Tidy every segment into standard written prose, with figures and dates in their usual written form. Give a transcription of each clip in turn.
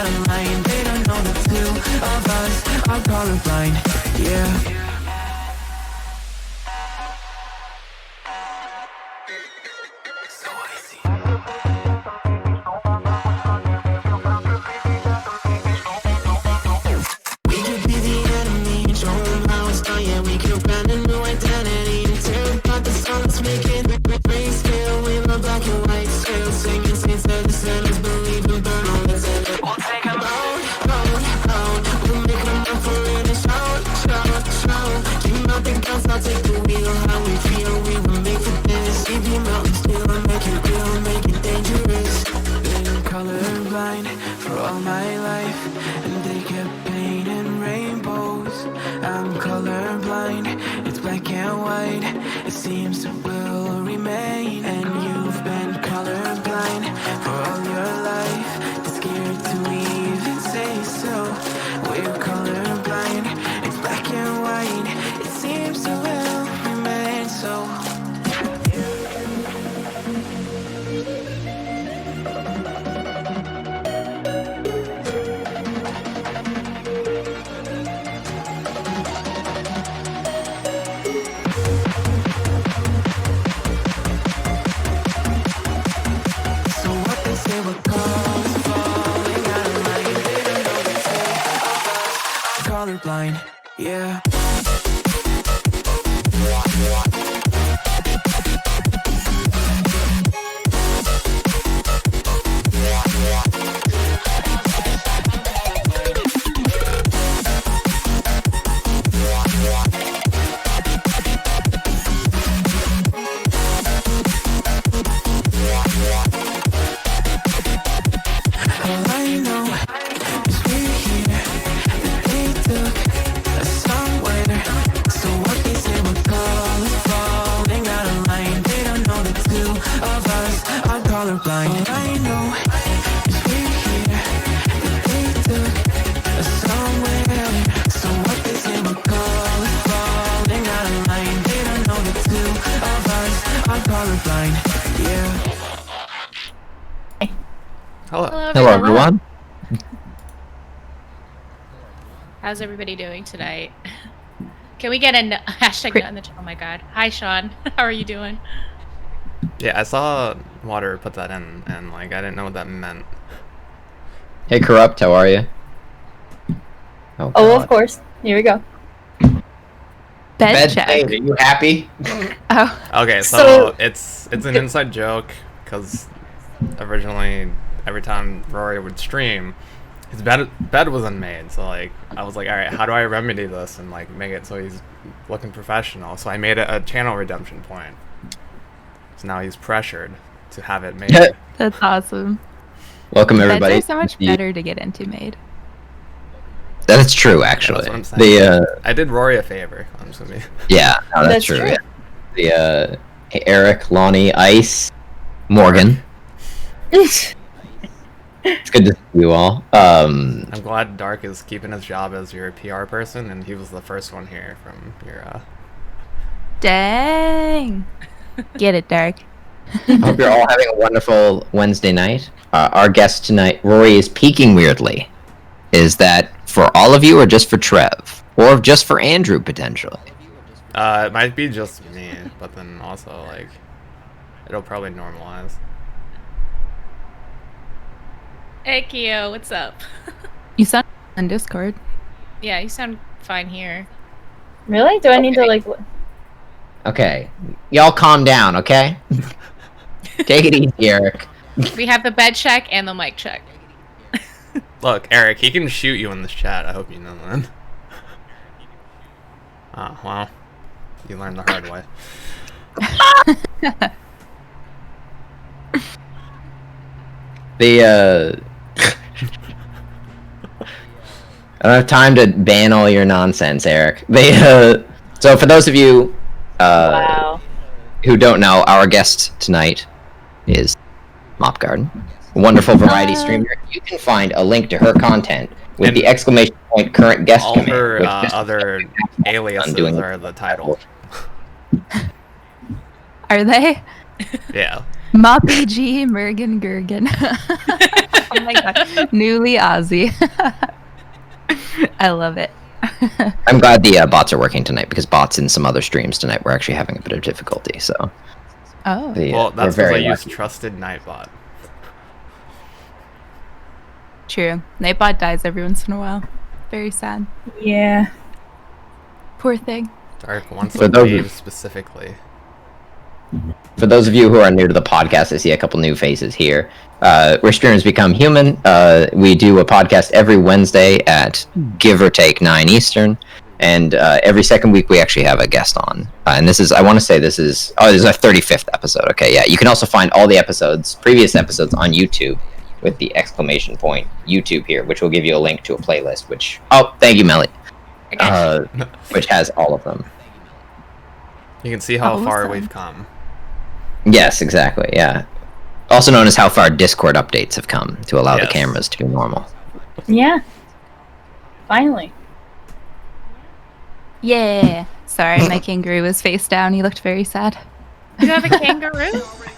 out of line. They don't know the two of us are colorblind. Yeah. I'll take the wheel, how we feel, we were made for this. Leave you mountains still, make it real, make it dangerous. Been colorblind for all my life, and they kept painting rainbows. I'm colorblind, it's black and white, it seems it will remain. And you've been colorblind for all your life, too scared to even say so. We're colorblind, it's black and white, it seems it will remain so. Colorblind, yeah. All I know is we're here, that they took us somewhere. So what they say we're falling out of line. They don't know the two of us are colorblind. All I know is we're here, that they took us somewhere. So what they say we're falling out of line. They don't know the two of us are colorblind. Yeah. Hello everyone. How's everybody doing tonight? Can we get a hashtag nut in the chat? Oh my god. Hi Sean. How are you doing? Yeah, I saw Water put that in, and like I didn't know what that meant. Hey Corrupt, how are you? Oh, of course. Here we go. Bed check. Hey, are you happy? Oh. Okay, so it's an inside joke, because originally every time Rory would stream, his bed was unmade. So like I was like, all right, how do I remedy this and like make it so he's looking professional? So I made it a channel redemption point. So now he's pressured to have it made. That's awesome. Welcome everybody. Beds are so much better to get into made. That's true, actually. Yeah, that's what I'm saying. I did Rory a favor. I'm just gonna be. Yeah, no, that's true. Yeah. The Eric, Lonnie, Ice, Morgan. It's good to see you all. I'm glad Dark is keeping his job as your PR person, and he was the first one here from your. Dang. Get it, Dark. I hope you're all having a wonderful Wednesday night. Our guest tonight, Rory, is peaking weirdly. Is that for all of you, or just for Trev, or just for Andrew potentially? It might be just me, but then also like, it'll probably normalize. Hey Keo, what's up? You sound on Discord. Yeah, you sound fine here. Really? Do I need to like... Okay. Y'all calm down, okay? Take it easy, Eric. We have the bed check and the mic check. Look, Eric, he can shoot you in this chat. I hope you know that. Oh, well. You learned the hard way. I don't have time to ban all your nonsense, Eric. So for those of you who don't know, our guest tonight is MopGarden, a wonderful variety streamer. You can find a link to her content with And the exclamation point current guest all command. her which just other aliases doing are the title. Are they? Yeah. MopPG Mergergergin. Oh my god. Newly Aussie. I love it. I'm glad the bots are working tonight because bots in some other streams tonight were actually having a bit of difficulty. So, Oh. Well, we're that's because I very use lucky. Trusted Nightbot. True. Nightbot dies every once in a while. Very sad. Yeah. Poor thing. Dark wants For a those of- wave specifically. For those of you who are new to the podcast, I see a couple new faces here. Where streamers become human. We do a podcast every Wednesday at give or take 9 Eastern, and every second week we actually have a guest on. And this is, I want to say this is our 35th episode. Okay, yeah. You can also find all the previous episodes on YouTube with the exclamation point YouTube here, which will give you a link to a playlist. Which thank you, Melly. I got you. Which has all of them. You can see how far Awesome. we've come. Yes, exactly. Yeah. Also known as how far Discord updates have come to allow the Yes. cameras to be normal. Yeah. Finally. Yeah. Sorry, my kangaroo was face down. He looked very sad. You have a kangaroo?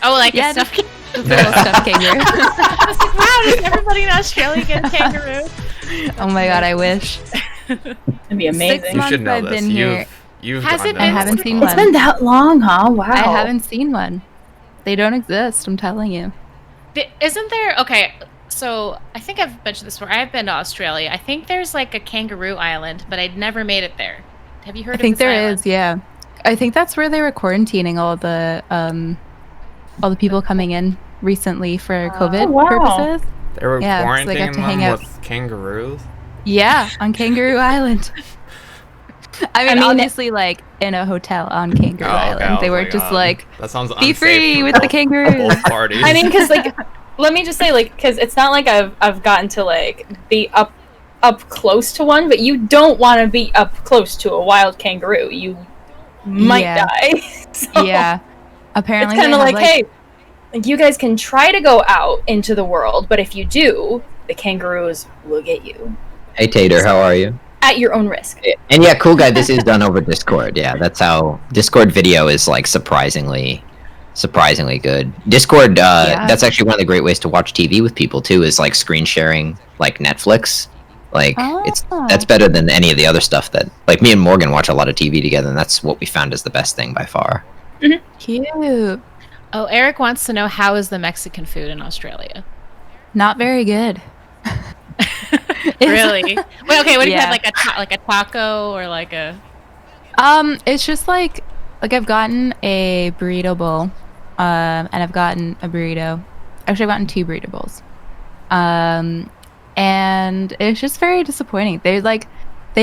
Oh, like Yeah, a stuffed kangaroo. The little stuffed kangaroo. I was like, wow, does everybody in Australia get a kangaroo? Oh my god, I wish. It'd be amazing. You months should know I've this. been here. You've Has gone it to been- I haven't seen It's one. been that long, huh? Wow. I haven't seen one. They don't exist, I'm telling you. Isn't there? Okay, so I think I've mentioned this before. I've been to Australia. I think there's like a kangaroo island, but I'd never made it there. Have you heard I of think this there island? is, yeah. I think that's where they were quarantining all the people coming in recently for COVID wow. purposes. They were Yeah, so they got quarantining to hang them out. with kangaroos. Yeah, on Kangaroo Island. I mean, mean- obviously, like in a hotel on Kangaroo Oh, okay, I Island. was They were like, just like, that sounds be unsafe free for with the both- kangaroos. both parties. I mean, because like, let me just say, like, because it's not like I've gotten to like be up close to one, but you don't want to be up close to a wild kangaroo. You might Yeah. die. So Yeah. Apparently, it's kind they of have, like, hey, like, you guys can try to go out into the world, but if you do, the kangaroos will get you Hey Tater, how are you? at your own risk. And yeah, cool guy, this is done over Discord. Yeah, that's how Discord video is like surprisingly good. Discord, Yeah. that's actually one of the great ways to watch TV with people too, is like screen sharing like Netflix. Like that's better than any of the other stuff that like me and Morgan watch a lot of TV together, and that's what we found is the best thing by far. Cute. Oh, Eric wants to know, how is the Mexican food in Australia? Not very good. Really? Wait, okay. What do you have? Yeah. Like a taco or like a? It's just like I've gotten a burrito bowl, and I've gotten a burrito. Actually, I've gotten 2 burrito bowls. And it's just very disappointing. They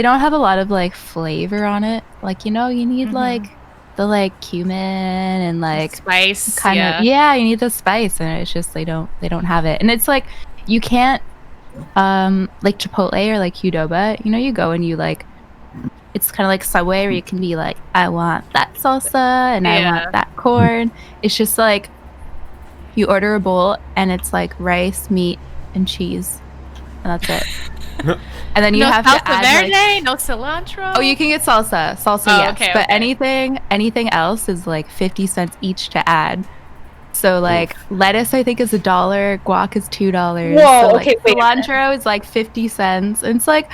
don't have a lot of like flavor on it. Like, you know, you need like the like cumin and like Spice. kind of you need the spice, and it's just they don't have it. And it's like you can't like Chipotle or like Qdoba, you know, you go and you like, it's kind of like Subway where you can be like, I want that salsa and I Yeah. want that corn. It's just like you order a bowl and it's like rice, meat, and cheese, and that's it. And then you no have salsa to add verde, like, no cilantro. oh, you can get salsa, Oh, yes, okay, but okay. anything else is like 50 cents each to add. So like lettuce, I think is $1, guac is $2. Whoa, so, like, okay, wait a minute. cilantro is like 50 cents, and it's like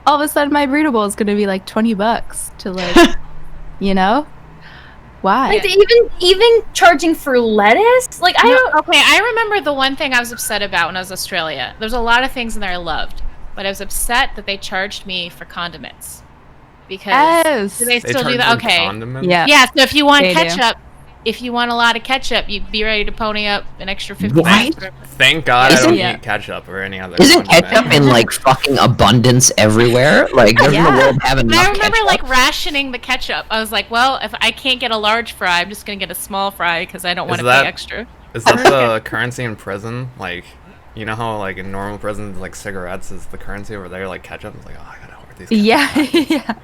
all of a sudden my burrito bowl is gonna be like $20 to like, you know, why? Like even charging for lettuce? Like I don't. Okay, I remember the one thing I was upset about when I was in Australia. There's a lot of things in there I loved, but I was upset that they charged me for condiments. Because Yes. do they They still do charge that? you Okay. condiments? Yeah. Yeah, so if you want They do. ketchup, if you want a lot of ketchup, you'd be ready to pony up an extra 50 What? cents. Thank God I Isn't- don't Yeah. eat ketchup or any other. Isn't condiment. ketchup in like fucking abundance everywhere? Like doesn't Yeah. the world have And enough I remember ketchup? like rationing the ketchup. I was like, well, if I can't get a large fry, I'm just gonna get a small fry because I don't want to that- pay extra. Is that the currency in prison? Like, you know how like in normal prisons, like cigarettes is the currency over there, like ketchup. It's like, oh, I gotta hoard these. ketchup Yeah. packets.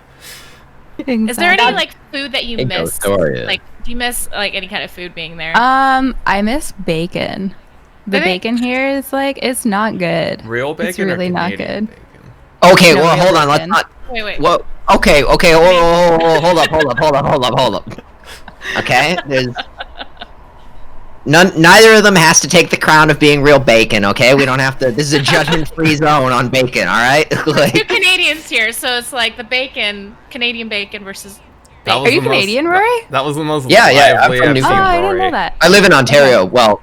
Is there any Exactly. like food that you Big miss? story. Like, do you miss like any kind of food being there? I miss bacon. The Really? bacon here is like, it's not good. Real bacon. It's really or not Canadian good. Bacon? Okay, No, well real hold on, let's bacon. not wait. well okay, hold up. Okay, there's neither of them has to take the crown of being real bacon. Okay, we don't have to. This is a judgment-free zone on bacon. All right. We're two Canadians here, so it's like the bacon, Canadian bacon versus. That was Are you the most- Canadian, Rory? That was the most Yeah, I'm lively from I've Newfoundland. seen Oh, I didn't know Rory. that. I live in Ontario. Well,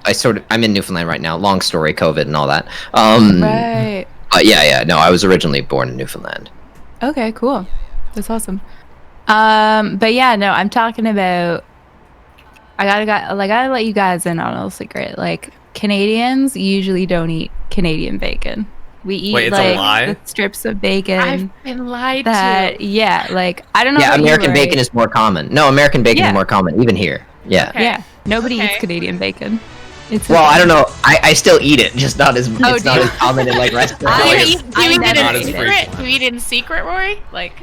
I'm in Newfoundland right now. Long story, COVID and all that. Right. But yeah. No, I was originally born in Newfoundland. Okay, cool. That's awesome. But yeah, no, I'm talking about. I gotta let you guys in on a little secret. Like, Canadians usually don't eat Canadian bacon. We eat Wait, it's a lie? the strips of bacon. I've been lied that to. yeah, like I don't know. Yeah, about you, American Rory. bacon is more common. No, American bacon Yeah. is more common, even here. Yeah. Okay. Yeah, nobody Okay. eats Canadian bacon. It's a Well, thing. I don't know. I still eat it, just not as Oh, it's do not you? as common in like restaurants. Do I- you it's eat it never not in as secret? frequent. Do you eat it in secret, Rory? Like,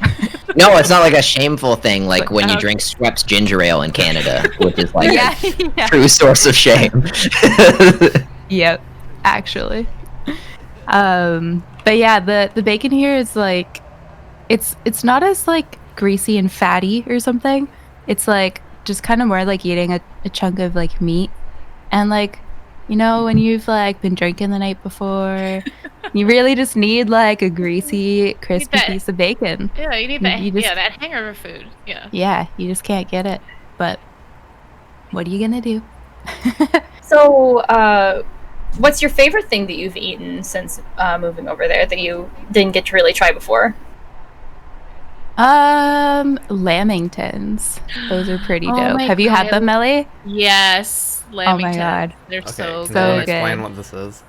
No, it's not like a shameful thing, like when you Okay. drink Schweppes ginger ale in Canada, which is like yeah, a yeah. true source of shame. Yep, actually. But yeah, the bacon here is like, it's not as like greasy and fatty or something. It's like just kind of more like eating a chunk of like meat, and like, you know, when you've like been drinking the night before, you really just need like a greasy, crispy that- piece of bacon. yeah, you need that. You just- Yeah, that hangover food. Yeah. Yeah, you just can't get it. But what are you gonna do? So, what's your favorite thing that you've eaten since moving over there that you didn't get to really try before? Lamingtons. Those are pretty Oh dope. my Have you had God. them, Melly? Yes. Oh my Lamington. God. They're Okay, so can good. you good. explain what this is?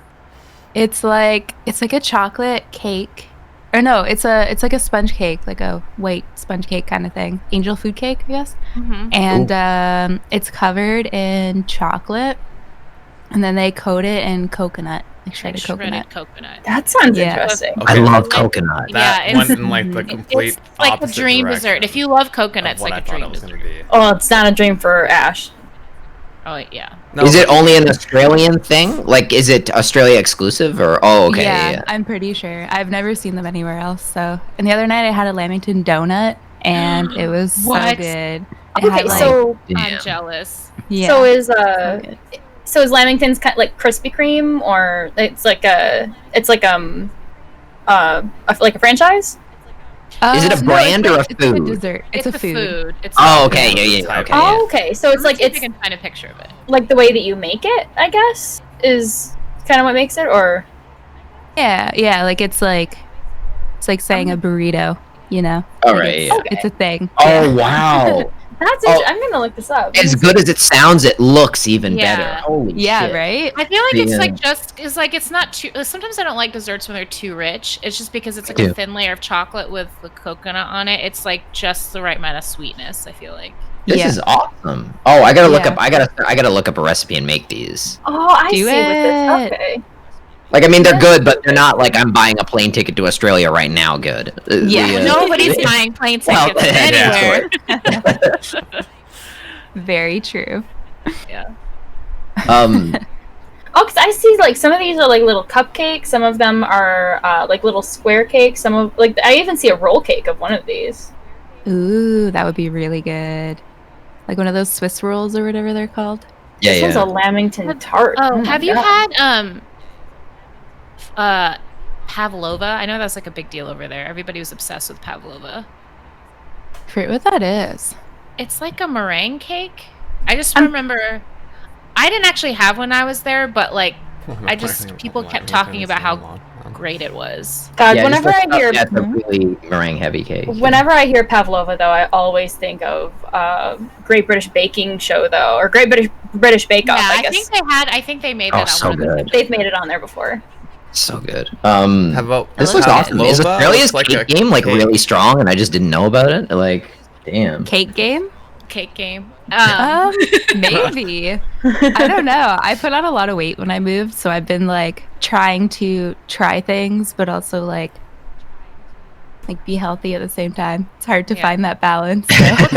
It's like a chocolate cake. Or no, it's like a sponge cake, like a white sponge cake kind of thing. Angel food cake, I guess. Mhm. And it's covered in chocolate, and then they coat it in coconut, like shredded coconut. coconut. That sounds Yeah. interesting. I Okay. love coconut. That Yeah, went it's- in like the complete It's like a opposite dream direction dessert. If you love coconut, of it's what like I a thought dream it was dessert. gonna be. Oh, it's not a dream for Ash. Oh yeah. No, Is it but- only an Australian thing? Like, is it Australia exclusive or? Oh, okay. Yeah, I'm pretty sure. I've never seen them anywhere else. So, and the other night I had a Lamington donut, and it was so What? good. It Okay, had, like- so I'm jealous. yeah. so is so good. so is Lamington's kind like Krispy Kreme, or it's like a franchise? Is it a No, brand it's or a like- It's like food? a dessert. It's a food. It's Oh, a okay. food. Yeah. Okay. Oh, okay. So it's Let's like see if it's I can find a picture of it. like the way that you make it, I guess, is kind of what makes it, or Yeah, like it's like saying a burrito, you know? All Like, right. it's, Yeah. it's a thing. Oh wow! that's. Oh. I'm gonna look this up. As good as it sounds, it looks even Yeah. better. Holy Yeah, shit! right? I feel like it's Yeah. like it's not too. Sometimes I don't like desserts when they're too rich. It's just because it's like Me a too. thin layer of chocolate with the coconut on it. It's like just the right amount of sweetness. I feel like. This Yeah. is awesome. Oh, I gotta look Yeah. up. I gotta look up a recipe and make these. Oh, I Do see. With it. this, okay. Like, I mean, they're good, but they're not like I'm buying a plane ticket to Australia right now. Good. Yeah. The, Nobody's buying plane Well, tickets yeah, anywhere. Very true. Um. Oh, because I see like some of these are like little cupcakes. Some of them are like little square cakes. Some of like I even see a roll cake of one of these. Ooh, that would be really good. Like one of those Swiss rolls or whatever they're called. Yeah, This one's a yeah. Lamington tart. Oh, my have you God. had pavlova? I know that's like a big deal over there. Everybody was obsessed with pavlova. Forget what that is. It's like a meringue cake. I just remember I didn't actually have when I was there, but like I just people kept talking about how great it was. God, Yeah, whenever just I the hear stuff that's a really meringue heavy cake. whenever I hear pavlova, though, I always think of Great British Baking Show, though, or Great British Bake Off. Yeah, I I guess think they made Oh, that on so one of the good. they've made it on there before. So good. How about This looks awesome. Is pavlova? Australia's It's like cake a game like cake. really strong, and I just didn't know about it? Like, damn. Cake game? cake game. Maybe. I don't know. I put on a lot of weight when I moved, so I've been like trying to try things, but also like be healthy at the same time. It's hard to Yeah. find that balance. So.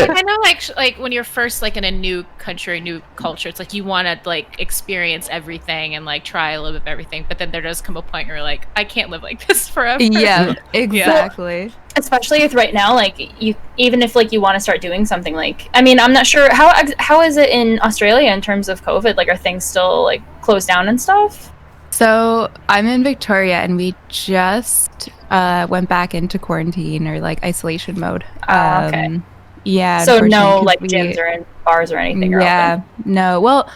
I know, like when you're first like in a new country, new culture, it's like you want to like experience everything and like try a little bit of everything. But then there does come a point where you're like, I can't live like this forever. Yeah, exactly. especially with right now, like you, even if like you want to start doing something, like I mean, I'm not sure how is it in Australia in terms of COVID. Like, are things still like closed down and stuff? So I'm in Victoria, and we just went back into quarantine or like isolation mode. Okay. Yeah. So no, unfortunately, like 'cause gyms or in bars or anything are yeah, open. no. Well,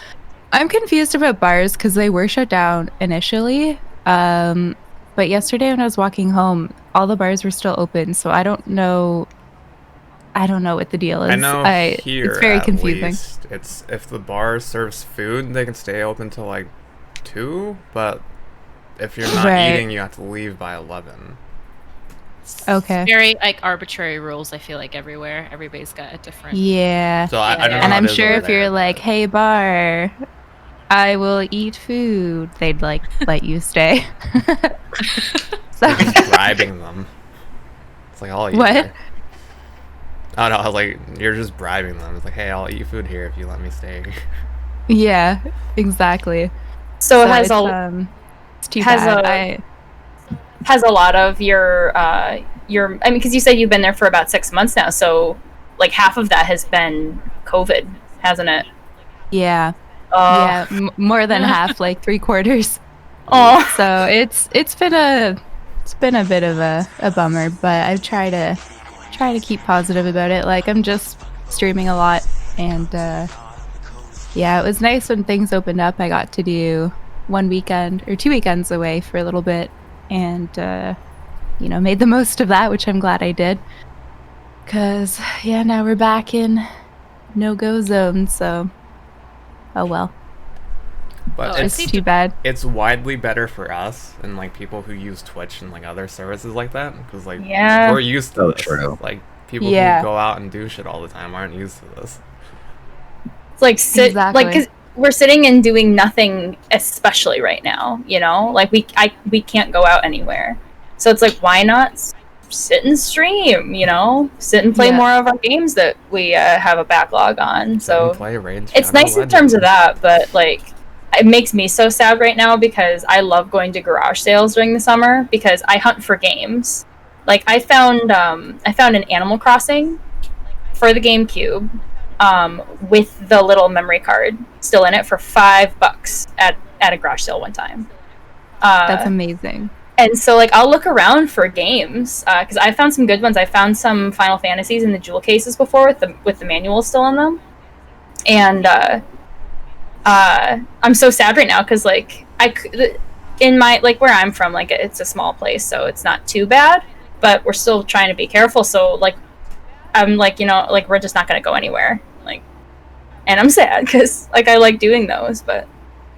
I'm confused about bars because they were shut down initially. But yesterday when I was walking home, all the bars were still open. So I don't know. I don't know what the deal is. I know here it's very at confusing. least it's if the bar serves food, they can stay open till like 2, but if you're not Right. eating, you have to leave by 11. Okay. Very like arbitrary rules. I feel like everywhere, everybody's got a different. Yeah. So I don't know. And how I'm it is sure over if you're there, like, but- "Hey bar, I will eat food," they'd like let you stay. So You're just bribing them. It's like, I'll eat What? here. Oh no, I was like, you're just bribing them. It's like, hey, I'll eat food here if you let me stay. yeah, exactly. So it has it's, it's too has bad. has a lot of your I mean, because you said you've been there for about 6 months now, so like half of that has been COVID, hasn't it? Yeah, Oh, yeah, more than half, like 3/4. oh, So it's been a bit of a bummer, but I've tried to keep positive about it. Like I'm just streaming a lot, and yeah, it was nice when things opened up. I got to do 1 weekend or 2 weekends away for a little bit, and made the most of that, which I'm glad I did. Cause yeah, now we're back in no-go zone. So, oh well, But Oh, it's it's too bad. it's widely better for us and like people who use Twitch and like other services like that, because like Yeah. we're used to So this. true. Like people Yeah. who go out and do shit all the time aren't used to this. it's like Exactly. like because we're sitting and doing nothing, especially right now. You know, like we can't go out anywhere, so it's like why not sit and stream? You know, sit and play Yeah. more of our games that we have a backlog on. So Play Raid it's Shadow nice in terms of Legends. that, but like it makes me so sad right now because I love going to garage sales during the summer because I hunt for games. Like I found an Animal Crossing for the GameCube with the little memory card still in it for $5 at a garage sale one time. That's amazing. And so like I'll look around for games because I found some good ones. I found some Final Fantasies in the jewel cases before with the manual still in them, and I'm so sad right now because like in my like where I'm from, like it's a small place, so it's not too bad, but we're still trying to be careful. So like I'm like like we're just not gonna go anywhere, like, and I'm sad because like I like doing those, but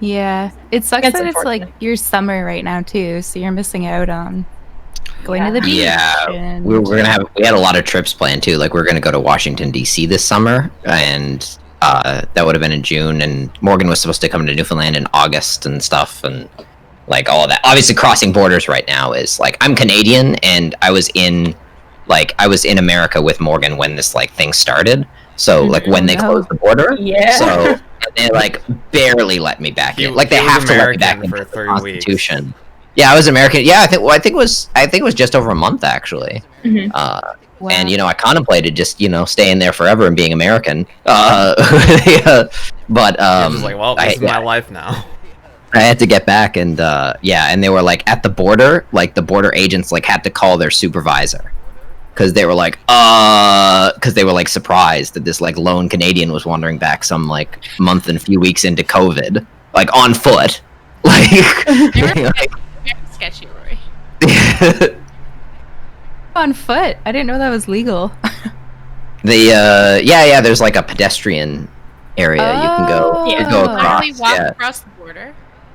Yeah, it sucks It's that it's like unfortunate. your summer right now too, so you're missing out on going to the beach. Yeah, and- we had a lot of trips planned too. Like we are gonna go to Washington D.C. this summer, and that would have been in June. And Morgan was supposed to come to Newfoundland in August and stuff, and like all of that. Obviously, crossing borders right now is like I'm Canadian, and I was in America with Morgan when this like thing started. So like when they no. closed the border, Yeah. So they like barely let me back in. Like they He was have to let me back American in for for the 3 weeks. Constitution. Yeah, I was American. Yeah, I think it was just over a month actually. Mhm. Wow. And I contemplated just staying there forever and being American. Yeah, but You're just like, well, this is yeah, my life now. I had to get back, and and they were like at the border, like the border agents like had to call their supervisor because they were like, because they were like surprised that this like lone Canadian was wandering back some like month and a few weeks into COVID, like on foot, like. Very sketchy, Rory. on foot. I didn't know that was legal. Yeah, there's like a pedestrian area you can go. You can go Oh. across. Literally walk Yeah. across the border.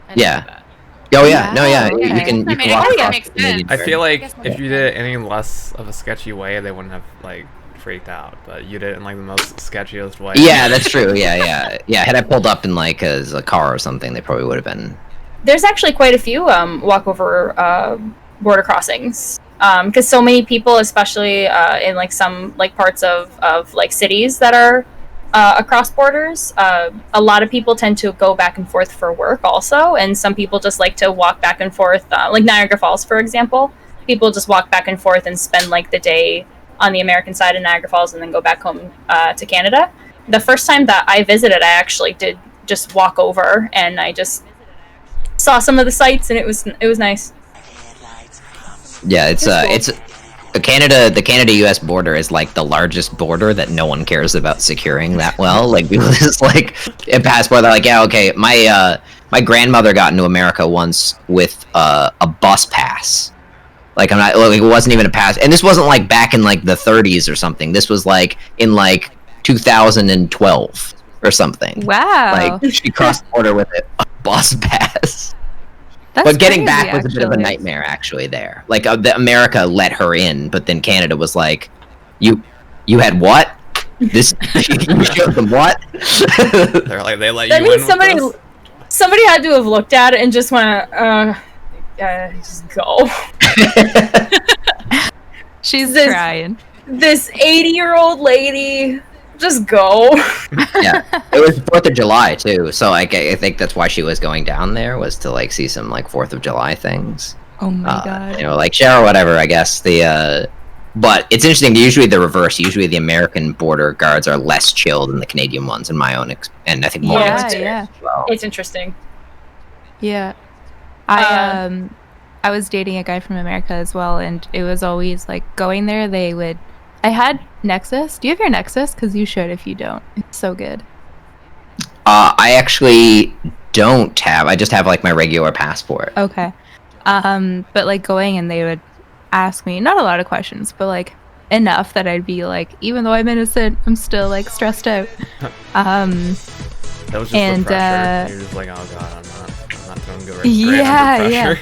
I didn't Yeah. know that. Oh yeah, no, yeah. Wow, You okay. can I you mean, can I walk guess that across makes the Canadian sense. I feel border. like guess if that's you did it any less of a sketchy way, they wouldn't have like freaked out. But you did it in like the most sketchiest way. Yeah, that's true. Yeah. Had I pulled up in like as a car or something, they probably would have been. There's actually quite a few walkover border crossings because so many people, especially in like some like parts of like cities that are across borders, a lot of people tend to go back and forth for work also, and some people just like to walk back and forth, like Niagara Falls, for example. people just walk back and forth and spend like the day on the American side of Niagara Falls and then go back home to Canada. The first time that I visited, I actually did just walk over and I just saw some of the sights, and it was nice. Yeah, it's the Canada-US border is like the largest border that no one cares about securing that well. Like people just like a passport. They're like, yeah, okay. My grandmother got into America once with a bus pass. Like it wasn't even a pass, and this wasn't like back in like the 30s or something. This was like in like 2012 or something. Wow. Like she crossed the border with a bus pass. That's but getting crazy, back was a bit of a nightmare, actually. There, like America let her in, but then Canada was like, "You had what? This you showed them what?" They're like, they let That you means in. somebody had to have looked at it and just went, just go. She's trying. This 80-year-old lady, just go. Yeah, it was 4th of July too, so like I think that's why she was going down there, was to like see some like 4th of July things. Oh my god. You know, like share or whatever. I guess but it's interesting. Usually the reverse. Usually the American border guards are less chill than the Canadian ones, in my own and I think more yeah. as well. It's interesting. Yeah. I was dating a guy from America as well, and it was always like going there. I had Nexus. Do you have your Nexus? Because you should if you don't. It's so good. I actually don't have. I just have like my regular passport. Okay. But like going, and they would ask me not a lot of questions, but like enough that I'd be like, even though I'm innocent, I'm still like stressed out. That was just the pressure. You're just like, oh god, I'm not doing good. Yeah.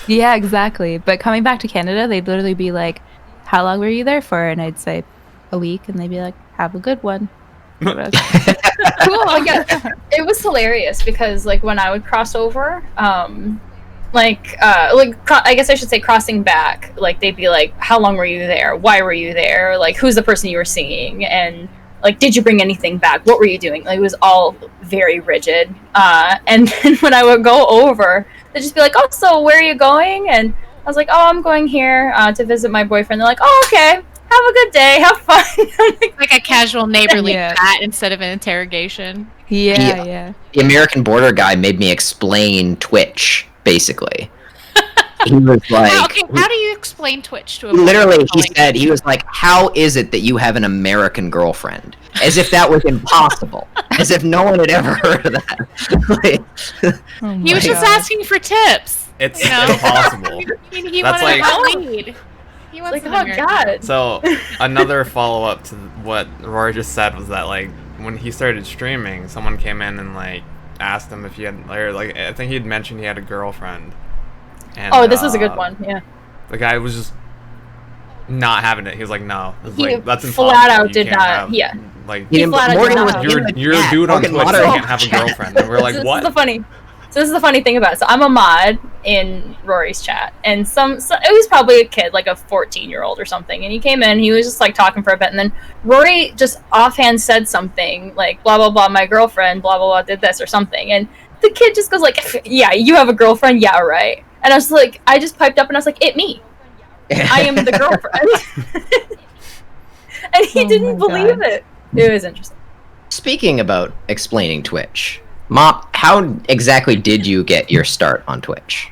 Yeah, exactly. But coming back to Canada, they'd literally be like, how long were you there for? And I'd say a week, and they'd be like, have a good one. Cool. It was hilarious because like when I would cross over, I guess I should say crossing back, like they'd be like, how long were you there? Why were you there? Like, who's the person you were seeing? And like, did you bring anything back? What were you doing? Like, it was all very rigid. And then when I would go over, they'd just be like, oh, so where are you going? And I was like, oh, I'm going here to visit my boyfriend. They're like, oh, okay. Have a good day. Have fun. Like a casual neighborly chat instead of an interrogation. Yeah. The American border guy made me explain Twitch, basically. He was like, how do you explain Twitch to a literally, he was like, how is it that you have an American girlfriend? As if that was impossible. As if no one had ever heard of that. He was just asking for tips. It's impossible. He That's wanted like, a lead. He wants like, oh god. So another follow-up to what Rory just said was that like when he started streaming, someone came in and like asked him if he had, or like I think he'd mentioned he had a girlfriend. And, this was a good one. Yeah. The guy was just not having it. He was like, "No, that's impossible." Flat out did not. Like, he flat out did not. You're a dude on Twitch. You can't have a girlfriend. And we're like, what? This is the funny thing about it. So I'm a mod in Rory's chat, and it was probably a kid, like a 14-year-old or something, and he came in, he was just like talking for a bit, and then Rory just offhand said something like, blah, blah, blah, my girlfriend, blah, blah, blah, did this or something, and the kid just goes like, yeah, you have a girlfriend? Yeah, right. And I was like, I just piped up and I was like, it me. I am the girlfriend. And he didn't believe it. It was interesting. Speaking about explaining Twitch, Mop, how exactly did you get your start on Twitch?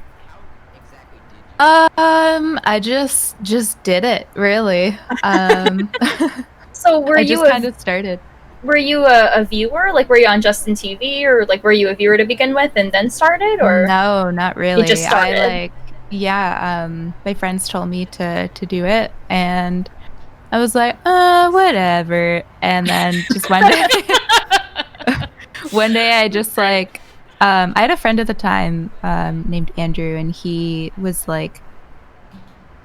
I just did it, really. So were I you just kind of started. Were you a viewer? Like, were you on Justin TV, or like, were you a viewer to begin with and then started, or no, not really. You just started? My friends told me to do it, and I was like, whatever. And then just one day I just like, I had a friend at the time named Andrew, and he was like,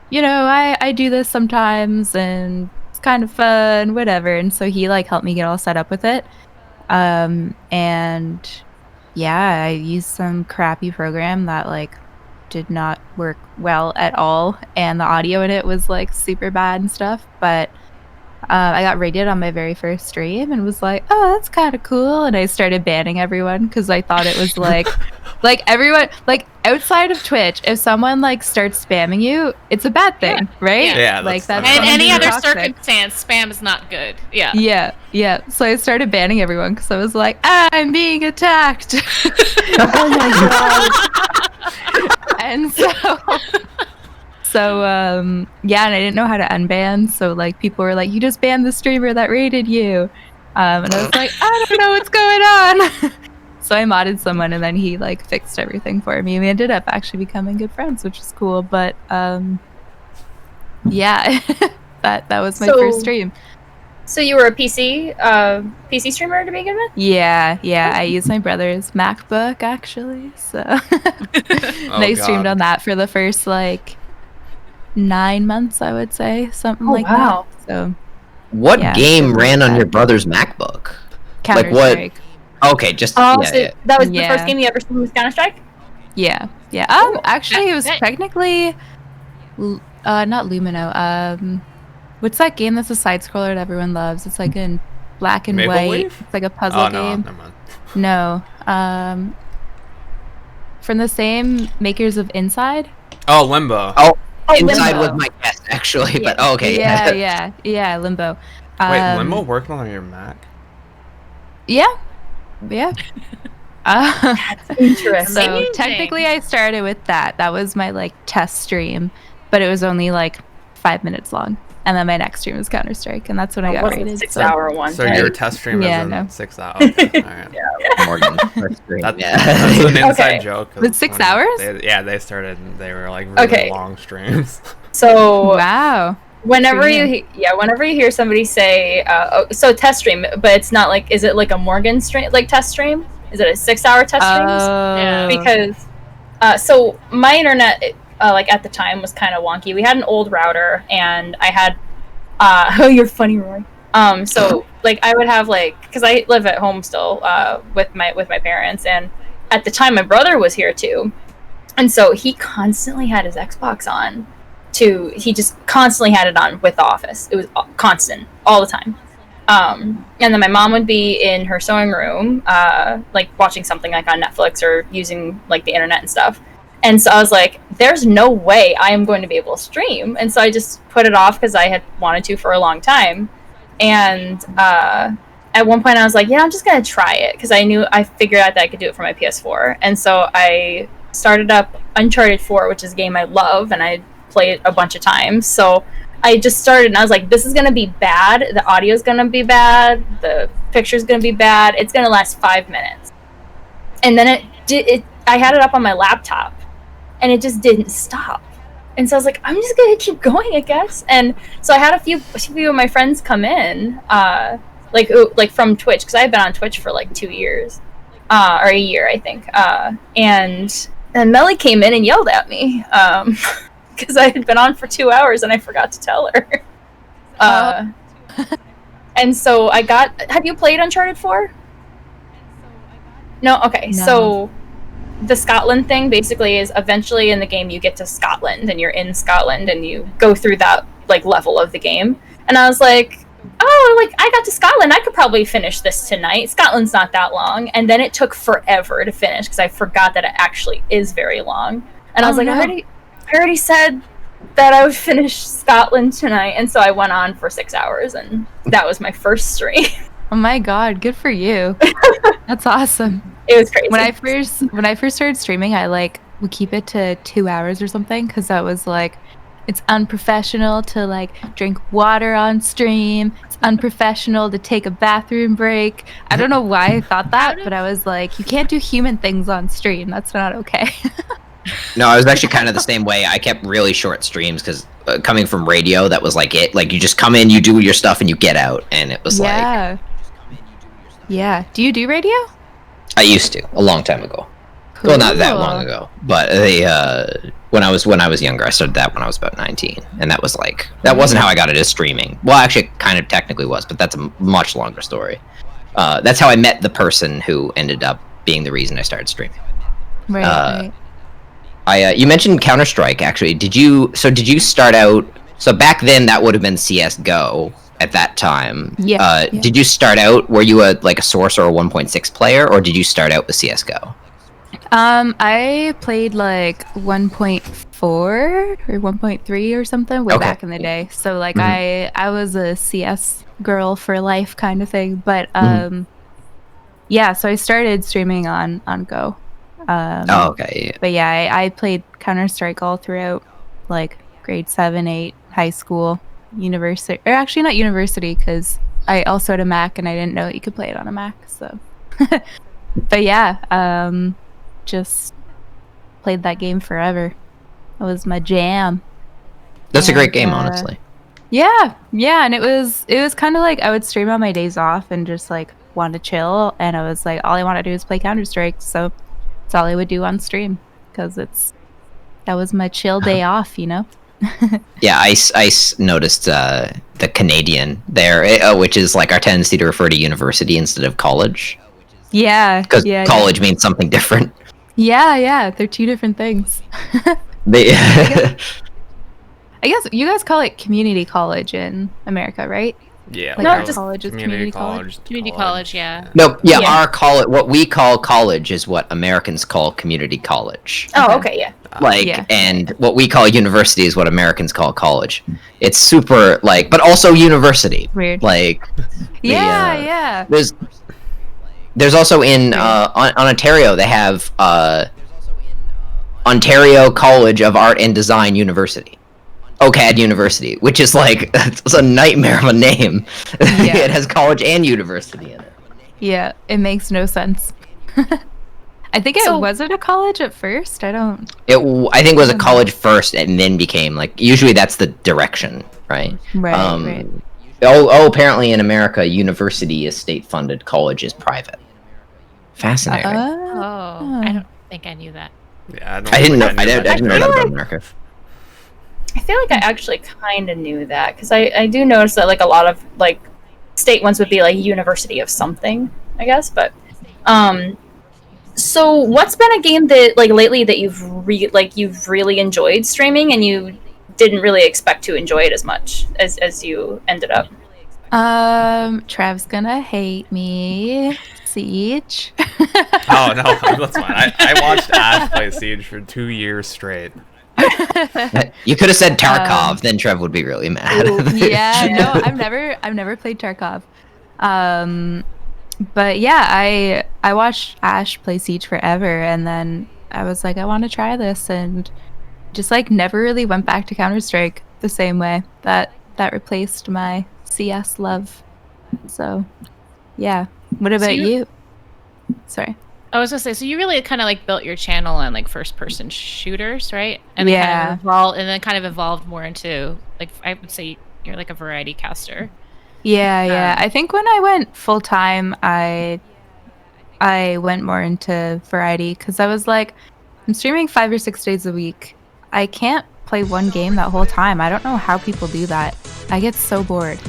you know, I do this sometimes, and it's kind of fun, whatever. And so he like helped me get all set up with it. And yeah, I used some crappy program that like did not work well at all, and the audio in it was like super bad and stuff. But I got raided on my very first stream and was like, oh, that's kind of cool. And I started banning everyone because I thought it was like everyone, like outside of Twitch, if someone like starts spamming you, it's a bad thing, right? Yeah, like that's In any other toxic. circumstance, spam is not good. Yeah. Yeah. So I started banning everyone because I was like, I'm being attacked. Oh my god. And so yeah, and I didn't know how to unban, so like people were like, you just banned the streamer that raided you, and I was like, I don't know what's going on. So I modded someone, and then he like fixed everything for me. We ended up actually becoming good friends, which is cool. But yeah, that was my first stream. So you were a PC streamer to begin with? Yeah. I used my brother's MacBook actually, so and I streamed on that for the first like 9 months, I would say, something like that. So what game ran on your brother's MacBook? Counter-Strike. Okay, just that was the first game you ever streamed with Counter-Strike? Yeah. Actually, it was technically not Lumino. What's that game that's a side scroller that everyone loves? It's like in black and white. Leaf? It's like a puzzle game. Never mind. No. From the same makers of Inside. Oh, Limbo. Oh, Inside Limbo. was my guess actually, but okay. Yeah, Limbo. Wait, Limbo working on your Mac? Yeah. That's interesting. So technically I started with that. That was my like test stream, but it was only like 5 minutes long. And then my next stream was Counter-Strike, and that's when I got rated. 6 hour one. So your test stream is in 6 hours. Okay, all right. Morgan, first stream. That's an inside joke. 'cause With 6 when hours? They started. They were like really long streams. So wow. Whenever you hear somebody say, so test stream, but it's not like, is it like a Morgan stream, like test stream? Is it a 6 hour test stream? Yeah. Because, so my internet, like at the time was kind of wonky. We had an old router, and I had, oh, you're funny, Roy. So like I would have like, because I live at home still, with my parents, and at the time my brother was here too, and so he constantly had his Xbox on. He just constantly had it on with The Office. It was constant, all the time. And then my mom would be in her sewing room, like watching something like on Netflix or using like the internet and stuff. And so I was like, there's no way I am going to be able to stream. And so I just put it off because I had wanted to for a long time. And at one point I was like, yeah, I'm just going to try it, because I figured out that I could do it for my PS4. And so I started up Uncharted 4, which is a game I love, and I played a bunch of times. So I just started, and I was like, this is going to be bad. The audio is going to be bad. The picture is going to be bad. It's going to last 5 minutes. And then I had it up on my laptop, and it just didn't stop. And so I was like, I'm just going to keep going, I guess. And so I had a few of my friends come in, like from Twitch, because I had been on Twitch for like 2 years, or a year, I think. And Melly came in and yelled at me, because I had been on for 2 hours and I forgot to tell her. And so have you played Uncharted 4? No? Okay, no. So the Scotland thing basically is, eventually in the game you get to Scotland, and you're in Scotland, and you go through that like level of the game. And I was like, oh, like I got to Scotland, I could probably finish this tonight. Scotland's not that long. And then it took forever to finish, because I forgot that it actually is very long. And I was like, I already said that I would finish Scotland tonight, and so I went on for 6 hours, and that was my first stream. Oh my god, good for you. That's awesome. It was crazy. When I first started streaming, I like would keep it to 2 hours or something, because that was like, it's unprofessional to like drink water on stream. It's unprofessional to take a bathroom break. I don't know why I thought that, but I was like, you can't do human things on stream. That's not okay. No, I was actually kind of the same way. I kept really short streams, because coming from radio, that was like it. Like, you just come in, you do your stuff, and you get out. And it was like... Yeah. Do you do radio? I used to, a long time ago. Cool. Well, not that long ago. But when I was younger, I started that when I was about 19. And that was like... That wasn't how I got into streaming. Well, actually, it kind of technically was, but that's a much longer story. That's how I met the person who ended up being the reason I started streaming. Right. You mentioned Counter-Strike, actually. Did you start out... So back then, that would have been CSGO. at that time. Yeah. Did you start out? Were you a Source or a 1.6 player, or did you start out with CS:GO? I played like 1.4 or 1.3 or something way back in the day. So like I was a CS girl for life kind of thing. But yeah, so I started streaming on Go. Okay. But yeah, I played Counter-Strike all throughout like grade 7, 8, high school, university, or actually not university because I also had a Mac and I didn't know that you could play it on a Mac. So, but yeah, just played that game forever. It was my jam. That's a great game, honestly. Yeah, and it was kind of like I would stream on my days off and just like want to chill, and I was like, all I want to do is play Counter-Strike, so that's all I would do on stream because that was my chill day off, you know. Yeah, I noticed the Canadian there, which is like our tendency to refer to university instead of college. Yeah, because college means something different. Yeah, they're two different things. I guess you guys call it community college in America, right? Yeah, like just college is community college. Community college, yeah. No, our college, what we call college, is what Americans call community college. Oh, okay, yeah. And what we call university is what Americans call college. It's super but also university. Weird. Yeah. There's also in on Ontario they have Ontario College of Art and Design University. OCAD University, which is it's a nightmare of a name. Yeah. It has college and university in it. Yeah, it makes no sense. I think was it a college at first? I think it was a college first and then became usually that's the direction, right? Right. Apparently in America, university is state funded, college is private. Fascinating. I don't think I knew that. Yeah, I didn't know that about America. I feel like I actually kind of knew that because I do notice that a lot of state ones would be university of something, I guess. But so what's been a game that lately that you've really enjoyed streaming and you didn't really expect to enjoy it as much as you ended up? Trav's gonna hate me. Siege. Oh no, that's fine. I watched Ash play Siege for 2 years straight. You could have said Tarkov, then Trev would be really mad. Yeah, no, I've never played Tarkov. But yeah, I watched Ash play Siege forever, and then I was like, I want to try this, and just never really went back to Counter-Strike the same way. That replaced my CS love. So, yeah. What about you? Sorry. I was gonna say, so you really kind of built your channel on first-person shooters, right? And then kind of evolved more into I would say you're a variety caster. Yeah. I think when I went full time, I went more into variety because I was like, I'm streaming 5 or 6 days a week. I can't play one game that whole time. I don't know how people do that. I get so bored.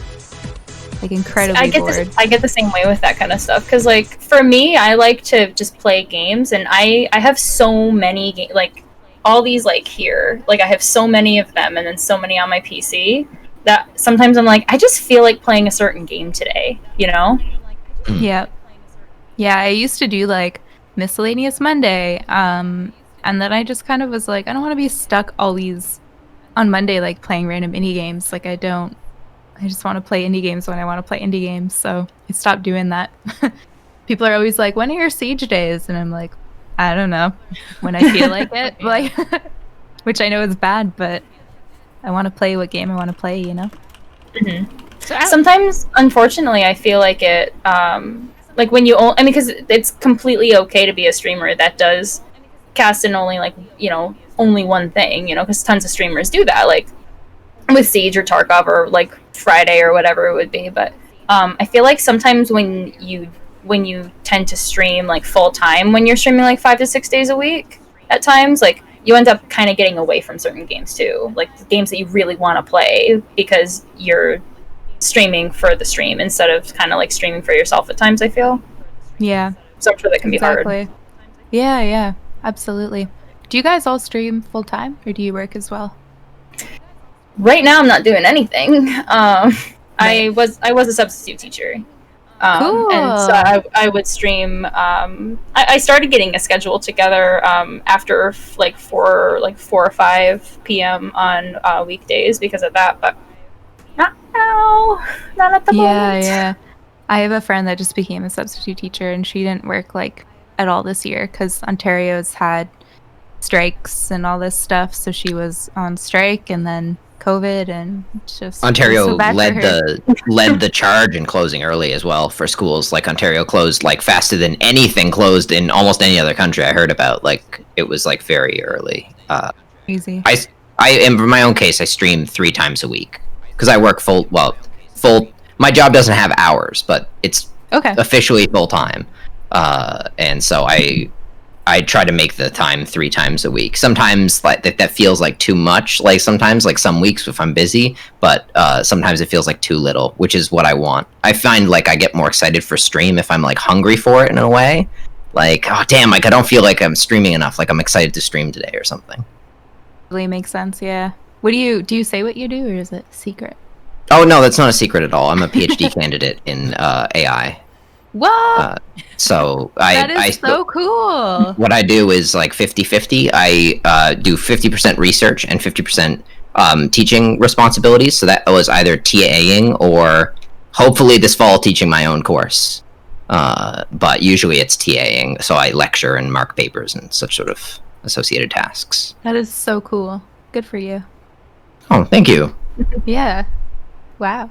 Incredibly bored. I get the same way with that kind of stuff because for me, I like to just play games, and I have so many games all these here I have so many of them, and then so many on my PC that sometimes I'm I just feel like playing a certain game today, you know? Yeah. I used to do miscellaneous Monday, and then I just kind of was I don't want to be stuck always on Monday playing random indie games. I just want to play indie games when I want to play indie games, so I stopped doing that. People are always like, when are your Siege days? And I'm like, I don't know. When I feel like it. Which I know is bad, but I want to play what game I want to play, you know? Mm-hmm. So sometimes, unfortunately, I feel like it, when you, because it's completely okay to be a streamer that does cast in only, only one thing, because tons of streamers do that, with Siege or Tarkov or Friday or whatever it would be. But I feel like sometimes when you tend to stream full time, when you're streaming 5 to 6 days a week at times, you end up kind of getting away from certain games too, games that you really want to play because you're streaming for the stream instead of kind of streaming for yourself at times, I feel. Yeah. So I'm sure that can be hard. Yeah, absolutely. Do you guys all stream full time or do you work as well? Right now I'm not doing anything. I was a substitute teacher. Cool. And so I would stream. I started getting a schedule together after like 4 or 5 p.m. on weekdays because of that, but not now, not at the moment. Yeah. I have a friend that just became a substitute teacher, and she didn't work like at all this year because Ontario's had strikes and all this stuff. So she was on strike, and then COVID, and just Ontario so bad led for her. led the charge in closing early as well for schools. Like Ontario closed like faster than anything closed in almost any other country I heard about. Like it was like very early. Easy. I in my own case I stream 3 times a week because I work full. My job doesn't have hours, but it's Okay. officially full time, and so I try to make the time 3 times a week. Sometimes like that feels like too much. Like sometimes like some weeks if I'm busy, but sometimes it feels like too little, which is what I want. I find like I get more excited for stream if I'm like hungry for it in a way. Like, oh damn, like I don't feel like I'm streaming enough. Like I'm excited to stream today or something. Really makes sense. Yeah. What do you say what you do, or is it secret? Oh no, that's not a secret at all. I'm a PhD candidate in AI. What? So That is so cool. what I do is like 50-50. I do 50% research and 50% teaching responsibilities. So that was either TAing or hopefully this fall teaching my own course. But usually it's TAing. So I lecture and mark papers and such sort of associated tasks. That is so cool. Good for you. Oh, thank you. Yeah. Wow.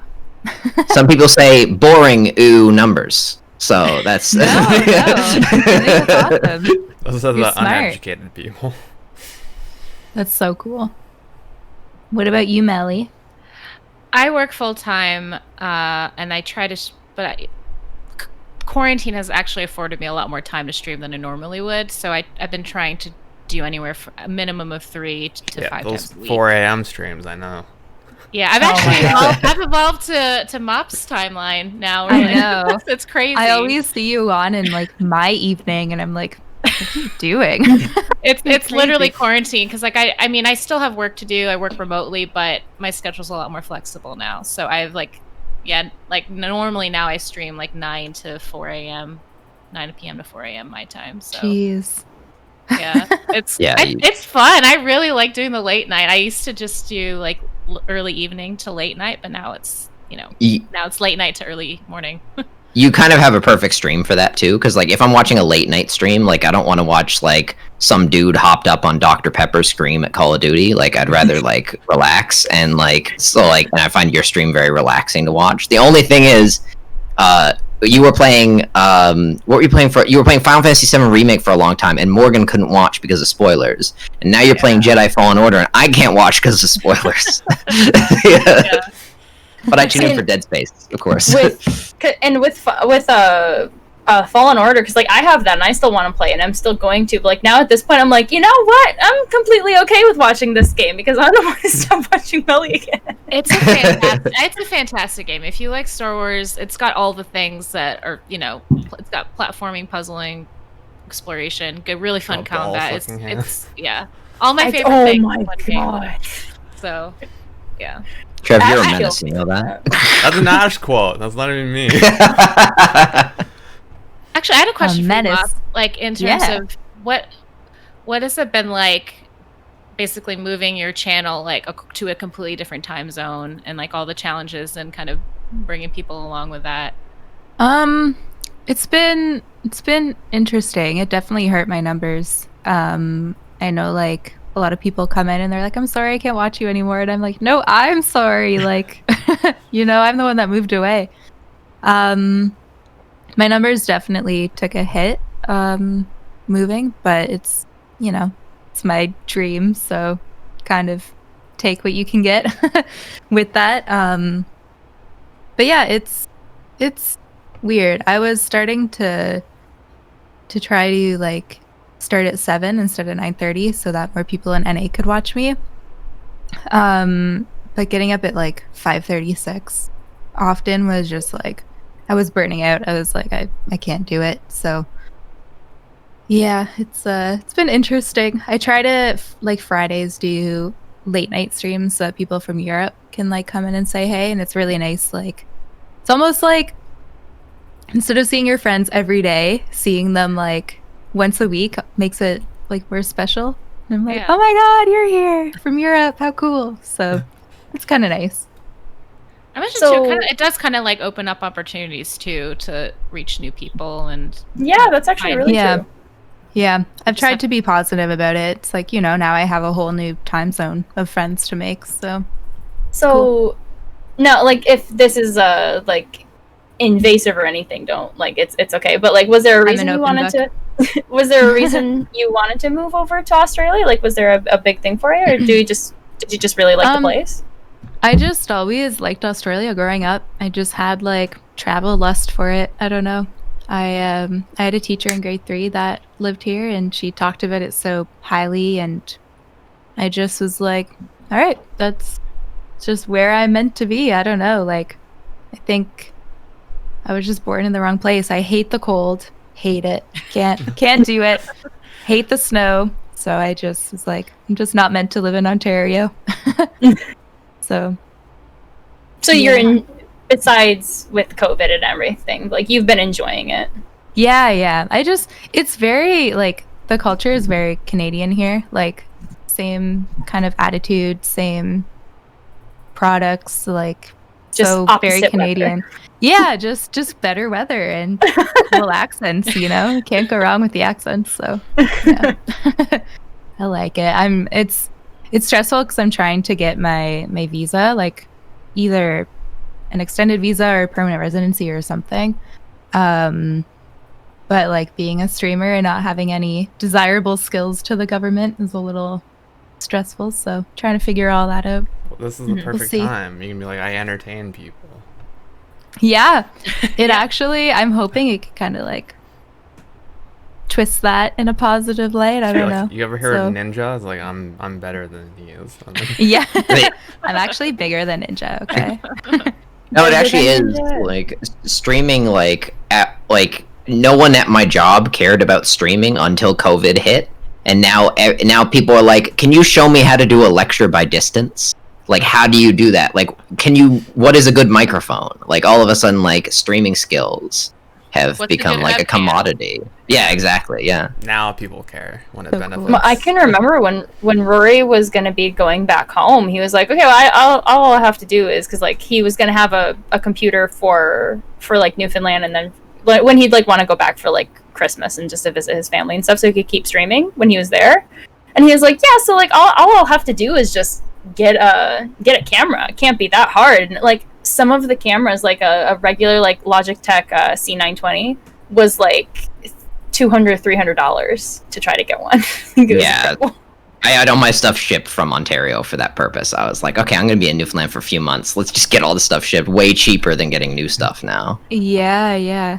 Some people say boring, ooh, numbers. So that's... No. I think that's awesome. Those are You're the smart. uneducated people. That's so cool. What about you, Melly? I work full time, and I try to, quarantine has actually afforded me a lot more time to stream than I normally would. So I've been trying to do anywhere from a minimum of 3 to Yeah, 5 those times a week. 4 a.m. streams, I know. Yeah, I've actually I've evolved to Mop's timeline now. I know. It's crazy. I always see you on in like my evening, and I'm like, what are you doing? It's literally crazy. quarantine because like I mean I still have work to do. I work remotely, but my schedule's a lot more flexible now. So I've like normally now I stream like 9 to 4 a.m. 9 p.m. to 4 a.m. my time. So Jeez. yeah, it's it's fun. I really like doing the late night. I used to just do like early evening to late night, but now it's now it's late night to early morning. You kind of have a perfect stream for that too, because like if I'm watching a late night stream, like I don't want to watch like some dude hopped up on Dr. Pepper scream at Call of Duty. Like I'd rather like relax, and like and I find your stream very relaxing to watch. The only thing is, you were playing what were you playing for? You were playing Final Fantasy VII Remake for a long time, and Morgan couldn't watch because of spoilers. And now you're playing Jedi Fallen Order, and I can't watch because of spoilers. Yeah. But I tune in for Dead Space, of course. with Fallen Order, because like I have that and I still want to play and I'm still going to, but like now at this point I'm like, you know what, I'm completely okay with watching this game because I don't want to stop watching Melly again. It's a fantastic game. If you like Star Wars, it's got all the things that are it's got platforming, puzzling, exploration, good, really fun combat. It's all my favorite things. Oh my god! So yeah. Trev, you're a menace, you know that? That's an Ash quote. That's not even me. Actually, I had a question for you, menace. Mop, like in terms of what has it been like, basically moving your channel like to a completely different time zone, and like all the challenges and kind of bringing people along with that. It's been interesting. It definitely hurt my numbers. I know like a lot of people come in and they're like, I'm sorry I can't watch you anymore, and I'm like, no, I'm sorry, like I'm the one that moved away. My numbers definitely took a hit moving, but it's it's my dream, so kind of take what you can get with that. But yeah, it's weird. I was starting to try to like start at 7 instead of 9:30 so that more people in NA could watch me. But getting up at like 5:36 often was just like I was burning out. I was like I can't do it. So yeah, it's been interesting. I try to like Fridays do late night streams so that people from Europe can like come in and say hey, and it's really nice. Like it's almost like instead of seeing your friends every day, seeing them like once a week makes it like more special. And I'm like, Yeah. oh my god, you're here from Europe, how cool. So it's kind of nice. I imagine So- too, it does kind of like open up opportunities too to reach new people and Yeah, that's actually really Yeah. true. Yeah, I've Just tried have- to be positive about it. It's like, you know, now I have a whole new time zone of friends to make. So So, no, like if this is like invasive or anything, don't like it's okay. But like, was there a I'm reason an you open wanted to? Was there a reason you wanted to move over to Australia? Like, was there a big thing for you, or did you just really like the place? I just always liked Australia growing up. I just had like travel lust for it. I don't know. I had a teacher in grade 3 that lived here, and she talked about it so highly, and I just was like, all right, that's just where I'm meant to be. I don't know. Like, I think I was just born in the wrong place. I hate the cold. Hate it. Can't do it. Hate the snow. So I just was like, I'm just not meant to live in Ontario. So So you're in. Besides with COVID and everything, like you've been enjoying it. yeah. It's very like the culture is very Canadian here. Like same kind of attitude, same products, like Just so very opposite Canadian. Yeah, just better weather and cool accents, you know? Can't go wrong with the accents, so yeah. I like it. It's stressful because I'm trying to get my visa, like either an extended visa or permanent residency or something. But like being a streamer and not having any desirable skills to the government is a little stressful. So trying to figure all that out. Well, this is the perfect see. time. You can be like, I entertain people. Yeah, it actually. I'm hoping it could kind of like twist that in a positive light. I don't know. You ever hear So- of Ninja? It's like I'm better than he is. Yeah, Wait. I'm actually bigger than Ninja. Okay. No, it Better actually than is Ninja. like streaming. Like no one at my job cared about streaming until COVID hit, and now people are like, "Can you show me how to do a lecture by distance? Like, how do you do that? Like, what is a good microphone? Like, all of a sudden, like streaming skills have What's a become good like a webcam? commodity. Yeah, exactly. Yeah. Now people care when it So benefits. cool. Well, I can remember when Rory was going to be going back home, he was like, okay, well, all I have to do is, because like he was going to have a computer for like Newfoundland, and then when he'd like want to go back for like Christmas and just to visit his family and stuff, so he could keep streaming when he was there. And he was like, yeah, so like all I'll have to do is just get a camera. It can't be that hard. And like some of the cameras, like a regular like Logitech C920 was like $200-$300 to try to get one. It was Yeah. incredible. I had all my stuff shipped from Ontario for that purpose. I was like, okay, I'm gonna be in Newfoundland for a few months. Let's just get all the stuff shipped. Way cheaper than getting new stuff now. Yeah.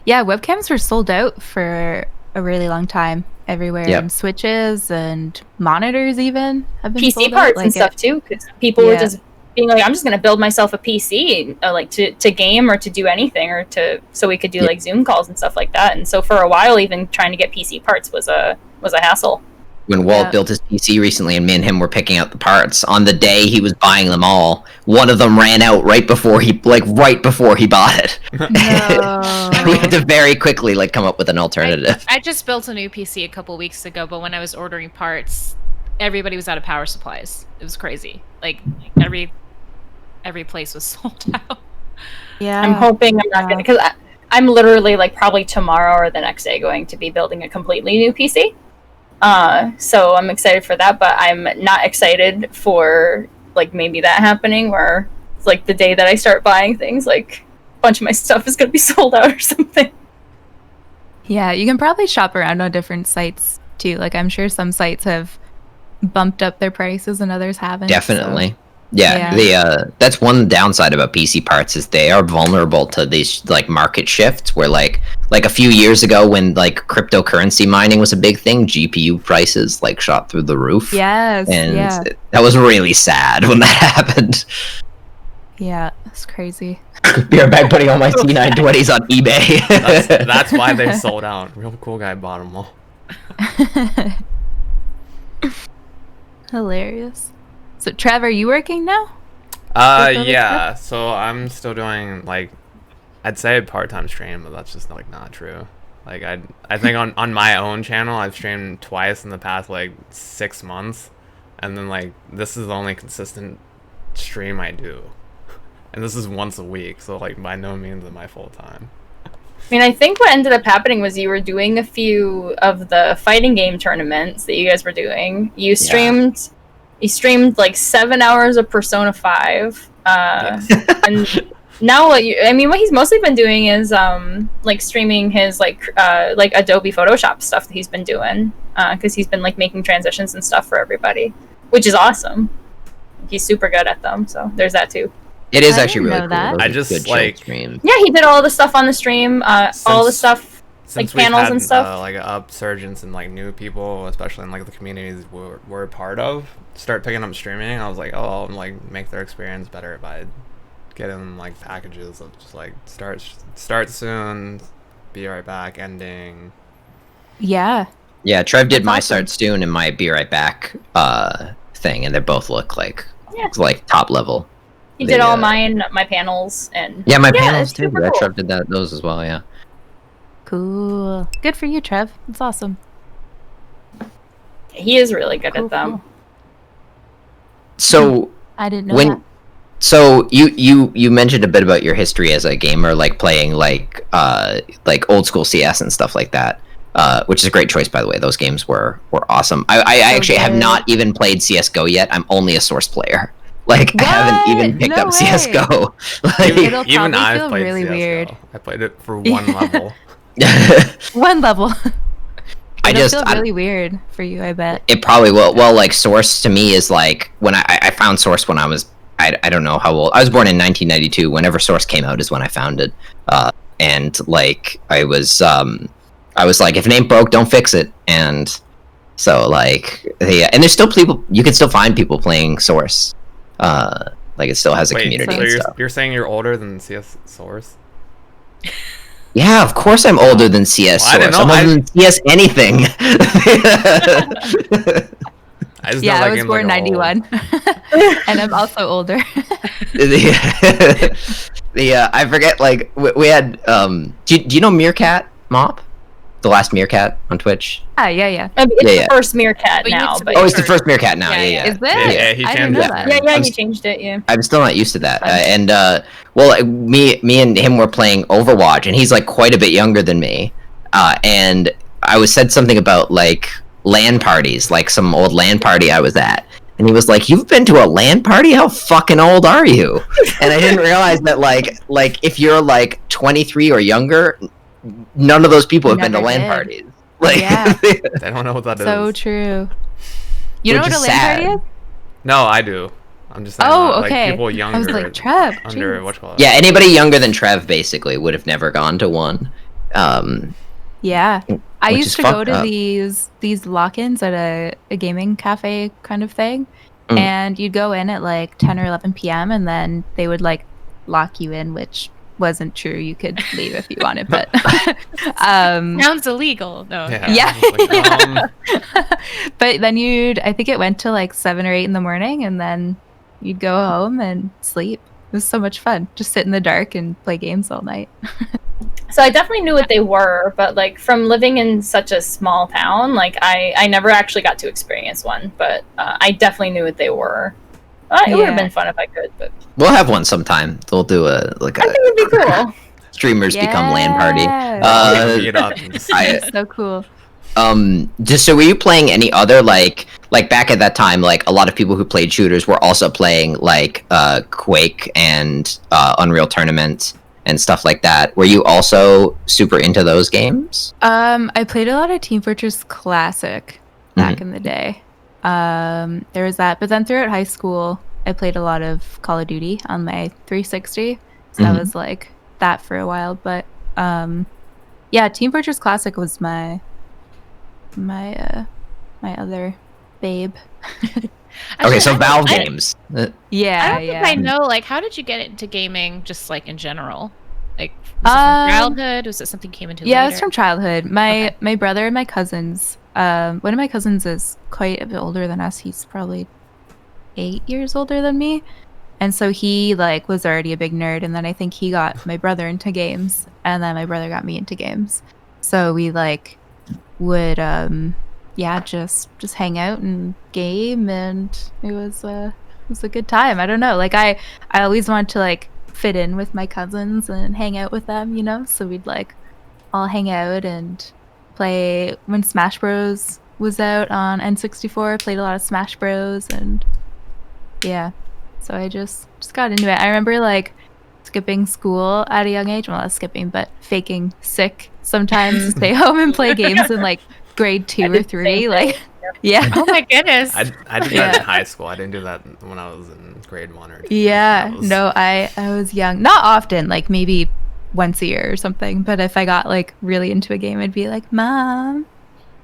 Webcams were sold out for a really long time everywhere, Yep. and switches and monitors even have been PC sold parts out. and stuff too, because people were Yeah. just being like, I'm just gonna build myself a PC, like to game or to do anything, or so we could do Yeah. like Zoom calls and stuff like that. And so for a while, even trying to get PC parts was a hassle. When Walt Yeah. built his PC recently, and me and him were picking out the parts on the day he was buying them all, one of them ran out right before he bought it. No. We had to very quickly come up with an alternative. I just built a new PC a couple weeks ago, but when I was ordering parts, everybody was out of power supplies. It was crazy. Like every place was sold out. Yeah. I'm hoping I'm not gonna, because I'm literally like probably tomorrow or the next day going to be building a completely new PC. So I'm excited for that, but I'm not excited for like maybe that happening where it's like the day that I start buying things, like a bunch of my stuff is gonna be sold out or something. Yeah, you can probably shop around on different sites too. Like I'm sure some sites have bumped up their prices and others haven't. Definitely. so- Yeah, that's one downside about PC parts is they are vulnerable to these market shifts where like a few years ago when cryptocurrency mining was a big thing, GPU prices shot through the roof. Yes. And yeah. that was really sad when that happened. Yeah. It's crazy. Be right back putting all my C920s on eBay. That's why they sold out. Real cool guy bought them all. Hilarious. So, Trev, are you working now? With all this Yeah. So I'm still doing like, I'd say part-time stream, but that's just like not true. Like I think on my own channel I've streamed twice in the past like 6 months, and then like this is the only consistent stream I do, and this is once a week. So like by no means am I full time. I mean, I think what ended up happening was you were doing a few of the fighting game tournaments that you guys were doing. You streamed like 7 hours of Persona 5. And now what he's mostly been doing is like streaming his like Adobe Photoshop stuff that he's been doing, because he's been like making transitions and stuff for everybody, which is awesome. He's super good at them, so there's that too. It is I actually didn't really know cool. that. Those I are just, good like- streams. Yeah, he did all the stuff on the stream, all the Since- stuff like Since we've panels had, and stuff. like upsurgence and like new people, especially in like the communities we're a part of, start picking up streaming. I was like, oh, I'll like make their experience better by getting them like packages of just like start soon, be right back, ending. Yeah. Yeah, Trev did That's my awesome. start soon and my be right back thing, and they both look like Yeah. top level. He did all my panels, and Yeah, my Yeah, panels it's too. super Yeah, cool. Trev did those as well. Yeah. Cool. Good for you, Trev. That's awesome. he is really good Cool, at them. cool. So I didn't know when that. so you mentioned a bit about your history as a gamer, like playing like old school CS and stuff like that, which is a great choice, by the way. Those games were awesome. I So actually have good. not even played CS:GO yet. I'm only a Source player. Like, I haven't even What? picked No up way. CS:GO. Like, It'll Even probably I've feel played really CS:GO. weird. I played it for one level. One level. I It'll just feel I- really weird for you, I bet. It probably will. Well, like Source to me is like when I found Source when I was I don't know how old. I was born in 1992. Whenever Source came out is when I found it. And like I was like, if it ain't broke, don't fix it. And so like and there's still people, you can still find people playing Source. Like it still has a Wait, community so and you're, stuff. you're saying you're older than CS Source? Yeah, of course I'm older than CS Well, I didn't Source. know- I'm older than CS anything. I just Yeah, know that I was game's, born like, old. 91. And I'm also older. I forget, like we had do you know Meerkat Mop, the last Meerkat on Twitch? Yeah. I mean, it's Yeah, the first Meerkat But you now, used to but be- Oh, it's the first Meerkat now. Yeah, Yeah, yeah. yeah. Is it? Yeah, he I didn't changed know it. that. yeah, I'm he s- changed it. Yeah. I'm still not used to that. And well, me and him were playing Overwatch, and he's like quite a bit younger than me. And I was said something about like LAN parties, like some old LAN party I was at. And he was like, "You've been to a LAN party? How fucking old are you?" And I didn't realize that like if you're like 23 or younger, none of those people have been to Never LAN did. parties. Like, Yeah. They don't know what that is. So true. You know Which what a is LAN party sad. is? No, I do. I'm just saying Oh, that, okay. like people younger I was like, Trev. under jeez. whatchamacallit. yeah, anybody younger than Trev basically would have never gone to one. Yeah. I Which used is to go fucked to up. these lock-ins at a gaming cafe kind of thing. Mm. And you'd go in at like 10 or 11 p.m. and then they would like lock you in, which wasn't true. You could leave if you wanted, but Sounds illegal. No. Yeah. Yeah. I was like, but then I think it went to like 7 or 8 in the morning, and then you'd go home and sleep. It was so much fun. Just sit in the dark and play games all night. So I definitely knew what they were, but like from living in such a small town, like I never actually got to experience one, but I definitely knew what they were. It would have Yeah. been fun if I could, but We'll have one sometime. We'll do a like I think a it'd be cool. streamers become LAN party. Yeah. beat up and just- So cool. Just so were you playing any other like back at that time, like a lot of people who played shooters were also playing like Quake and Unreal Tournament and stuff like that. Were you also super into those games? I played a lot of Team Fortress Classic back in the day. There was that, but then throughout high school, I played a lot of Call of Duty on my 360. So that was like that for a while. But yeah, Team Fortress Classic was my other babe. Okay, so Valve I- games. Yeah, I don't think yeah. I know. Like, how did you get into gaming? Just like in general, like was it from childhood? Was it something you came into? Yeah, later? it's from childhood. My Okay. my brother and my cousins. One of my cousins is quite a bit older than us. He's probably 8 years older than me. And so he like was already a big nerd, and then I think he got my brother into games, and then my brother got me into games. So we like would just hang out and game, and it was a good time. I don't know, like I always wanted to like fit in with my cousins and hang out with them, you know, so we'd like all hang out and play. When Smash Bros was out on N64, played a lot of Smash Bros, and yeah, so I just got into it. I remember like skipping school at a young age. Well, not skipping, but faking sick sometimes to stay home and play games in like grade 2 or 3. Like, yeah. Oh my goodness. I did that in high school. I didn't do that when I was in grade 1 or 2. Yeah. No, I was young. Not often, like maybe once a year or something. But if I got like really into a game, I'd be like, Mom,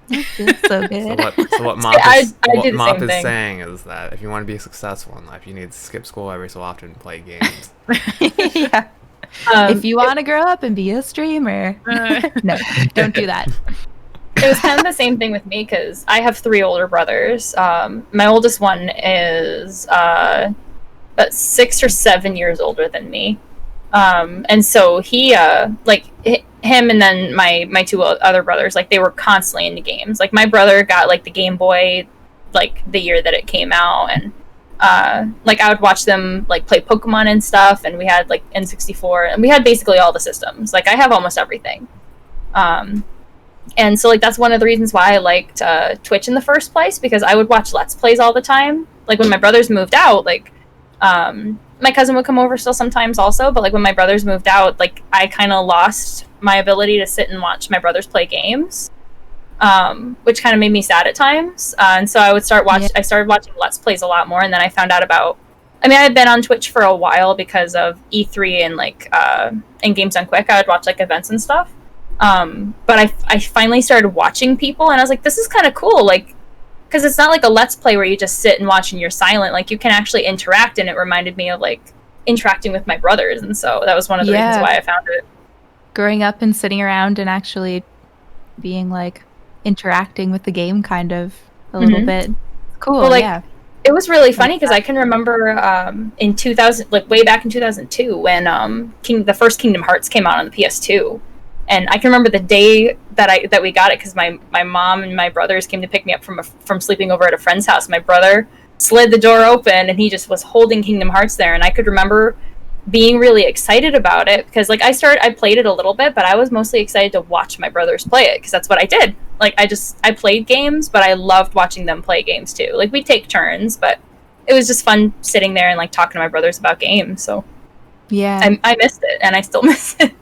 I feel so good. So what Mop is saying is that if you want to be successful in life, you need to skip school every so often and play games. Yeah. If you want to grow up and be a streamer, no, don't do that. It was kind of the same thing with me because I have 3 older brothers. My oldest one is about 6 or 7 years older than me. And so he, him and then my 2 other brothers, like, they were constantly into games. Like, my brother got, like, the Game Boy, like, the year that it came out, and, like, I would watch them, like, play Pokemon and stuff, and we had, like, N64, and we had basically all the systems. Like, I have almost everything. And so, like, that's one of the reasons why I liked Twitch in the first place, because I would watch Let's Plays all the time. Like, when my brothers moved out, like, my cousin would come over still sometimes also, but, like, when my brothers moved out, like, I kind of lost my ability to sit and watch my brothers play games, which kind of made me sad at times. And so I started watching Let's Plays a lot more, and then I found out about, I mean, I had been on Twitch for a while because of E3 and, like, and Games Done Quick. I would watch, like, events and stuff. But I finally started watching people, and I was like, this is kind of cool, like, because it's not like a Let's Play where you just sit and watch and you're silent. Like, you can actually interact, and it reminded me of, like, interacting with my brothers, and so that was one of the reasons why I found it. Growing up and sitting around and actually being, like, interacting with the game kind of a little bit. Cool, well, like, yeah. It was really funny because I can remember in 2000, like, way back in 2002 when the first Kingdom Hearts came out on the PS2. And I can remember the day that we got it because my mom and my brothers came to pick me up from sleeping over at a friend's house. My brother slid the door open, and he just was holding Kingdom Hearts there. And I could remember being really excited about it because, like, I played it a little bit, but I was mostly excited to watch my brothers play it because that's what I did. Like, I played games, but I loved watching them play games too. Like, we'd take turns, but it was just fun sitting there and, like, talking to my brothers about games. So yeah, I missed it, and I still miss it.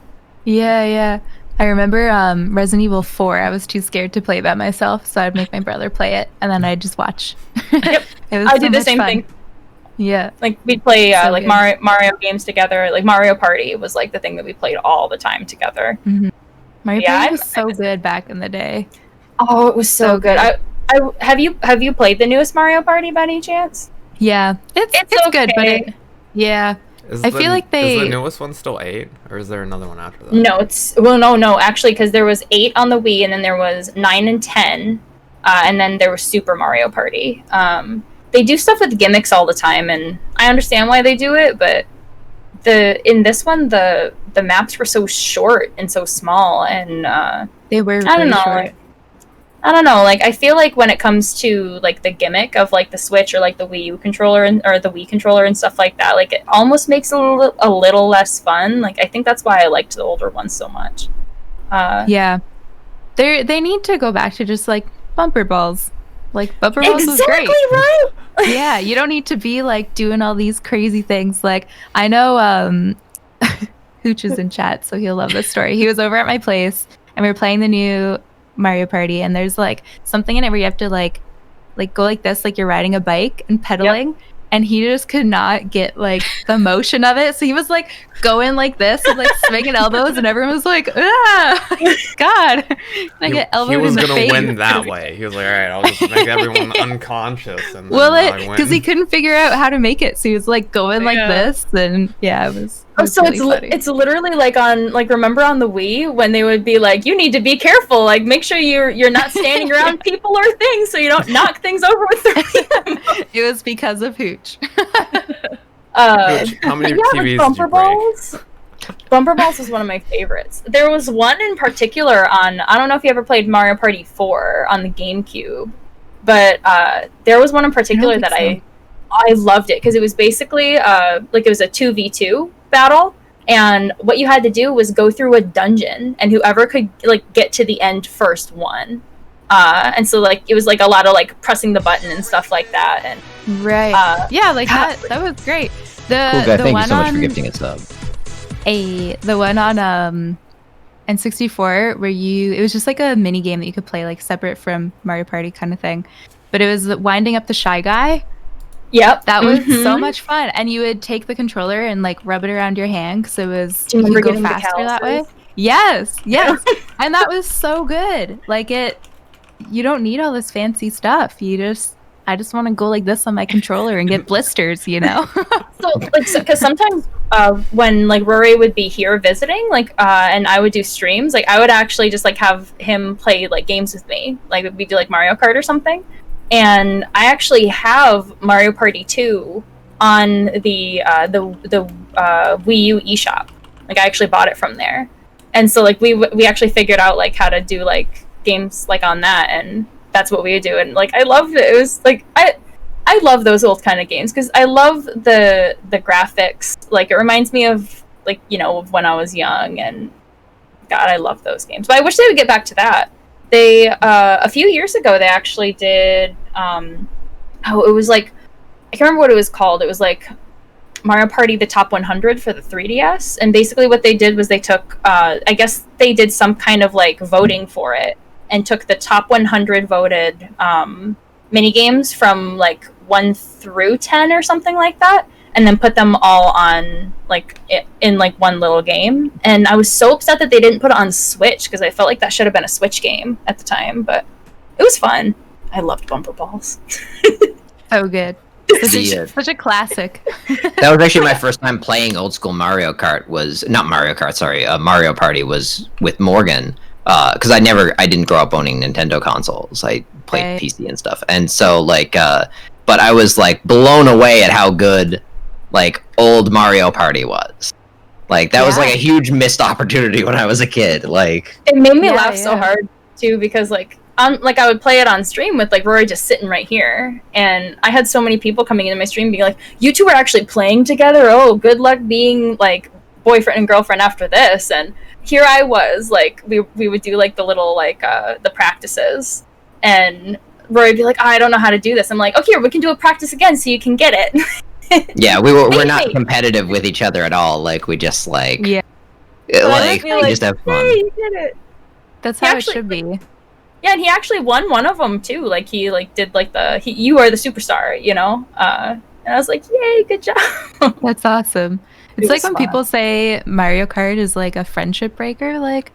Yeah. I remember Resident Evil 4. I was too scared to play by myself, so I'd make my brother play it, and then I'd just watch. Yep, I did the same thing. Yeah, like, we'd play so like Mario games together. Like, Mario Party was, like, the thing that we played all the time together. Mario Party was so good back in the day. Oh, it was so good. Have you played the newest Mario Party by any chance? Yeah, it's okay. good, but yeah. I feel like is the newest one still 8, or is there another one after that? No, no, actually, because there was 8 on the Wii, and then there was 9 and 10, and then there was Super Mario Party. They do stuff with gimmicks all the time, and I understand why they do it, but in this one, the maps were so short and so small, and they were. I don't know. Short. I don't know, like, I feel like when it comes to, like, the gimmick of, like, the Switch or, like, the Wii U controller or the Wii controller and stuff like that, like, it almost makes it a little less fun. Like, I think that's why I liked the older ones so much. Yeah. They need to go back to just, like, bumper balls. Like, bumper balls was great. Exactly right! Yeah, you don't need to be, like, doing all these crazy things. Like, I know Hooch is in chat, so he'll love this story. He was over at my place, and we were playing the new Mario Party, and there's, like, something in it where you have to like go like this, like you're riding a bike and pedaling. Yep. And he just could not get, like, the motion of it, so he was, like, going like this and, like, swinging elbows, and everyone was like, ah, God, I get elbowed in the face. He was gonna win that way. He was like, all right, I'll just make everyone unconscious, and then because he couldn't figure out how to make it, so he was, like, going like this, and yeah, it was. So really it's literally like on, like, remember on the Wii when they would be like, you need to be careful, like, make sure you're not standing around people or things so you don't knock things over with the Wii. It was because of Hooch. Pooch. How many TVs did you Bumper break? Balls. Bumper Balls was one of my favorites. There was one in particular on, I don't know if you ever played Mario Party 4 on the GameCube, but there was one in particular that I loved it because it was basically like it was a 2v2 battle, and what you had to do was go through a dungeon, and whoever could like get to the end first won. And so like it was like a lot of like pressing the button and stuff like that, and Right. Yeah, like that was great. The Cool guy, the thank you one so much for on gifting a sub. the one on N64 where it was just like a mini game that you could play like separate from Mario Party kind of thing. But it was winding up the Shy Guy. yep, That was so much fun. And you would take the controller and like rub it around your hand because it was Do you you remember could go getting the faster that way. calluses? Yes. And that was so good. Like you don't need all this fancy stuff. I just want to go like this on my controller and get blisters, you know? So like because sometimes when like Rory would be here visiting, like and I would do streams, like I would actually just like have him play like games with me, like we do like Mario Kart or something. And I actually have Mario Party 2 on the Wii U eShop. Like I actually bought it from there, and so like we actually figured out like how to do like games like on that, and that's what we would do. And like I loved it. It was like I love those old kind of games because I love the graphics. Like it reminds me of like, you know, of when I was young, and God, I love those games. But I wish they would get back to that. They a few years ago they actually did it was like I can't remember what it was called. It was like Mario Party the Top 100 for the 3DS, and basically what they did was they took I guess they did some kind of like voting for it and took the top 100 voted mini games from like 1 through 10 or something like that, and then put them all on like in like one little game. And I was so upset that they didn't put it on Switch because I felt like that should have been a Switch game at the time, but it was fun. I loved Bumper Balls. So good. Such a classic. That was actually my first time playing old school Mario Kart. Mario Party was with Morgan. Because I didn't grow up owning Nintendo consoles. I played PC and stuff, and so like, but I was like blown away at how good like old Mario Party was. Like that was like a huge missed opportunity when I was a kid. Like it made me laugh so hard too because like I would play it on stream with like Rory just sitting right here, and I had so many people coming into my stream being like, "You two are actually playing together? Oh, good luck being like boyfriend and girlfriend after this." And here I was, like, we would do, like, the little, like, the practices, and Rory would be like, oh, I don't know how to do this. I'm like, okay, we can do a practice again so you can get it. Yeah, we're not competitive with each other at all. Like, we just, like... Yeah. Like, we just have fun. Hey, you did it! That's how it should be. Yeah, and he actually won one of them, too. Like, he, like, did, like, you are the superstar, you know? And I was like, yay, good job! That's awesome. It's like when people say Mario Kart is like a friendship breaker, like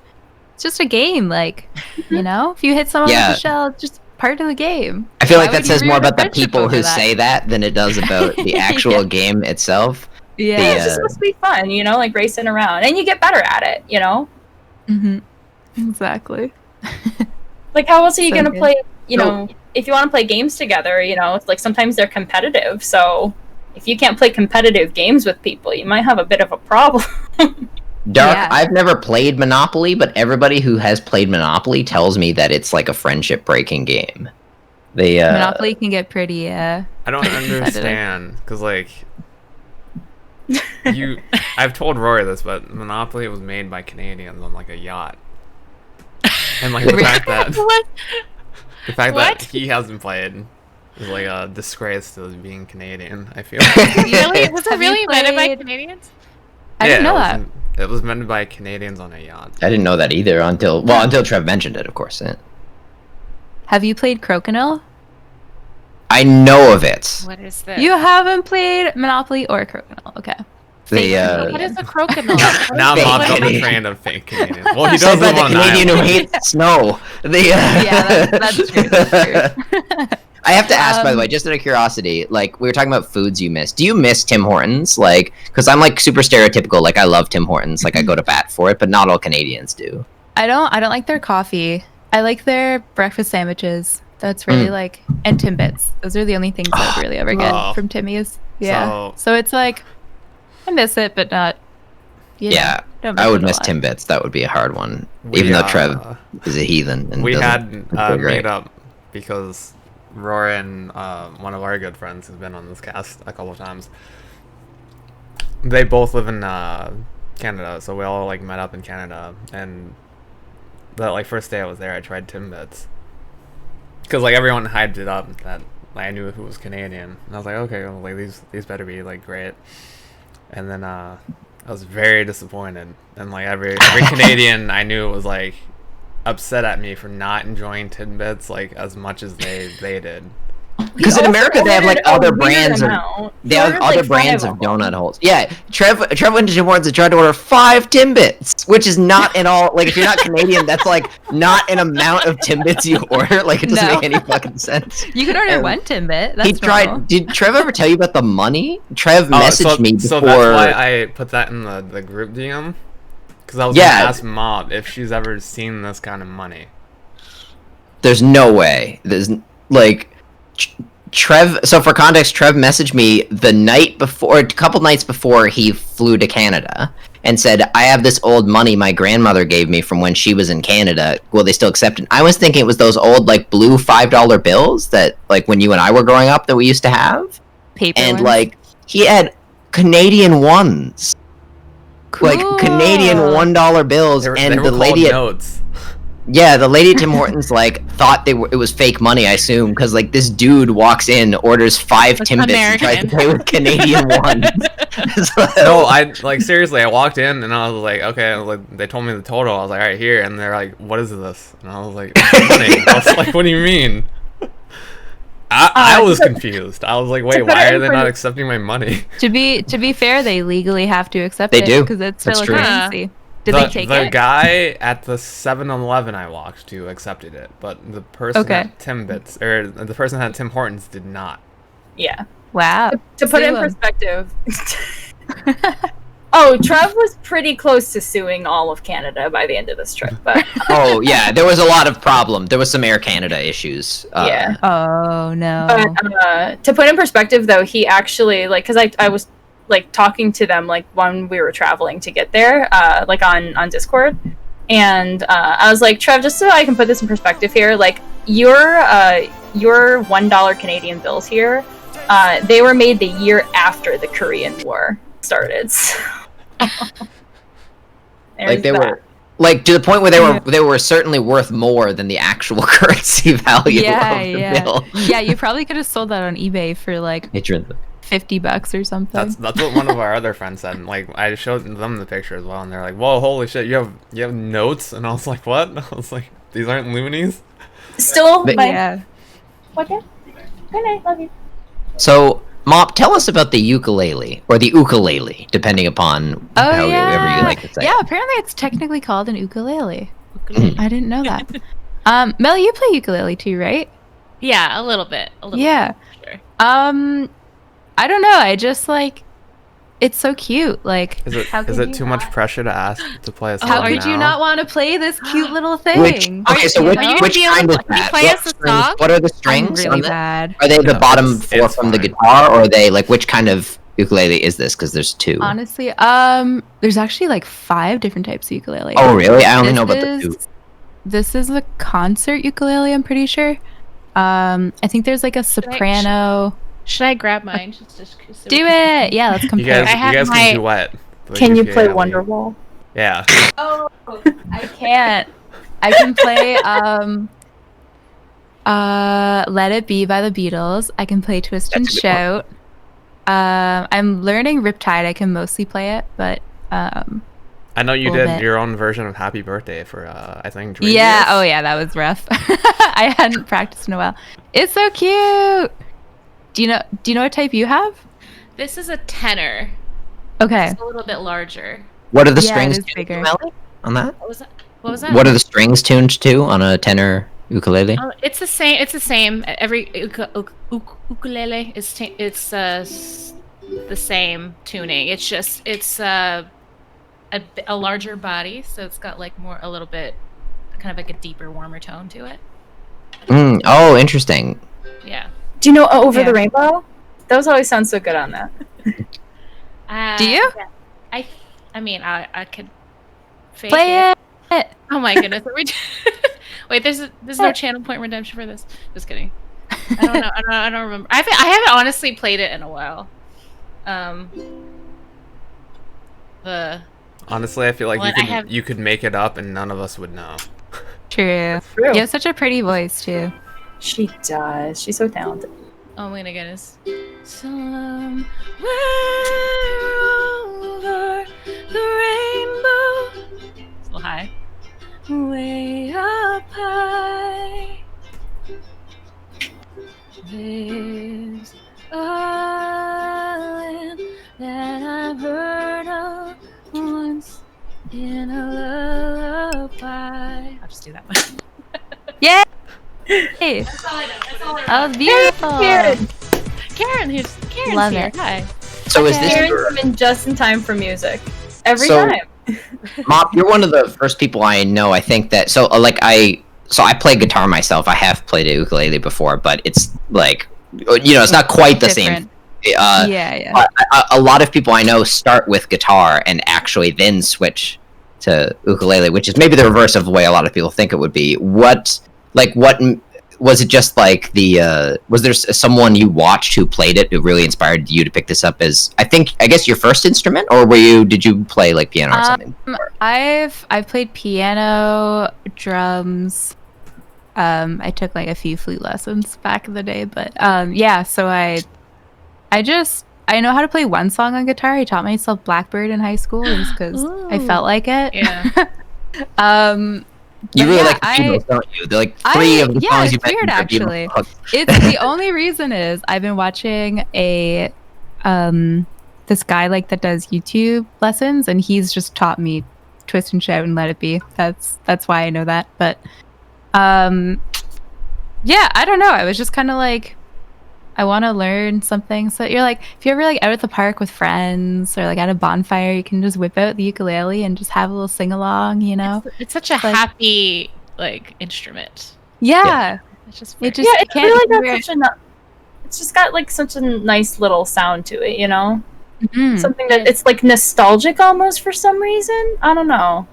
it's just a game, like, you know, if you hit someone with a shell, it's just part of the game. I feel like that says more about the people who say that than it does about the actual game itself. Yeah, it's just supposed to be fun, you know, like racing around, and you get better at it, you know. Exactly. Like, how else are you gonna play? You know, if you want to play games together, you know, it's like sometimes they're competitive, so. If you can't play competitive games with people, you might have a bit of a problem. Dark, I've never played Monopoly, but everybody who has played Monopoly tells me that it's like a friendship-breaking game. Monopoly can get pretty, I don't understand, because, like, I've told Rory this, but Monopoly was made by Canadians on, like, a yacht. And, like, the fact that he hasn't played... is like a disgrace to being Canadian, I feel. Really? Was it really invented by Canadians? I didn't know that. It was invented by Canadians on a yacht. I didn't know that either until Trev mentioned it, of course. Have you played Crokinole? I know of it. What is this? You haven't played Monopoly or Crokinole. Okay. What is a Crokinole? Now Mob's on the train of fake Canadians. Well, he does live on an Canadian island. who hates snow. Yeah, that's true. That's true. I have to ask, by the way, just out of curiosity, like, we were talking about foods you miss. Do you miss Tim Hortons? Like, because I'm, like, super stereotypical. Like, I love Tim Hortons. Like, I go to bat for it, but not all Canadians do. I don't like their coffee. I like their breakfast sandwiches. That's really like, and Timbits. Those are the only things I really ever get Oh. from Timmy's. Yeah. So- So it's like, I miss it, but not. You know, Yeah, don't I miss would it a miss lot. Timbits. That would be a hard one. We, Even though Trev is a heathen. And we doesn't had look great. meet up because Rory and one of our good friends who's been on this cast a couple of times. They both live in Canada, so we all like met up in Canada. And the like first day I was there, I tried Timbits because like everyone hyped it up that like, I knew who was Canadian, and I was like, okay, well, like these better be like great. And then I was very disappointed, and like every Canadian I knew was like upset at me for not enjoying Tidbits like as much as they did. Because in America they have like other brands of of donut holes. Yeah, Trev went to Tim Hortons and tried to order 5 Timbits, which is not at all like if you're not Canadian, that's like not an amount of Timbits you order. Like it doesn't No. make any fucking sense. You can order And one Timbit. That's he tried. normal. Did Trev ever tell you about the money? Trev messaged me before. So that's why I put that in the group DM, because I was gonna ask Mob if she's ever seen this kind of money. There's no way. There's like Trev. So for context, Trev messaged me the night before, a couple nights before he flew to Canada, and said, "I have this old money my grandmother gave me from when she was in Canada. Will they still accept it?" I was thinking it was those old like blue $5 bills that like when you and I were growing up that we used to have. Paper And ones. like he had Canadian ones. Like Canadian $1 bills, They were and the called lady at notes. yeah, the lady at Tim Hortons like thought it was fake money. I assume because like this dude walks in, orders 5 That's Timbits, and tries to American. pay with Canadian ones. So- No, I like seriously. I walked in and I was like, okay. I was like, they told me the total. I was like, all right, here. And they're like, what is this? And I was like, money. I was like, what do you mean? I was confused. I was like, wait, why are they not accepting my money? To be fair, they legally have to accept They it do. because it's That's still a true. currency. Did the, they take the it? guy at the 7-Eleven I walked to accepted it, but the person Okay. at Timbits or the person at Tim Hortons did not. Yeah. Wow. To put it in Sue 'em. perspective. Oh, Trev was pretty close to suing all of Canada by the end of this trip, but oh yeah, there was a lot of problem. There was some Air Canada issues. yeah. Oh no. But to put in perspective, though, he actually like because I was like talking to them like when we were traveling to get there, like on Discord, and I was like, Trev, just so I can put this in perspective here, like your $1 Canadian bills here, they were made the year after the Korean War started. So. Like they were like to the point where they were certainly worth more than the actual currency value yeah, of the yeah. bill. Yeah, you probably could have sold that on eBay for like $50 $50 or something. That's what one of our other friends said. Like I showed them the picture as well, and they're like, "Whoa, holy shit! You have notes?" And I was like, "What?" And I was like, "These aren't loonies." Still, But- my Yeah. okay. Good night, love you. So, Mop, tell us about the ukulele or the ukulele, depending upon Oh however yeah. you like to say. Yeah, it. apparently it's technically called an ukulele. I didn't know that. Mel, you play ukulele too, right? Yeah, a little bit. A little Yeah. bit, sure. I don't know. I just like it's so cute. Like Is it how is could it you too much not- pressure to ask to play a song How could you now? not want to play this cute little thing? Which okay, so You which, know? Are you which gonna be kind able is to- can you that? play What us a strings- song? What are the I'm strings? really on the, bad. are they the No, bottom it's 4 from the fine. guitar, or are they like which kind of ukulele is this? Because there's 2. Honestly, there's actually like 5 different types of ukulele. Oh really? I only This know about the is- 2. This is a concert ukulele, I'm pretty sure. I think there's like a soprano. Should I grab mine? Just so Do we can- it! Yeah, let's You compare. guys, I have you guys my- can duet. the Can you play ukulele. Wonderwall? Yeah. Oh, I can't. I can play Let It Be by the Beatles. I can play Twist and That's a good one. Shout. I'm learning Riptide. I can mostly play it, but I know you Little did bit. your own version of Happy Birthday for I think Dream yeah. Years. Oh yeah, that was rough. I hadn't practiced in a while. It's so cute. Do you know what type you have? This is a tenor. Okay. It's a little bit larger. What are the Yeah, it strings is tuned bigger. to, Melly, on that? What was that? What was that? What are the strings tuned to on a tenor ukulele? Oh, it's the same. It's the same. Every ukulele is the same tuning. It's just it's a larger body, so it's got like a little bit, kind of like a deeper, warmer tone to it. Oh, interesting. Yeah. Do you know Over Yeah. the Rainbow? Those always sound so good on that. Do you? Yeah. I mean, I could fake Play it. Oh my goodness. Are we Wait, there's no channel point redemption for this. Just kidding. I don't know. I don't remember. I haven't honestly played it in a while. Honestly, I feel like Well, you could make it up and none of us would know. True. True. You have such a pretty voice too. She does. She's so talented. Oh my goodness. Somewhere over the rainbow. It's a little high. Way up high. There's a land that I've heard of once in a lullaby. I'll just do that one. Yay! That was beautiful. Karen's Love here. it. Hi. So is this Karen's your, coming just in time for music. Every So- time. Mop? You're one of the first people I know. I think that I play guitar myself. I have played a ukulele before, but it's like, it's not quite the Different. same. Yeah. But a lot of people I know start with guitar and actually then switch to ukulele, which is maybe the reverse of the way a lot of people think it would be. What was it? Just like was there someone you watched who played it who really inspired you to pick this up as I guess your first instrument, or did you play like piano or something? I've played piano, drums. I took like a few flute lessons back in the day, but yeah. So I know how to play one song on guitar. I taught myself Blackbird in high school just because I Ooh. felt like it. Yeah. You but really yeah, like the Beatles, don't you? They're like three of the yeah, songs you it's weird, mentioned are actually. Beatles. It's the only reason is I've been watching a this guy like that does YouTube lessons, and he's just taught me Twist and Shout and Let It Be. That's why I know that. But yeah, I don't know. I was just kind of like, I want to learn something. So you're like, if you're ever like out at the park with friends or like at a bonfire, you can just whip out the ukulele and just have a little sing along, you know? It's such a like- happy instrument. Yeah. It's just It very- just Yeah, you it's can't really hear got it. such a. It's just got like such a nice little sound to it, you know. Mhm. Something that it's like nostalgic almost for some reason. I don't know.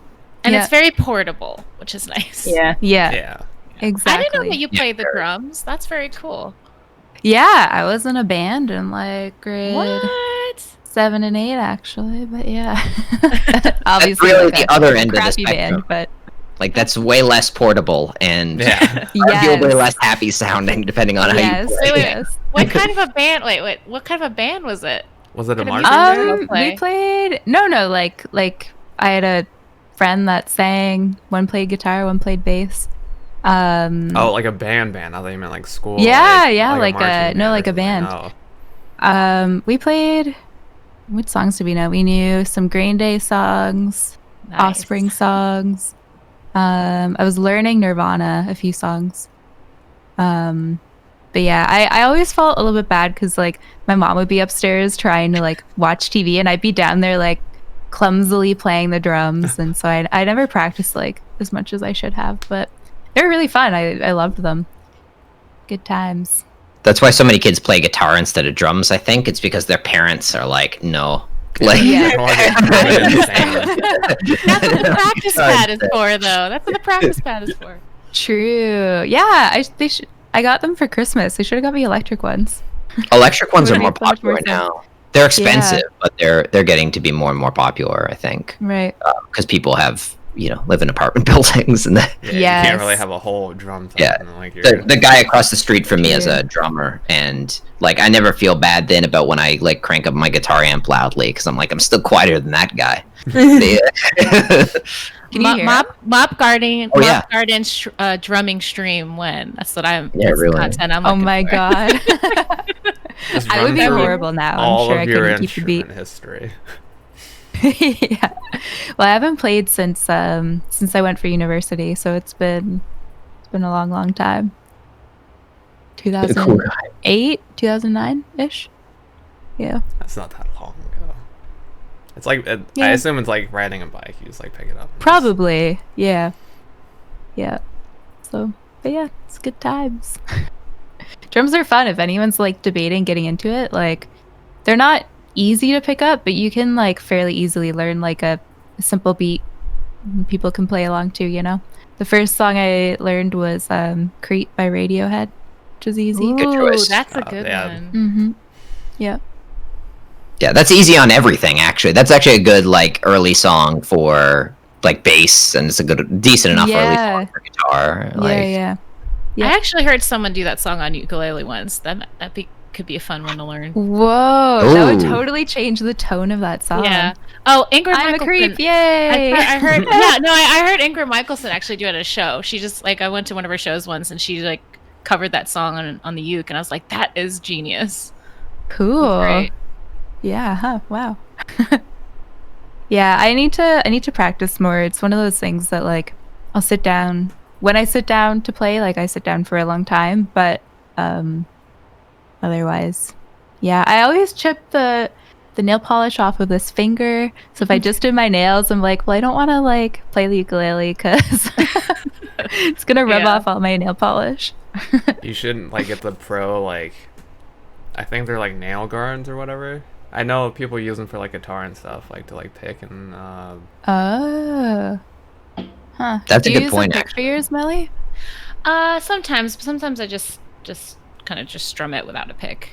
and Yeah. it's very portable, which is nice. Yeah, Yeah. exactly. I didn't know that you Yeah. played the drums. That's very cool. Yeah, I was in a band in like grade What? 7 and 8, actually. But yeah, obviously really like the a other end of the crappy spectrum. band. But Like that's way less portable and Yeah. arguably yes, less happy sounding, depending on how yes, you play. Wait. yes. What kind of a band? Wait. What kind of a band was it? Was it a Could it be marching Um, band? play? We played no, like I had a friend that sang. One played guitar, one played bass. Oh, like a band. I thought you meant like school. Yeah, yeah, like a- marching no, or like a something. band. Oh. We played. What songs did we know? We knew some Green Day songs, Nice. Offspring songs. I was learning Nirvana, a few songs. But yeah, I always felt a little bit bad because like my mom would be upstairs trying to like watch TV, and I'd be down there like clumsily playing the drums, and so I never practiced like as much as I should have. But they were really fun. I loved them. Good times. That's why so many kids play guitar instead of drums. I think it's because their parents are like, no. Like, Yeah. Or they play it insane. That's what the practice pad is for, though. That's what the practice pad is for. True. Yeah, I got them for Christmas. They should have got me electric ones. Electric ones Would are more make so much more popular sense. now. They're expensive, but they're getting to be more and more popular. I think Right. because people have live in apartment buildings, and Yeah, you can't really Yes. have a whole drum set. Yeah. And, like, the guy across the street from me is Yeah. a drummer, and like I never feel bad then about when I like crank up my guitar amp loudly because I'm like I'm still quieter than that guy. Yeah. Can you hear? MopGarden, Oh, yeah. MopGarden drumming stream when? That's what I'm. Yeah, that's the really. content I'm Oh looking my for. god. Just I run would be through horrible now. all I'm sure I of your couldn't keep the beat. instrument history. Yeah. Well, I haven't played since I went for university, so it's been a long time. Cool 2008, 2009-ish. Yeah. That's not that long ago. It's like I Yeah. assume it's like riding a bike. You just like pick it up. and Probably. Yeah. Yeah. So But yeah, it's good times. Drums are fun if anyone's like debating getting into it. Like, they're not easy to pick up, but you can like fairly easily learn like a simple beat. People can play along to, you know. The first song I learned was "Creep" by Radiohead, which is easy. Good Ooh, choice. that's a good yeah. one. Mm-hmm. Yeah. Yeah, that's easy on everything. Actually, that's actually a good like early song for like bass, and it's a decent enough early Yeah. song for guitar. Like, Yeah. Yeah. I actually heard someone do that song on ukulele once. Could be a fun one to learn. Whoa, that would Ooh. totally change the tone of that song. Yeah. Oh, Ingrid I'm a Michaelson. creep, yay! I heard. Yeah, no, I heard Ingrid Michaelson actually do it at a show. She just like I went to one of her shows once, and she like covered that song on the uke, and I was like, that is genius. Cool. Great. Yeah, huh, wow. Yeah, I need to practice more. It's one of those things that like I'll sit down when I sit down to play, like I sit down for a long time, but otherwise, yeah, I always chip the nail polish off of this finger. So if I just did my nails, I'm like, well, I don't want to like play the ukulele because it's gonna rub off all my nail polish. You shouldn't like get the pro like, I think they're like nail guards or whatever. I know people use them for like guitar and stuff, like to like pick and. Oh, huh. That's a Do you good use point, them pick for yours, Melly? Sometimes I just kind of just strum it without a pick,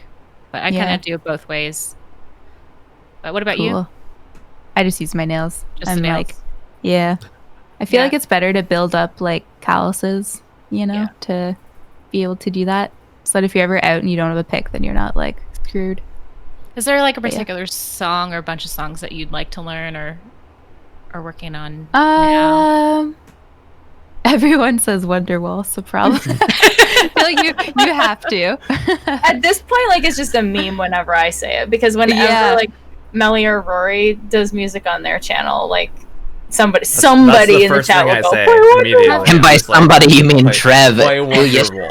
but I kind of do it both ways. But what about you? Cool. I just use my nails. Just I'm the nails? like, yeah. I feel like it's better to build up like calluses, you know, Yeah. to be able to do that. So that if you're ever out and you don't have a pick, then you're not like screwed. Is there like a But yeah. particular song or a bunch of songs that you'd like to learn or are working on now? Everyone says Wonderwall, so probably I feel like you have to. At this point, like it's just a meme whenever I say it, because whenever like Melly or Rory does music on their channel, like somebody That's the in the first chat thing will I go, say "Play Wonderwall." immediately. And by It's like, somebody, you mean play- Trev. play who Wonderwall.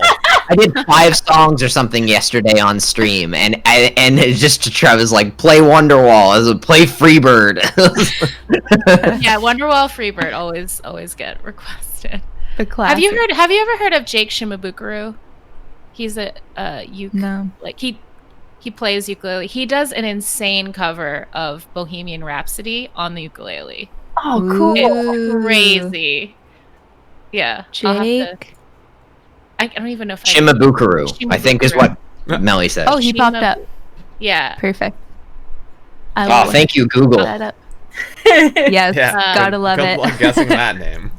I did 5 songs or something yesterday on stream, and it's just Trev is like, play Wonderwall, as a play Freebird. Yeah, Wonderwall, Freebird always get requested. The classic. Have you ever heard of Jake Shimabukuro? He's a No. like he plays ukulele. He does an insane cover of Bohemian Rhapsody on the ukulele. Oh, cool. It's crazy. Yeah. I'll have to- Jake. I don't even know if Shimabukuro, I think is what Melly said. Oh, he popped up. Yeah. Perfect. Oh, thank you, Google. That up. Yes, Yeah, gotta love good it. luck guessing that name.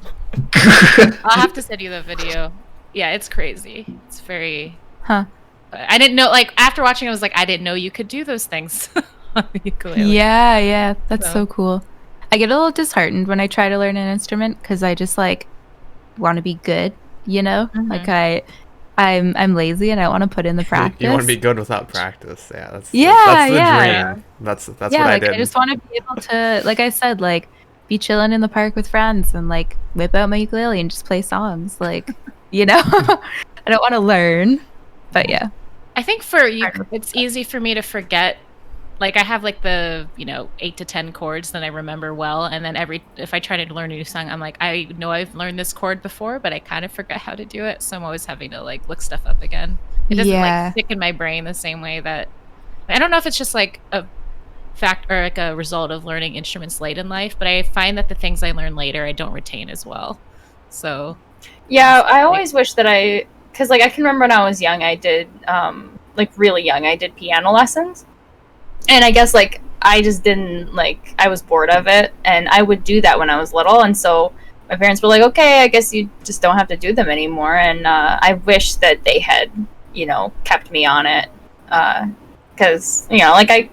I'll have to send you the video. Yeah, it's crazy. It's very. Huh. I didn't know. Like after watching, I was like, I didn't know you could do those things on the ukulele. Yeah, that's So- so cool. I get a little disheartened when I try to learn an instrument because I just like want to be good, you know? Mhm. Like I'm lazy and I want to put in the practice. You want to be good without practice. Yeah, that's Yeah, that's the yeah. dream. That's yeah, what I like did. I just want to be able to, like I said, like be chilling in the park with friends and like whip out my ukulele and just play songs, like you know. I don't want to learn, but yeah. I think for you, it's easy for me to forget. Like I have like the 8 to 10 chords that I remember well, and then if I try to learn a new song, I'm like, I know I've learned this chord before, but I kind of forget how to do it, so I'm always having to like look stuff up again. It doesn't like stick in my brain the same way that I don't know if it's just like a fact or like a result of learning instruments late in life, but I find that the things I learn later I don't retain as well. So Yeah, I always wish that because like I can remember when I was young, I did like really young, I did piano lessons, and I guess like I just didn't like, I was bored of it, and I would do that when I was little, and so my parents were like, okay, I guess you just don't have to do them anymore, and I wish that they had kept me on it, because like I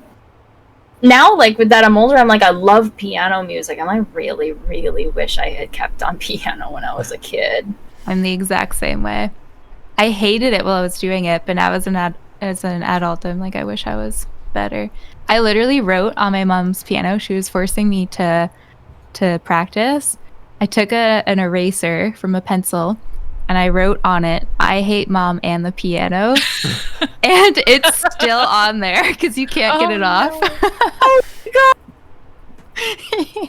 now, like with that I'm older, I'm like, I love piano music, and I really really wish I had kept on piano when I was a kid. I'm the exact same way. I hated it while I was doing it, but now as an adult, I'm like, I wish I was better. I literally wrote on my mom's piano. She was forcing me to practice. I took an eraser from a pencil and I wrote on it, I hate mom and the piano. And it's still on there because you can't get it off. Oh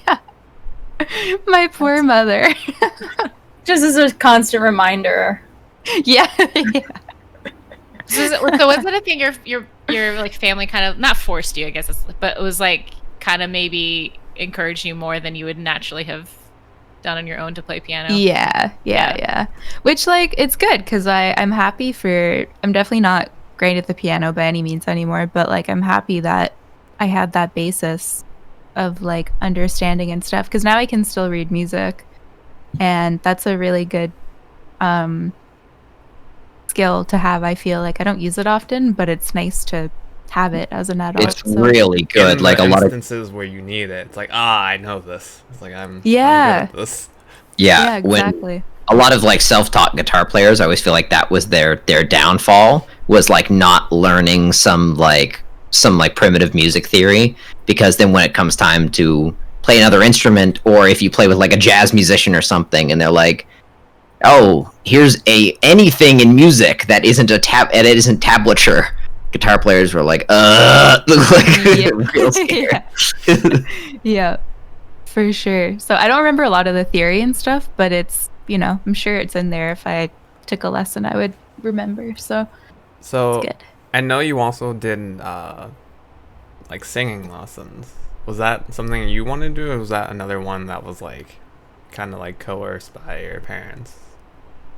Yeah. My poor mother. Just as a constant reminder. Yeah. Yeah. So was it a thing your like family kind of not forced you, I guess, but it was like kind of maybe encouraged you more than you would naturally have done on your own to play piano? Yeah. Which like it's good because I'm happy for I'm definitely not great at the piano by any means anymore, but like I'm happy that I had that basis of like understanding and stuff because now I can still read music, and that's a really good skill to have. I feel like I don't use it often, but it's nice to have it as an adult. It's really good. In Like the a lot of instances where you need it, it's like, I know this. It's like I'm good Yeah. at this. Yeah, when exactly. a lot of like self-taught guitar players, I always feel like that was their downfall, was like not learning some primitive music theory, because then when it comes time to play another instrument, or if you play with like a jazz musician or something and they're like, oh, here's anything in music that isn't it isn't tablature, guitar players were like look like real scared. Yeah, for sure. So I don't remember a lot of the theory and stuff, but it's, I'm sure it's in there. If I took a lesson, I would remember. So So it's good. I know you also did like singing lessons. Was that something you wanted to do, or was that another one that was like kind of like coerced by your parents?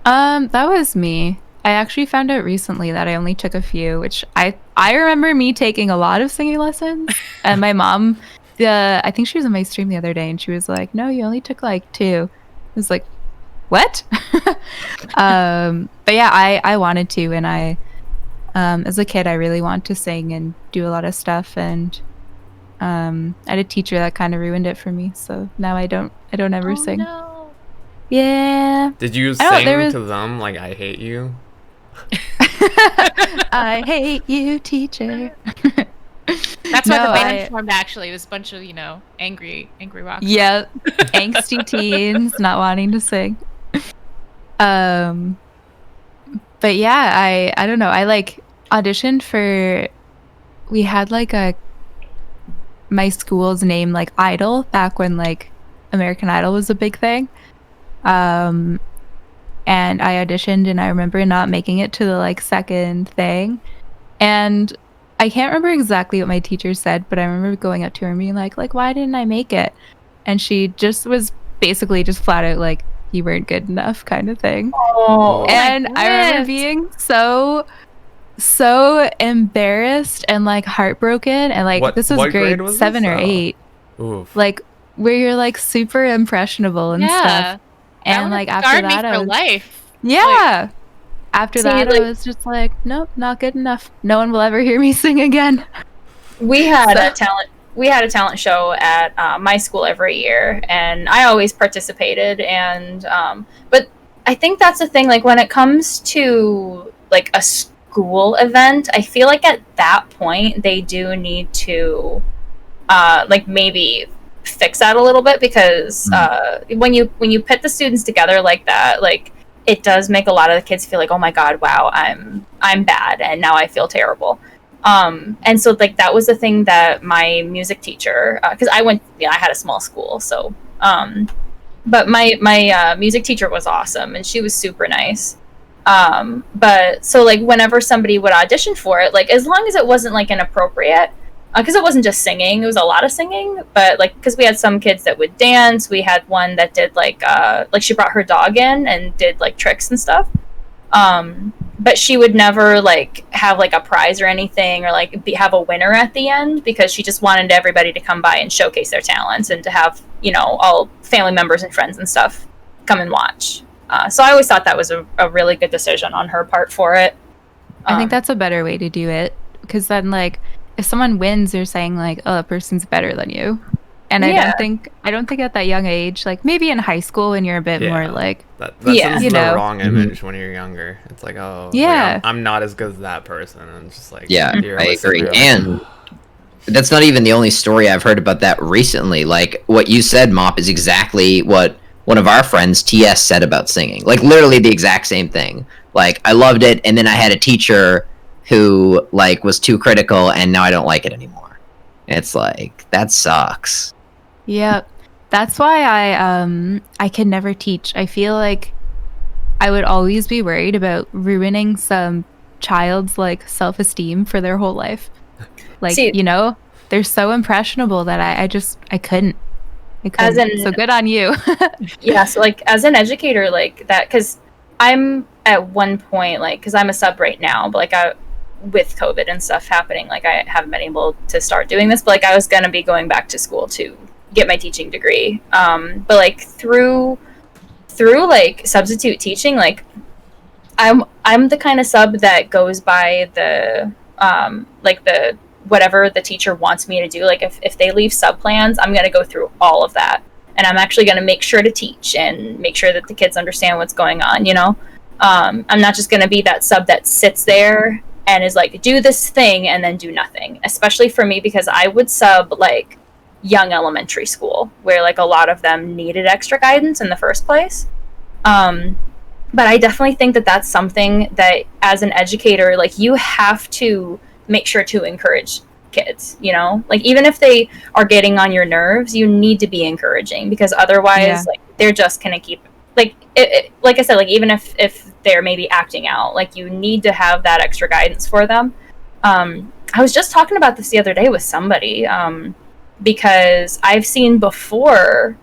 That was me. I actually found out recently that I only took a few, which I remember me taking a lot of singing lessons, and my mom, I think she was on my stream the other day, and she was like, "No, you only took like 2." I was like, "What?" But yeah, I wanted to, and I, as a kid, I really wanted to sing and do a lot of stuff, and I had a teacher that kind of ruined it for me, so now I don't ever sing. No. Yeah. Did you I don't- there sing was- to them like "I hate you"? I hate you, teacher. That's why No, the band formed. Actually, it was a bunch of angry rock. Yeah, angsty teens not wanting to sing. But yeah, I don't know. I like auditioned for. We had like my school's name like Idol back when like American Idol was a big thing. And I auditioned, and I remember not making it to the like second thing, and I can't remember exactly what my teacher said, but I remember going up to her and being like why didn't I make it? And she just was basically just flat out like, you weren't good enough, kind of thing. Oh, And I remember goodness. being so embarrassed and like heartbroken, and like this was what grade grade was 7 this? or 8, Oof. like where you're like super impressionable and stuff. And like after that, me I for was, life. yeah. After See, that, like- I was just like, nope, not good enough. No one will ever hear me sing again. we had a talent show at my school every year, and I always participated. And but I think that's the thing. Like when it comes to like a school event, I feel like at that point they do need to like maybe fix that a little bit, because when you put the students together like that, like it does make a lot of the kids feel like, oh my god, wow, I'm bad, and now I feel terrible. And so like that was the thing that my music teacher, because I had a small school, so but my music teacher was awesome, and she was super nice. But so like whenever somebody would audition for it, like as long as it wasn't like inappropriate, because it wasn't just singing, it was a lot of singing, but like because we had some kids that would dance, we had one that did like she brought her dog in and did like tricks and stuff. But she would never like have like a prize or anything, or like have a winner at the end, because she just wanted everybody to come by and showcase their talents, and to have all family members and friends and stuff come and watch. So I always thought that was a really good decision on her part for it. I think that's a better way to do it, because then like if someone wins, they're saying like, oh, that person's better than you. And Yeah. I don't think at that young age, like maybe in high school when you're a bit more like, That Yeah. sends You the know. wrong image when you're younger. It's like, oh, like, Yeah. I'm not as good as that person. And it's just like, Yeah, you're I listening agree. to And that's not even the only story I've heard about that recently. Like what you said, Mop, is exactly what one of our friends, TS, said about singing. Like literally the exact same thing. Like I loved it, and then I had a teacher who like was too critical, and now I don't like it anymore. It's like, that sucks. yep. That's why I can never teach. I feel like I would always be worried about ruining some child's like self-esteem for their whole life. Like, See- you know, they're so impressionable that I couldn't. As in- So good on you. Yeah, so like as an educator, like that, because I'm at one point, like, because I'm a sub right now, but like with COVID and stuff happening, like I haven't been able to start doing this, but like I was gonna be going back to school to get my teaching degree. But like through like substitute teaching, like I'm the kind of sub that goes by the like the whatever the teacher wants me to do. Like if they leave sub plans, I'm going to go through all of that, and I'm actually going to make sure to teach and make sure that the kids understand what's going on, you know. I'm not just going to be that sub that sits there and is like, do this thing and then do nothing, especially for me, because I would sub like young elementary school where like a lot of them needed extra guidance in the first place. But I definitely think that that's something that as an educator, like you have to make sure to encourage kids, you know, like even if they are getting on your nerves, you need to be encouraging, because otherwise like they're just gonna keep like like I said, like even if they're maybe acting out, like you need to have that extra guidance for them. I was just talking about this the other day with somebody, because I've seen before,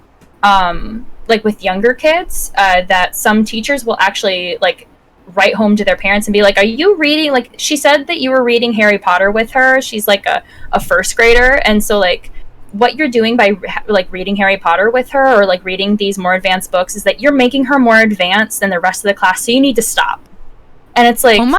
like with younger kids, that some teachers will actually like write home to their parents and be like, are you reading, like she said that you were reading Harry Potter with her, she's like a first grader, and so like what you're doing by like reading Harry Potter with her or like reading these more advanced books is that you're making her more advanced than the rest of the class, so you need to stop. And it's like, Oh my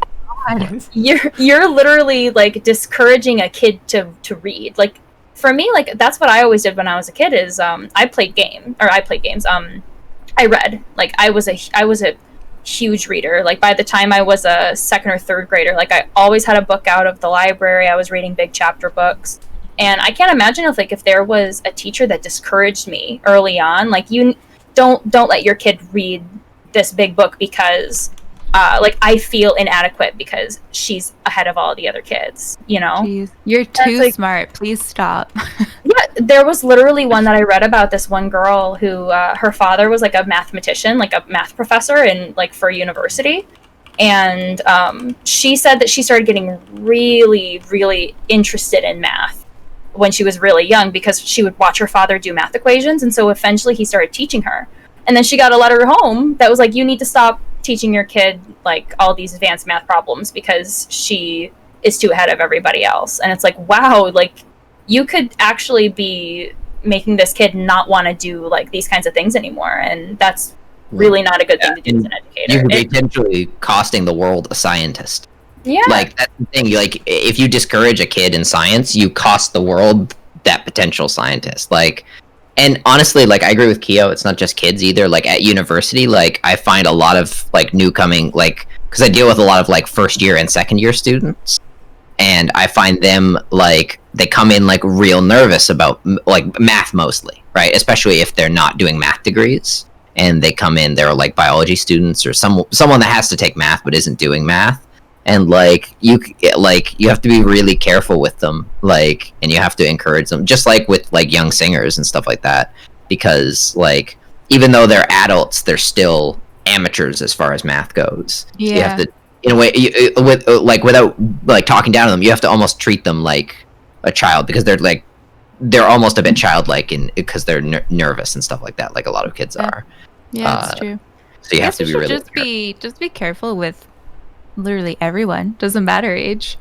god. you're literally like discouraging a kid to read. Like for me, like that's what I always did when I was a kid is I played games. I read. Like I was a huge reader. Like by the time I was a second or third grader, like I always had a book out of the library. I was reading big chapter books. And I can't imagine if there was a teacher that discouraged me early on, like you don't let your kid read this big book because like I feel inadequate because she's ahead of all the other kids, you know? Jeez. You're too like- smart. Please stop. Yeah, there was literally one that I read about this one girl who her father was like a mathematician, like a math professor in like for university. And she said that she started getting really, really interested in math when she was really young because she would watch her father do math equations. And so eventually he started teaching her. And then she got a letter home that was like, you need to stop teaching your kid like all these advanced math problems because she is too ahead of everybody else. And it's like, wow, like you could actually be making this kid not want to do like these kinds of things anymore. And that's really not a good thing to do as an educator. You could be potentially costing the world a scientist. Yeah. Like that's the thing. Like if you discourage a kid in science, you cost the world that potential scientist. Like, and honestly, like I agree with Keo. It's not just kids either. Like at university, like I find a lot of like newcoming, like because I deal with a lot of like first year and second year students, and I find them like they come in like real nervous about like math mostly, right? Especially if they're not doing math degrees, and they come in, they're like biology students or someone that has to take math but isn't doing math. And like you have to be really careful with them, like, and you have to encourage them, just like with like young singers and stuff like that, because like even though they're adults, they're still amateurs as far as math goes. Yeah. So you have to, in a way, without like talking down to them, you have to almost treat them like a child because they're almost a bit childlike because they're nervous and stuff like that, like a lot of kids are. Yeah, that's true. So you I have guess to we be should really just be careful with literally everyone. Doesn't matter age.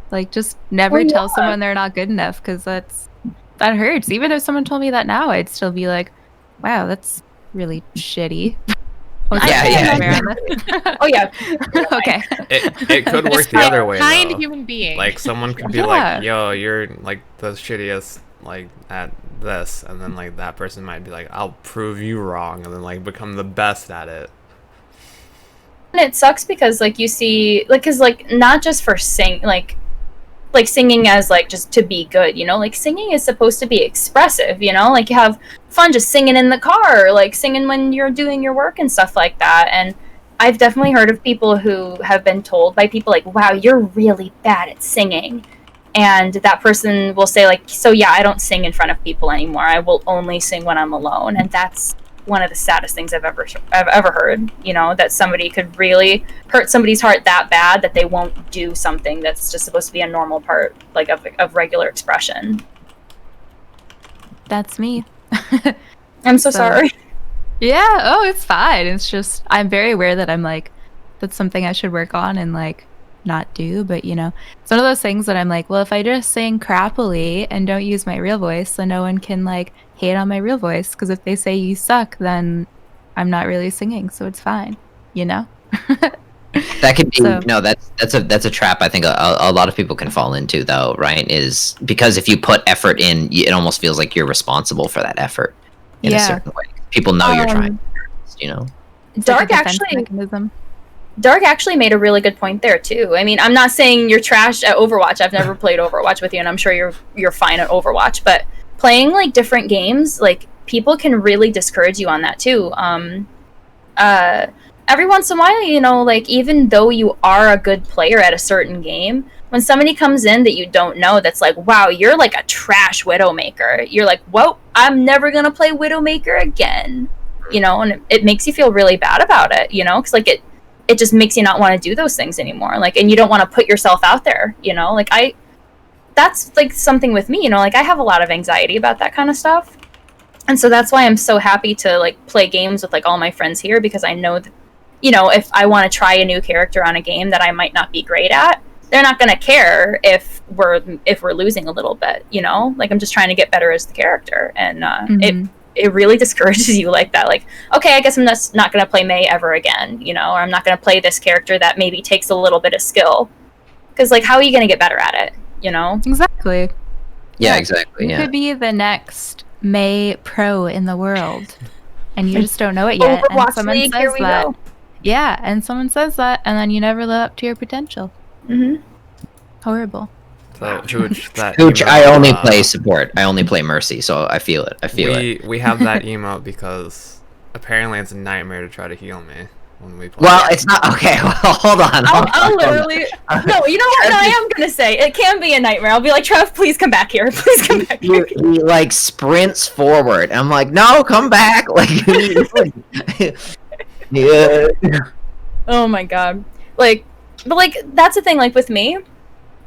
Like just never tell someone they're not good enough because that hurts. Even if someone told me that now, I'd still be like, wow, that's really shitty. Oh yeah. Okay. It could work the other way Kind though. human being. Like someone could be Yeah. like, "Yo, you're like the shittiest like at this," and then like that person might be like, "I'll prove you wrong," and then like become the best at it. And it sucks because like you see like because like not just for like singing as like just to be good, you know, like singing is supposed to be expressive, you know, like you have fun just singing in the car, like singing when you're doing your work and stuff like that. And I've definitely heard of people who have been told by people like, wow, you're really bad at singing. And that person will say like, so yeah, I don't sing in front of people anymore, I will only sing when I'm alone. And that's one of the saddest things I've ever heard. You know, that somebody could really hurt somebody's heart that bad that they won't do something that's just supposed to be a normal part, like of regular expression. That's me. I'm so sorry. Yeah. Oh, it's fine. It's just I'm very aware that I'm like that's something I should work on and like not do. But you know, it's one of those things that I'm like, well, if I just sing crappily and don't use my real voice, then no one can like hate on my real voice. Because if they say you suck, then I'm not really singing, so it's fine. You know. That could be So- no. That's a trap. I think a lot of people can fall into though. Right? Is because if you put effort in, it almost feels like you're responsible for that effort in a Yeah. certain way. People know you're trying. You know. It's like a Dark defense actually mechanism. Dark actually made a really good point there too. I mean, I'm not saying you're trash at Overwatch. I've never played Overwatch with you, and I'm sure you're fine at Overwatch. But playing like different games, like people can really discourage you on that too. Every once in a while, you know, like even though you are a good player at a certain game, when somebody comes in that you don't know, that's like, wow, you're like a trash Widowmaker. You're like, whoa, I'm never gonna play Widowmaker again. You know, and it makes you feel really bad about it. You know, because like it just makes you not want to do those things anymore. Like, and you don't want to put yourself out there, you know? Like, that's, like, something with me, you know? Like, I have a lot of anxiety about that kind of stuff. And so that's why I'm so happy to, like, play games with, like, all my friends here, because I know that, you know, if I want to try a new character on a game that I might not be great at, they're not going to care if we're losing a little bit, you know? Like, I'm just trying to get better as the character. And it really discourages you like that. Like, okay, I guess I'm just not going to play Mei ever again, you know, or I'm not going to play this character that maybe takes a little bit of skill. Because, like, how are you going to get better at it, you know? Exactly. Yeah, exactly. You Yeah. could be the next May pro in the world, and you just don't know it yet. And Overwatch someone League, says here we that. go. Yeah, and someone says that, and then you never live up to your potential. Mm-hmm. Horrible. So Hooch, that Hooch, emote, I only play support. I only play Mercy, so I feel it. I feel it. we have that emote because apparently it's a nightmare to try to heal me when we play. Well, it's not okay. Well, hold on. I'll literally... No, you know what? No, I am going to say, it can be a nightmare. I'll be like, Trev, please come back here. Please come back here. He like sprints forward. I'm like, no, come back. Like, yeah. Oh my god. Like, but like, that's the thing, like with me,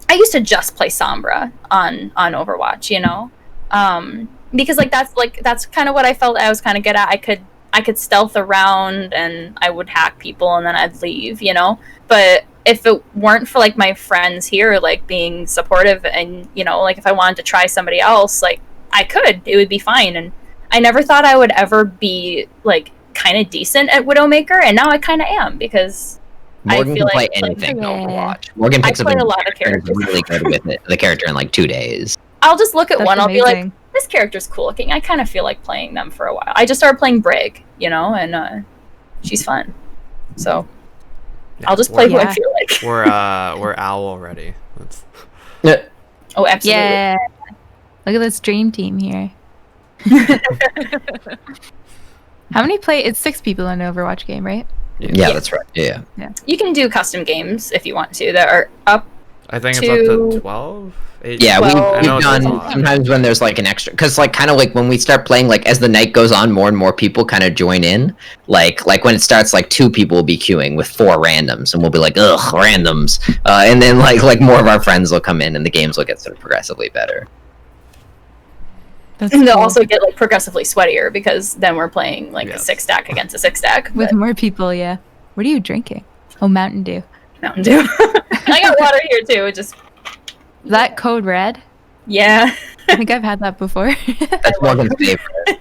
I used to just play Sombra on Overwatch, you know? Because that's kind of what I felt I was kind of good at. I could stealth around and I would hack people and then I'd leave, you know? But if it weren't for like my friends here, like being supportive and, you know, like if I wanted to try somebody else, like it would be fine. And I never thought I would ever be like kind of decent at Widowmaker, and now I kind of am because Morgan I feel can play like anything to yeah. Overwatch. Morgan I picks up play a a lot of character and is really good with it. The character in like 2 days. I'll just look at That's one. I'll be amazing. like, this character's cool looking. I kind of feel like playing them for a while. I just started playing Brig, you know, and she's fun. So Yeah, I'll just play who I Yeah. feel like. we're owl already. That's Oh, absolutely. Yeah. Look at this dream team here. How many play? It's 6 people in an Overwatch game, right? Yeah, that's right. Yeah. You can do custom games if you want to that are up. I think it's up to to- 12. Yeah, Well, I know we've it's done a lot. sometimes when there's like an extra, because like kind of like when we start playing, like as the night goes on, more and more people kind of join in. Like when it starts, like 2 people will be queuing with 4 randoms, and we'll be like, ugh, randoms. And then like more of our friends will come in, and the games will get sort of progressively better. That's And they'll cool. also get like progressively sweatier because then we're playing like a Yes. 6-stack against a 6-stack. With more people, yeah. What are you drinking? Oh, Mountain Dew. Mountain Dew. I got water here too. It just Is that Code Red? yeah. I think I've had that before. That's Morgan's favorite.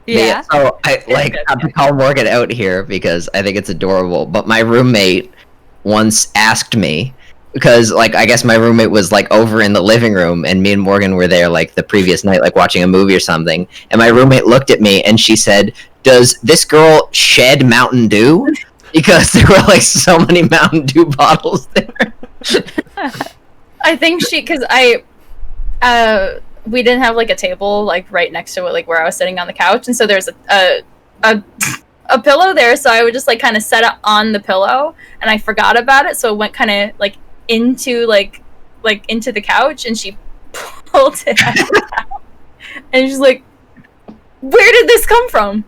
Yeah. So I like good, have to call Morgan out here because I think it's adorable. But my roommate once asked me, because like I guess my roommate was like over in the living room and me and Morgan were there like the previous night, like watching a movie or something, and my roommate looked at me and she said, "Does this girl shed Mountain Dew?" Because there were like so many Mountain Dew bottles there. I think because we didn't have like a table like right next to it, like where I was sitting on the couch, and so there's a pillow there, so I would just like kind of set it on the pillow, and I forgot about it, so it went kind of like into into the couch, and she pulled it out, and she's like, "Where did this come from?"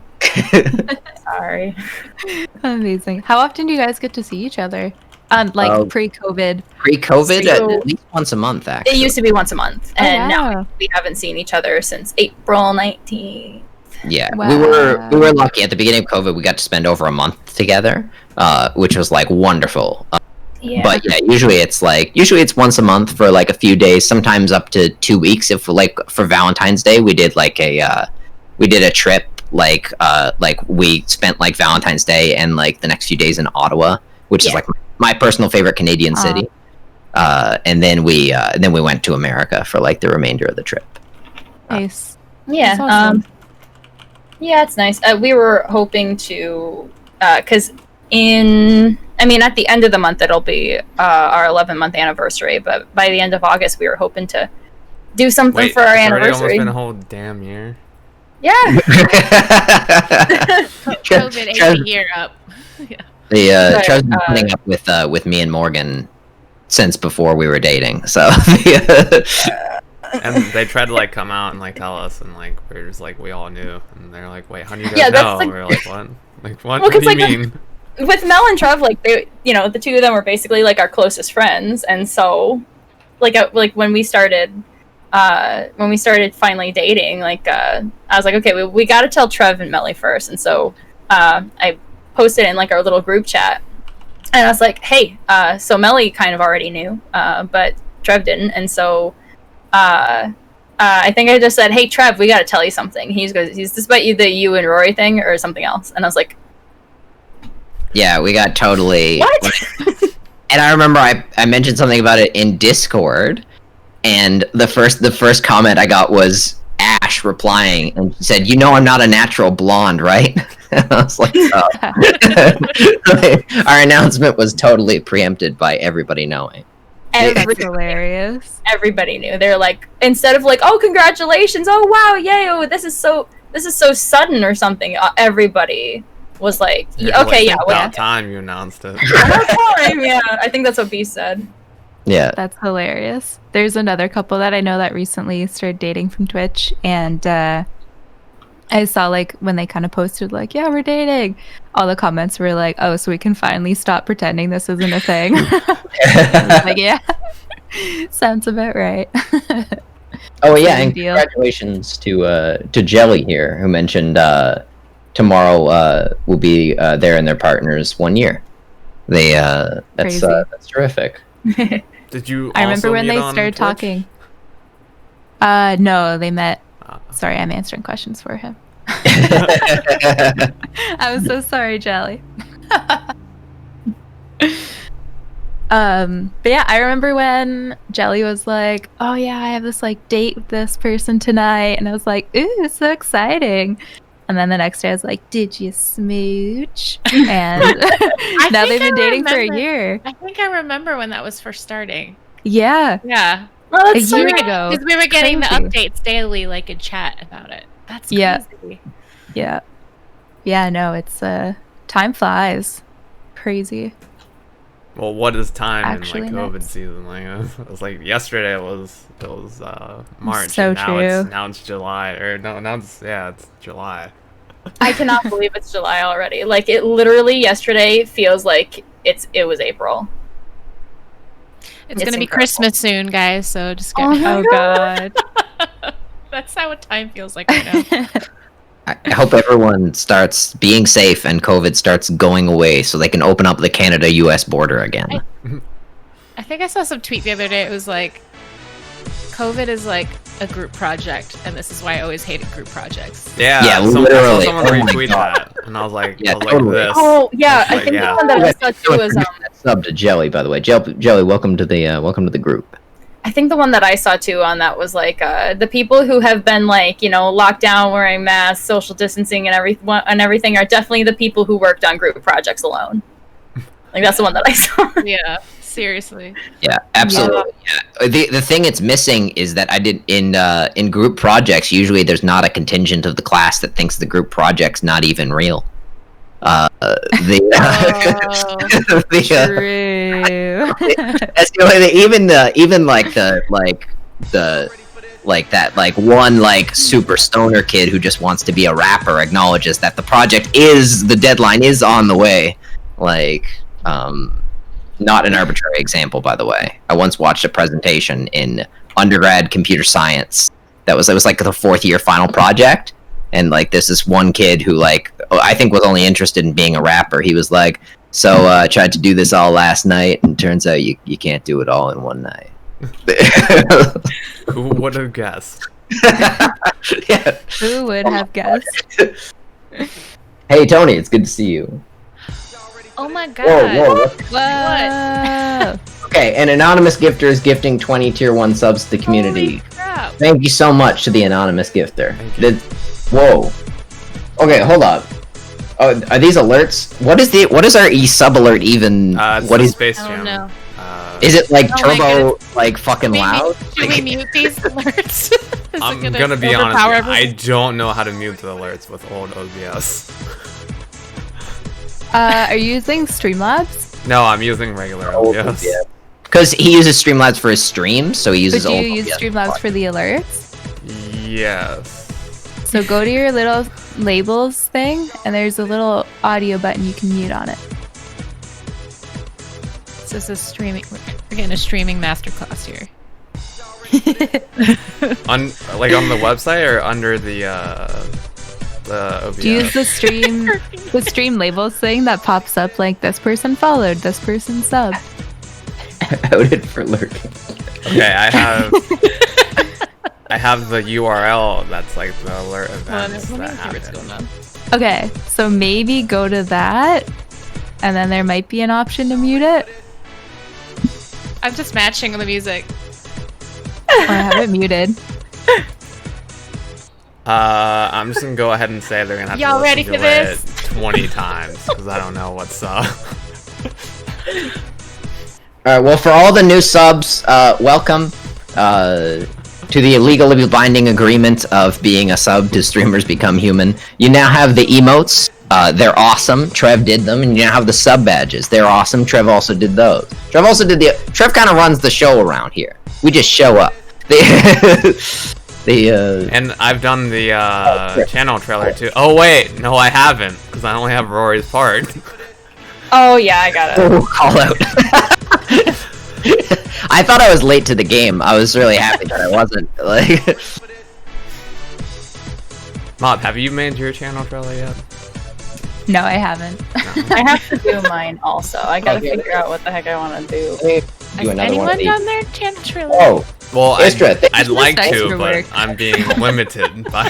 Sorry. Amazing. How often do you guys get to see each other? Pre-COVID. Pre-COVID, So- at least once a month, It actually. used to be once a month, and wow. now we haven't seen each other since April 19th. Yeah, Wow. we were lucky. At the beginning of COVID, we got to spend over a month together, which was like wonderful. Yeah. But yeah, usually it's once a month for like a few days, sometimes up to 2 weeks. If like for Valentine's Day, we did like a trip. Like we spent like Valentine's Day and like the next few days in Ottawa, which is like my personal favorite Canadian city. And then we went to America for like the remainder of the trip. Nice. Yeah. That's awesome. Yeah, it's nice. We were hoping to, because at the end of the month it'll be our 11-month anniversary, but by the end of August we were hoping to do something Wait, for our it's already almost anniversary. been a whole damn year. Yeah. COVID ate the year up. Yeah. But, Trev's been putting up with me and Morgan since before we were dating. So And they tried to like come out and like tell us, and like we were just like we all knew, and they're like, "Wait, how do you guys Yeah, that's know?" like- We were like, "What? Like what? Well, What do 'cause, you like, mean?" With Mel and Trev, like they, the two of them were basically like our closest friends, and so, like when we started finally dating, like I was like, okay, we got to tell Trev and Melly first, and so I posted in like our little group chat, and I was like, hey, so Melly kind of already knew, but Trev didn't, and so I think I just said, hey Trev, we got to tell you something. He goes, is this about you and Rory thing or something else? And I was like, yeah, we got totally. what? And I remember I mentioned something about it in Discord, and the first comment I got was Ash replying and she said, I'm not a natural blonde, right? And I was like, oh. Our announcement was totally preempted by everybody knowing. That's hilarious. Everybody knew. They're like, instead of like, oh, congratulations, oh wow, yay, oh, this is so sudden or something. Everybody was like, You're okay, like, yeah, about time you announced it. yeah. I think that's what B said. Yeah. That's hilarious. There's another couple that I know that recently started dating from Twitch, and I saw like when they kind of posted like, yeah, we're dating. All the comments were like, oh, so we can finally stop pretending this isn't a thing. Like, yeah, sounds about right. Oh yeah, Same and deal. congratulations to Jelly here, who mentioned tomorrow will be there and their partners 1 year. That's Crazy. That's terrific. Did you? I remember also when meet they on started Twitch? talking. No, they met. Sorry, I'm answering questions for him. I'm so sorry, Jelly. But yeah, I remember when Jelly was like, "Oh yeah, I have this like date with this person tonight," and I was like, "Ooh, it's so exciting!" And then the next day, I was like, "Did you smooch?" And now they've been dating for a year. I think I remember when that was first starting. Yeah, Yeah. Oh, a that's so year nice. ago. Because we were getting the Crazy. updates daily, like in chat about it. That's crazy. Yeah. Yeah, no, it's time flies. Crazy. Well, what is time Actually in like COVID nuts. season? Like it was like yesterday it was March. So and now true. Now it's July, or no, now it's July. I cannot believe it's July already. Like it literally yesterday feels like it was April. It's It's gonna be incredible. Christmas soon, guys. So just get. Oh god. That's how what time feels like right now. I hope everyone starts being safe and COVID starts going away so they can open up the Canada-US border again. I think I saw some tweet the other day. It was like, COVID is like a group project, and this is why I always hated group projects. Yeah, Yeah, I saw literally. someone Oh my retweet God. that, and I was like, Yeah, I was totally. like this. Oh yeah, I Like, think yeah. the one that I saw too was Sub to Jelly, by the way. Jelly, welcome to the group. I think the one that I saw too on that was like the people who have been like locked down, wearing masks, social distancing, and everything are definitely the people who worked on group projects alone. Like that's the one that I saw. Yeah, seriously. Yeah, absolutely. Yeah. The thing it's missing is that I did in group projects. Usually, there's not a contingent of the class that thinks the group project's not even real. The True. that's the only thing, even like the like that, like one like super stoner kid who just wants to be a rapper acknowledges that the deadline is on the way. Like, not an arbitrary example, by the way. I once watched a presentation in undergrad computer science it was like the 4th year final project, and like this is one kid who like I think was only interested in being a rapper. He was like, so I tried to do this all last night, and turns out you can't do it all in one night. Who would have guessed? Yeah. Who would have guessed? Hey Tony, it's good to see you. Oh my god. Whoa. Whoa. Okay, an anonymous gifter is gifting 20 tier 1 subs to the community. Holy crap. Thank you so much to the anonymous gifter. Thank you. Whoa. Okay, hold up. Oh, are these alerts? What is our e-sub alert even? It's What the is? Space I don't Jam. know. Is it like Oh my turbo, like fucking Maybe- loud? Should we mute these alerts? Is it I'm gonna be honest. overpower With you, I everything? don't know how to mute the alerts with old OBS. Are you using Streamlabs? No, I'm using regular Oh, OBS. yeah. Because he uses Streamlabs for his streams, so he But uses do old you use OBS. Streamlabs for the alerts? Yes. So go to your little labels thing, and there's a little audio button you can mute on it. This is streaming. We're getting a streaming masterclass here. On the website or under the OBS. Do you use the stream labels thing that pops up like this person followed, this person subbed? Outed for lurking. Okay, I have the URL that's like the alert events that happen. Okay, so maybe go to that, and then there might be an option to mute it. I'm just matching the music. Or have it muted. I'm just gonna go ahead and say they're gonna have Y'all to ready listen for to this? it 20 times because I don't know what's up. Alright, well, for all the new subs, welcome to the legally binding agreement of being a sub to Streamers Become Human. You now have the emotes. They're awesome. Trev did them, and you now have the sub badges. They're awesome. Trev also did those. Trev kind of runs the show around here. We just show up. And I've done the channel trailer too. Oh wait, no, I haven't because I only have Rory's part. Oh yeah, I got it. Call out. I thought I was late to the game. I was really happy that I wasn't. Like, Mob, have you made your channel trailer yet? No, I haven't. I have to do mine also. I gotta figure out what the heck I want to do. do Has another one of anyone these. done their channel trailer? Oh, Well, Istra, thank I'd you for like this to, extra but work. I'm being limited by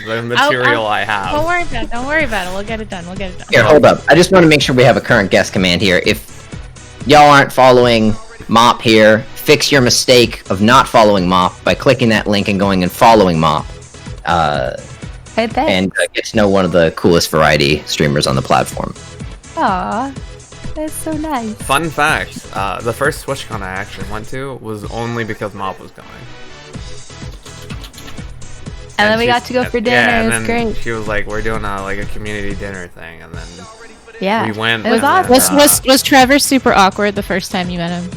the material I have. Don't worry about it. Don't worry about it. We'll get it done. We'll get it done. here, hold up. I just want to make sure we have a current guest command here. If y'all aren't following Mop here, fix your mistake of not following Mop by clicking that link and going and following Mop. Hey, thanks. And get to know one of the coolest variety streamers on the platform. Aw, that's so nice. Fun fact, the first TwitchCon I actually went to was only because Mob was going. And then we she's- got to go for dinner. Yeah, and it was then great. she was like, we're doing a community dinner thing, and then Yeah. we went. It was and awesome. then, Was Trevor super awkward the first time you met him?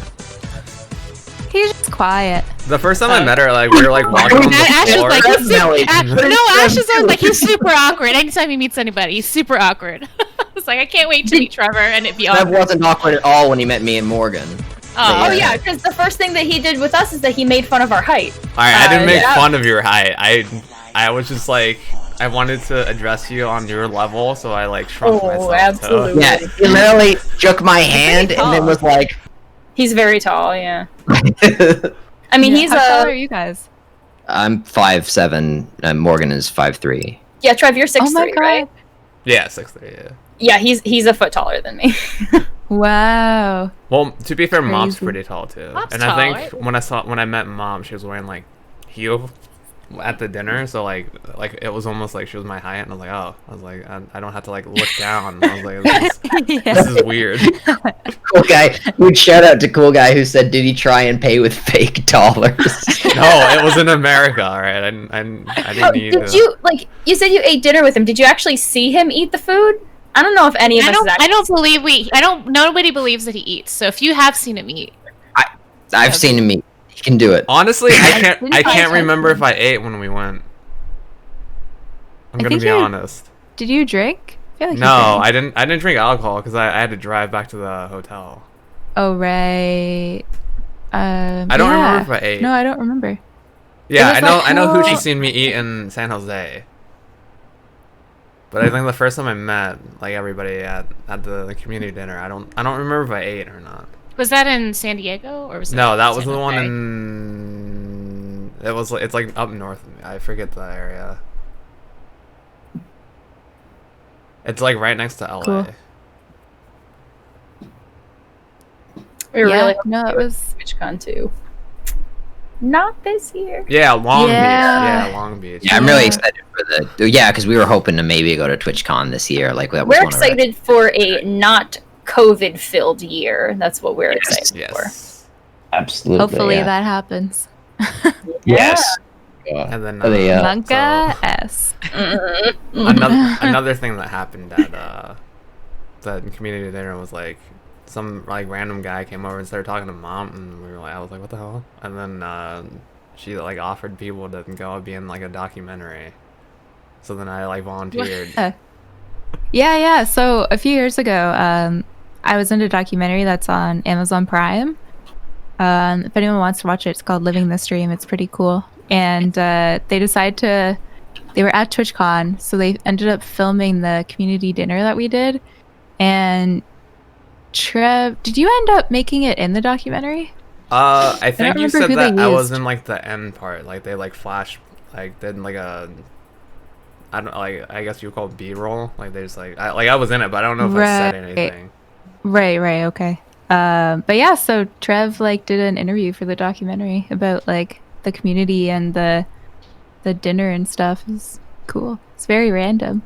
He was just quiet. the first time I met her, like we were like walking on the Ash was floor. like, he's Nelly. Ash is always like, he's super awkward. Anytime he meets anybody, he's super awkward. It's like, I can't wait to meet Trevor and it be Trev awkward. wasn't awkward at all when he met me and Morgan. Oh Yeah. yeah, because the first thing that he did with us is that he made fun of our height. All right, I didn't make yeah. fun of your height. I was just like, I wanted to address you on your level, so I like shrunk Oh, myself. absolutely. Yeah, he literally shook my hand and then was like, He's very tall. Yeah. I mean, Yeah. he's How tall are a you guys? I'm 5'7", and Morgan is 5'3". yeah. Trev, you're 6'3", Oh my god. right? Yeah, 6'3", yeah. Yeah, he's a foot taller than me. Wow. Well, to be fair, Mom's Crazy. pretty tall too. Mom's and tall, I think right? when I met Mom, she was wearing like heel at the dinner, so like it was almost like she was my height, and I was like, I don't have to like look down. I was like, this is weird. Cool guy. Huge shout out to Cool Guy who said, did he try and pay with fake dollars? No, it was in America, all right. I didn't Oh, need did to. you like? You said you ate dinner with him. Did you actually see him eat the food? I don't know if any of us. I don't believe nobody believes that he eats. So if you have seen him eat, I've seen him eat. You can do it. Honestly, I didn't can't try remember if something. I ate when we went. I'm I gonna think be you- honest. Did you drink? I feel like you No, did. I didn't drink alcohol because I had to drive back to the hotel. Oh right. I don't remember if I ate. No, I don't remember. Yeah, was I know like- Hoochie's seen me eat in San Jose. But I think the first time I met like everybody at the community dinner, I don't remember if I ate or not. Was that in San Diego or was it? No, that was San the one Jose? in. It's like up north. I forget the area. It's like right next to LA. Cool. We were Yeah, really no, it was. TwitchCon too. Not this year. Yeah, Long Beach. Yeah. Yeah, Long Beach. Yeah, I'm really excited for the. Yeah, because we were hoping to maybe go to TwitchCon this year. Like that was We're one of our- excited for a not COVID-filled year. That's what we're excited for. Yes. Absolutely. Hopefully yeah. that happens. Yes. And then Monka S. another thing that happened at the community dinner was like some like random guy came over and started talking to Mom, and I was like, what the hell? And then she like offered people to go be in like a documentary. So then I like volunteered. Yeah. So a few years ago, I was in a documentary that's on Amazon Prime. If anyone wants to watch it, it's called Living the Stream. It's pretty cool. And they were at TwitchCon, so they ended up filming the community dinner that we did. And Trev, did you end up making it in the documentary? I think you remember said who they that I was used. in like the end part, like they like flash, like did like a, I don't like I guess you would call it B-roll. Like there's like I was in it, but I don't know if I said Right. anything. Right, okay. But yeah, so Trev like did an interview for the documentary about like the community and the dinner and stuff. It's cool. It's very random.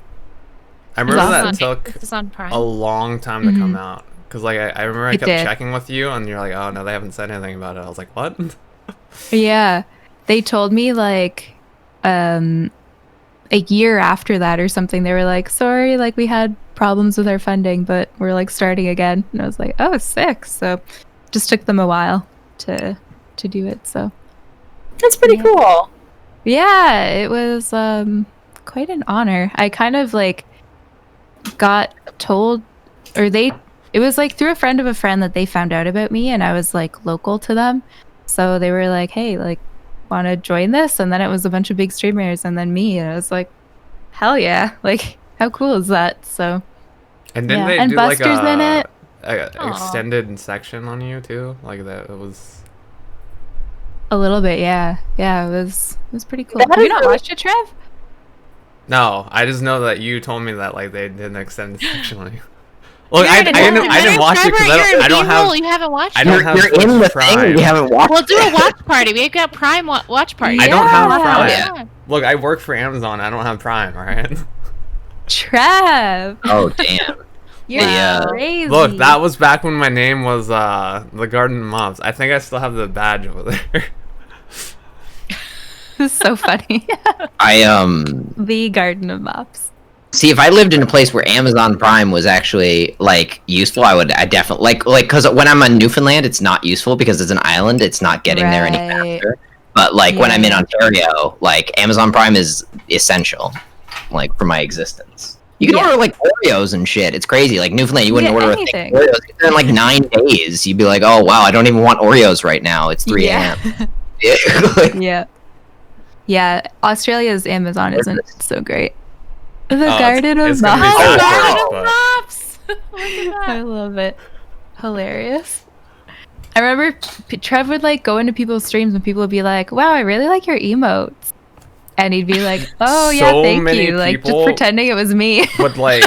I remember awesome. that took This is on Prime. a long time to come out. Because like I remember I It kept did. checking with you, and you're like, oh no, they haven't said anything about it. I was like, what? Yeah. They told me like a year after that or something, they were like, sorry, like we had problems with our funding, but we're like starting again. And I was like, oh, sick. So just took them a while to do it. So That's pretty Yeah. cool. yeah, it was quite an honor. I kind of like got told, or it was like through a friend of a friend that they found out about me, and I was like local to them. So they were like, hey, like, want to join this? And then it was a bunch of big streamers and then me, and I was like, hell yeah. Like, how cool is that? So And didn't Yeah, they and do like Buster's in a, it. Aw. extended section on you too? Like that it was. a little bit, yeah. Yeah, it was pretty cool. That Have you is not really- watched it, Trev? No, I just know that you told me that like they did an extended section on you. Look, You're I in a didn't documentary, watch it because Trevor, you're I in don't B-roll, have. You haven't watched I it. don't have You're in Twitch the Prime. thing. We haven't watched. We'll do a watch party. We've got Prime watch party. I don't have Yeah. Prime. Look, I work for Amazon. I don't have Prime. All right. Trev! Oh damn. You're Yeah. crazy. Look, that was back when my name was the Garden Mops. I think I still have the badge over there. This is so funny. I The Garden of Mops. see if I lived in a place where Amazon Prime was actually like useful, I definitely like because when I'm on Newfoundland, it's not useful because it's an island. It's not getting there any Right. faster. But like when I'm in Yeah. Ontario, like Amazon Prime is essential, like for my existence. You can Yeah. order like Oreos and shit. It's crazy. Like Newfoundland, you wouldn't Yeah, order anything. a thing of Oreos in like 9 days. You'd be like, oh wow, I don't even want Oreos right now. It's 3 Yeah. a.m. Like, Yeah. Yeah, Australia's Amazon isn't so great. The it's- Garden of it's gonna be Mops. Oh, backwards, Garden but- of Mops. Look at I that. love it. Hilarious. I remember Trev would like go into people's streams and people would be like, wow, I really like your emotes. And he'd be like, oh yeah, So thank many you. Like just people- pretending it was me. But like,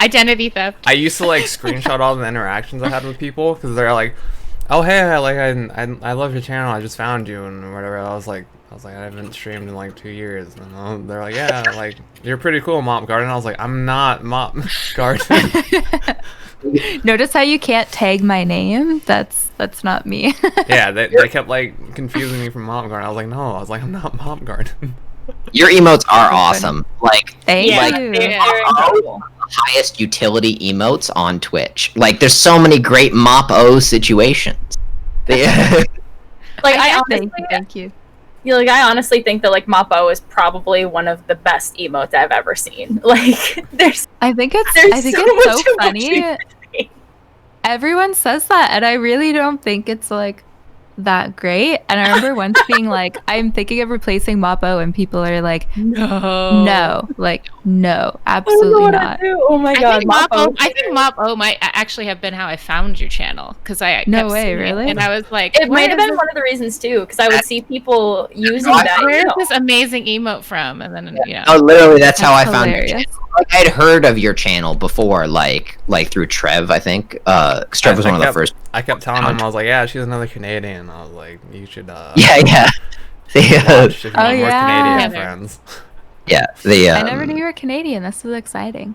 Identity theft. I used to like screenshot all the interactions I had with people because they're like, "Oh hey, I love your channel. I just found you and whatever." I was like, I haven't streamed in like 2 years, and they're like, "Yeah, like you're pretty cool, MopGarden." I was like, "I'm not MopGarden." Notice how you can't tag my name? That's not me. Yeah, they kept like confusing me from MopGarden. I was like, "No," I was like, "I'm not MopGarden." your emotes are funny. awesome. Like Thank Yeah, you. they're incredible. highest utility emotes on Twitch. Like there's so many great Mop-O situations. They- Like I honestly, thank you. like I honestly think that like Moppo is probably one of the best emotes I've ever seen. Like there's I think There's it's much so funny. emotion. Everyone says that, and I really don't think it's like that great. And I remember once being like, I'm thinking of replacing Moppo, and people are like, no, like, no, absolutely not. Oh my god, I think Moppo might actually have been how I found your channel because I No kept way, seeing really? it, and I was like, It might have been one of the reasons too, because I would see people using I- that. Where's You know. this amazing emote from? And then Oh, literally, that's how I That's found your hilarious. channel. Like, I'd heard of your channel before, like through Trev, I think. 'Cause Trev was one of the first. I kept telling him, I was like, yeah, she's another Canadian. I was like, you should Yeah, yeah. watch if you want more yeah. Canadian friends. Yeah, the I never knew you were Canadian. This was exciting.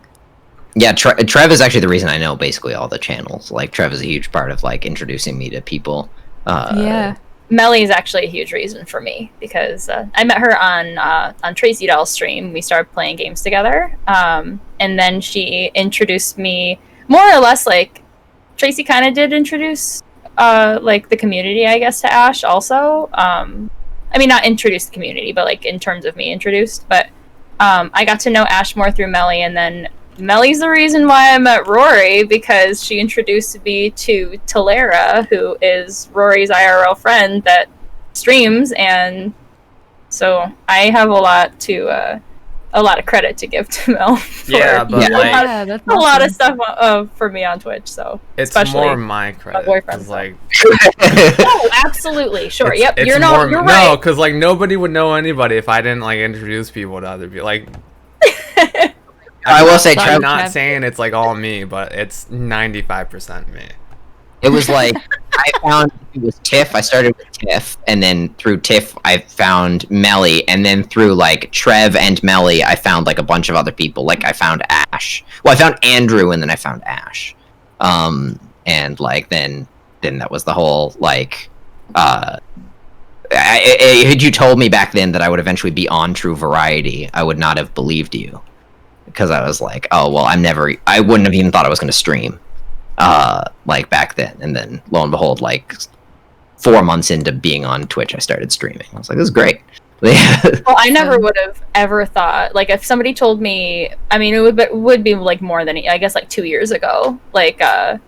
yeah. Trev is actually the reason I know basically all the channels. Like Trev is a huge part of like introducing me to people. Yeah. Melly is actually a huge reason for me because I met her on Tracy Doll's stream. We started playing games together, and then she introduced me more or less. Like Tracy kind of did introduce like the community, I guess, to Ash also. I mean, not introduce the community, but like in terms of me introduced. But I got to know Ash more through Melly, and then Melly's the reason why I met Rory because she introduced me to Talera, who is Rory's IRL friend that streams, and so I have a lot of credit to give to Mel. For Yeah, but like, Yeah, that's a lot of awesome. stuff for me on Twitch. So it's especially more my credit. boyfriend 'cause, stuff. like, oh, absolutely, sure, it's- yep. it's You're more, you're no, right. because like nobody would know anybody if I didn't like introduce people to other people. Like, I will say, Sorry, Trev. I'm not Trev. saying it's like all me, but it's 95% me. It was like I found it was Tiff. I started with Tiff, and then through Tiff I found Melly, and then through like Trev and Melly I found like a bunch of other people. Like I found Ash. Well, I found Andrew, and then I found Ash. And like then that was the whole like. Had you told me back then that I would eventually be on True Variety, I would not have believed you, because I was like, oh well, I wouldn't have even thought I was going to stream. Like back then, and then lo and behold, like 4 months into being on Twitch, I started streaming. I was like, this is great. Well, I never would have ever thought, like, if somebody told me, I mean, it would be like more than, I guess, like 2 years ago, like a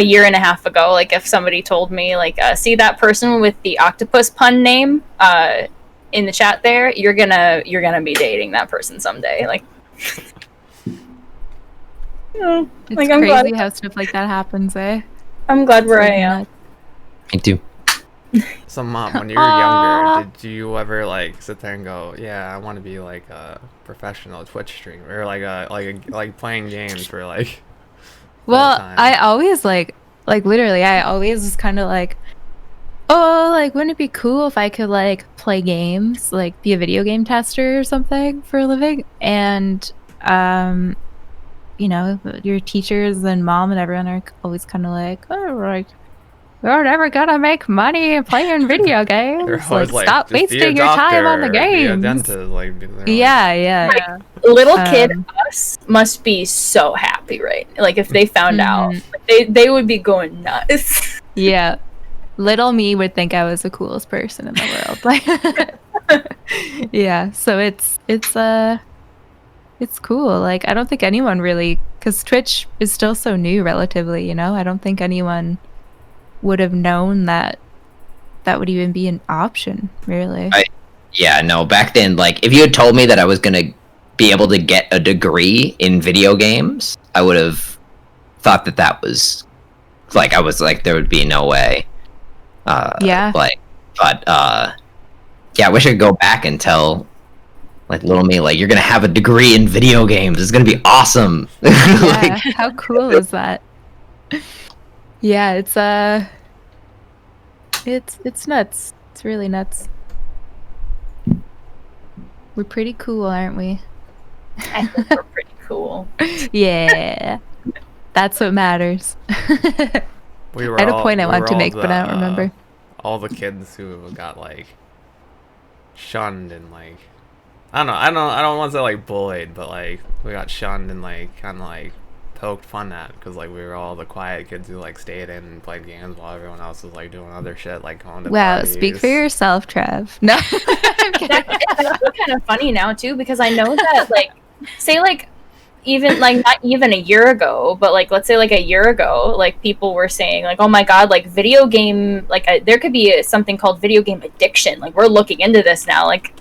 year and a half ago, like if somebody told me, like, see that person with the octopus pun name in the chat there, you're gonna be dating that person someday, like. It's Like, I'm crazy glad- how stuff like that happens, eh? I'm glad where I Like, am. nuts. Me too. So, Mom, when you were younger, did you ever like sit there and go, "Yeah, I want to be like a professional Twitch streamer, or like playing games for like"? Well, time? I always like literally, I always was kind of like, oh, like wouldn't it be cool if I could like play games, like be a video game tester or something for a living? And you know, your teachers and mom and everyone are always kind of like, oh, like you're never gonna make money playing video games. They're always Like, stop "Just be a wasting your time on the doctor, be a games. dentist," like, Yeah. Little kid Um, us must be so happy, right? Like if they found out, Mhm. like, they would be going nuts. Yeah. Little me would think I was the coolest person in the world. Like yeah, so it's cool. Like I don't think anyone really, cuz Twitch is still so new relatively, you know? I don't think anyone would have known that would even be an option, really. Yeah, no, back then, like, if you had told me that I was gonna be able to get a degree in video games, I would have thought that was, like, I was like, there would be no way. Yeah. Like, but, yeah, I wish I could go back and tell, like, little me, like, you're gonna have a degree in video games. It's gonna be awesome. Yeah, Like, how cool is that? Yeah, it's nuts. It's really nuts. We're pretty cool, aren't we? I think we're pretty cool. Yeah. That's what matters. We were I had a all- point I we wanted were to all make, but I don't remember. All the kids who got like shunned and like I don't know, I don't want to say like bullied, but like we got shunned and like kind of like poked fun at, because like we were all the quiet kids who like stayed in and played games while everyone else was like doing other shit, like going to Wow, parties. speak for yourself, Trev. No. That's kind of funny now too, because I know that like, say like, even like not even a year ago, but like let's say like a year ago, like people were saying like, oh my god, like video game, like there could be something called video game addiction. Like we're looking into this now. Like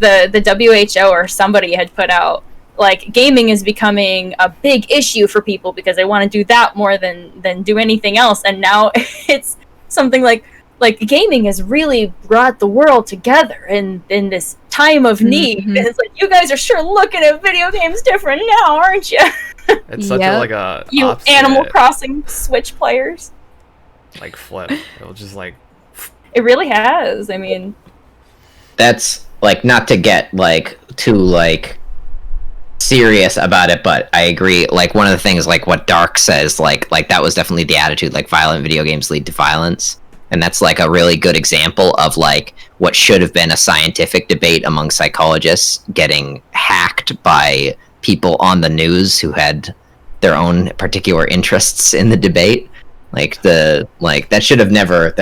the WHO or somebody had put out like gaming is becoming a big issue for people because they want to do that more than do anything else. And now it's something like gaming has really brought the world together in this time of need. Mm-hmm. And it's like, you guys are sure looking at video games different now, aren't you? It's such a like a You opposite, Animal Crossing Switch players. like flip. It'll just like It really has. I mean, That's like, not to get like too like serious about it, but I agree. Like one of the things, like what Dark says, like that was definitely the attitude. Like violent video games lead to violence, and that's like a really good example of like what should have been a scientific debate among psychologists getting hacked by people on the news who had their own particular interests in the debate. Like that should have never.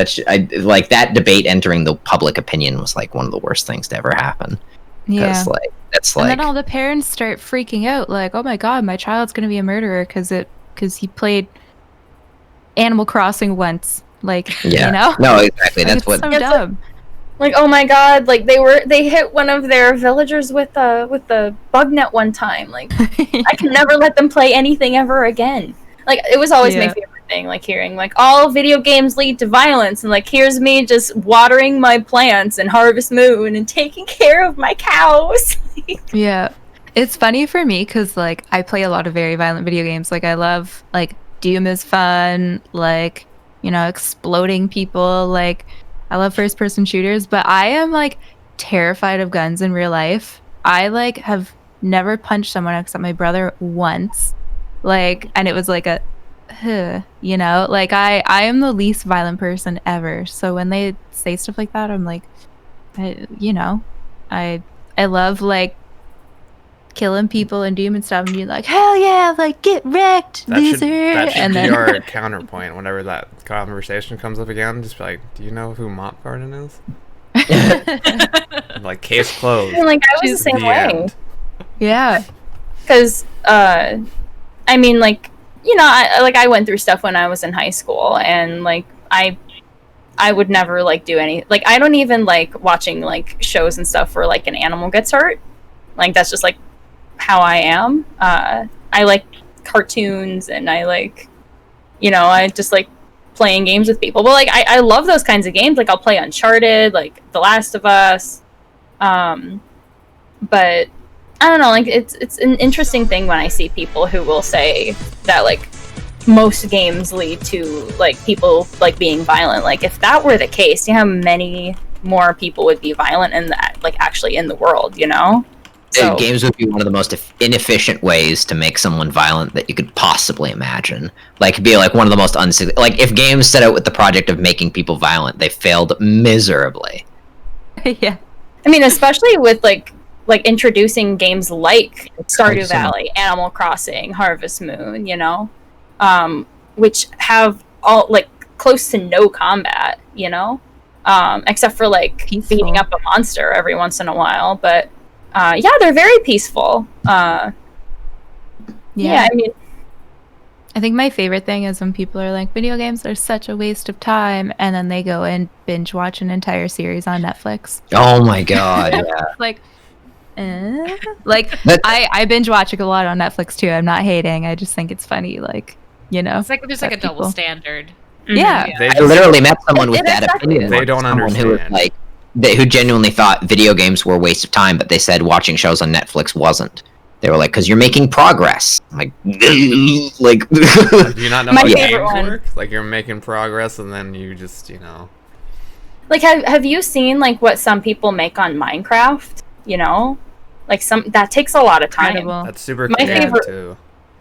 Like that debate entering the public opinion was like one of the worst things to ever happen. Yeah. Like that's And like. then all the parents start freaking out, like, "Oh my god, my child's gonna be a murderer because he played Animal Crossing once." Like, Yeah. you know? No, exactly. Like, That's what. it's so It's like- dumb. like, oh my god, like they hit one of their villagers with the bug net one time. Like I can never let them play anything ever again. Like it was always my Yeah. favorite thing, like hearing like all video games lead to violence, and like here's me just watering my plants and Harvest Moon and taking care of my cows. Yeah. It's funny for me because, like, I play a lot of very violent video games. Like, I love, like, Doom is fun, like, you know, exploding people. Like, I love first-person shooters, but I am, like, terrified of guns in real life. I, like, have never punched someone except my brother once. Like, and it was like a, you know? Like, I am the least violent person ever. So when they say stuff like that, I'm like, I love, like, killing people in Doom and stuff and being like, hell yeah, like, get wrecked, loser. That should and be then our counterpoint whenever that conversation comes up again. Just be like, do you know who MopGarden is? Like, case closed. And like I was the same The way. end. yeah. Because I mean, like, you know, I went through stuff when I was in high school, and like I would never like do any, like I don't even like watching like shows and stuff where like an animal gets hurt. Like that's just like how I am. I like cartoons, and I like, you know, I just like playing games with people. But like I love those kinds of games. Like I'll play Uncharted, like The Last of Us. But I don't know, like it's an interesting thing when I see people who will say that like most games lead to like people like being violent. Like if that were the case, you know how many more people would be violent in that, like actually in the world, you know? So, Games would be one of the most inefficient ways to make someone violent that you could possibly imagine. Like, it'd be like one of the most like if games set out with the project of making people violent, they failed miserably. Yeah. I mean, especially with like introducing games like Stardew Awesome. Valley, Animal Crossing, Harvest Moon, you know, which have all like close to no combat, you know, except for like Peaceful. beating up a monster every once in a while. But yeah, they're very peaceful. Yeah, I mean, I think my favorite thing is when people are like, video games are such a waste of time, and then they go and binge watch an entire series on Netflix. Oh my god, yeah. Like, like That- I binge watch a lot on Netflix too. I'm not hating. I just think it's funny. Like, you know, It's like there's like a that double people- standard. Yeah. They I just- literally met someone with It that exactly opinion. is. They don't Someone who was understand. like, who genuinely thought video games were a waste of time, but they said watching shows on Netflix wasn't. They were like, because you're making progress. I'm like, like, Do you not know My how favorite games one. work? Like, you're making progress, and then you just, you know. like have you seen like what some people make on Minecraft? You know, like some that takes a lot of time. Incredible. That's super My creative, favorite- too.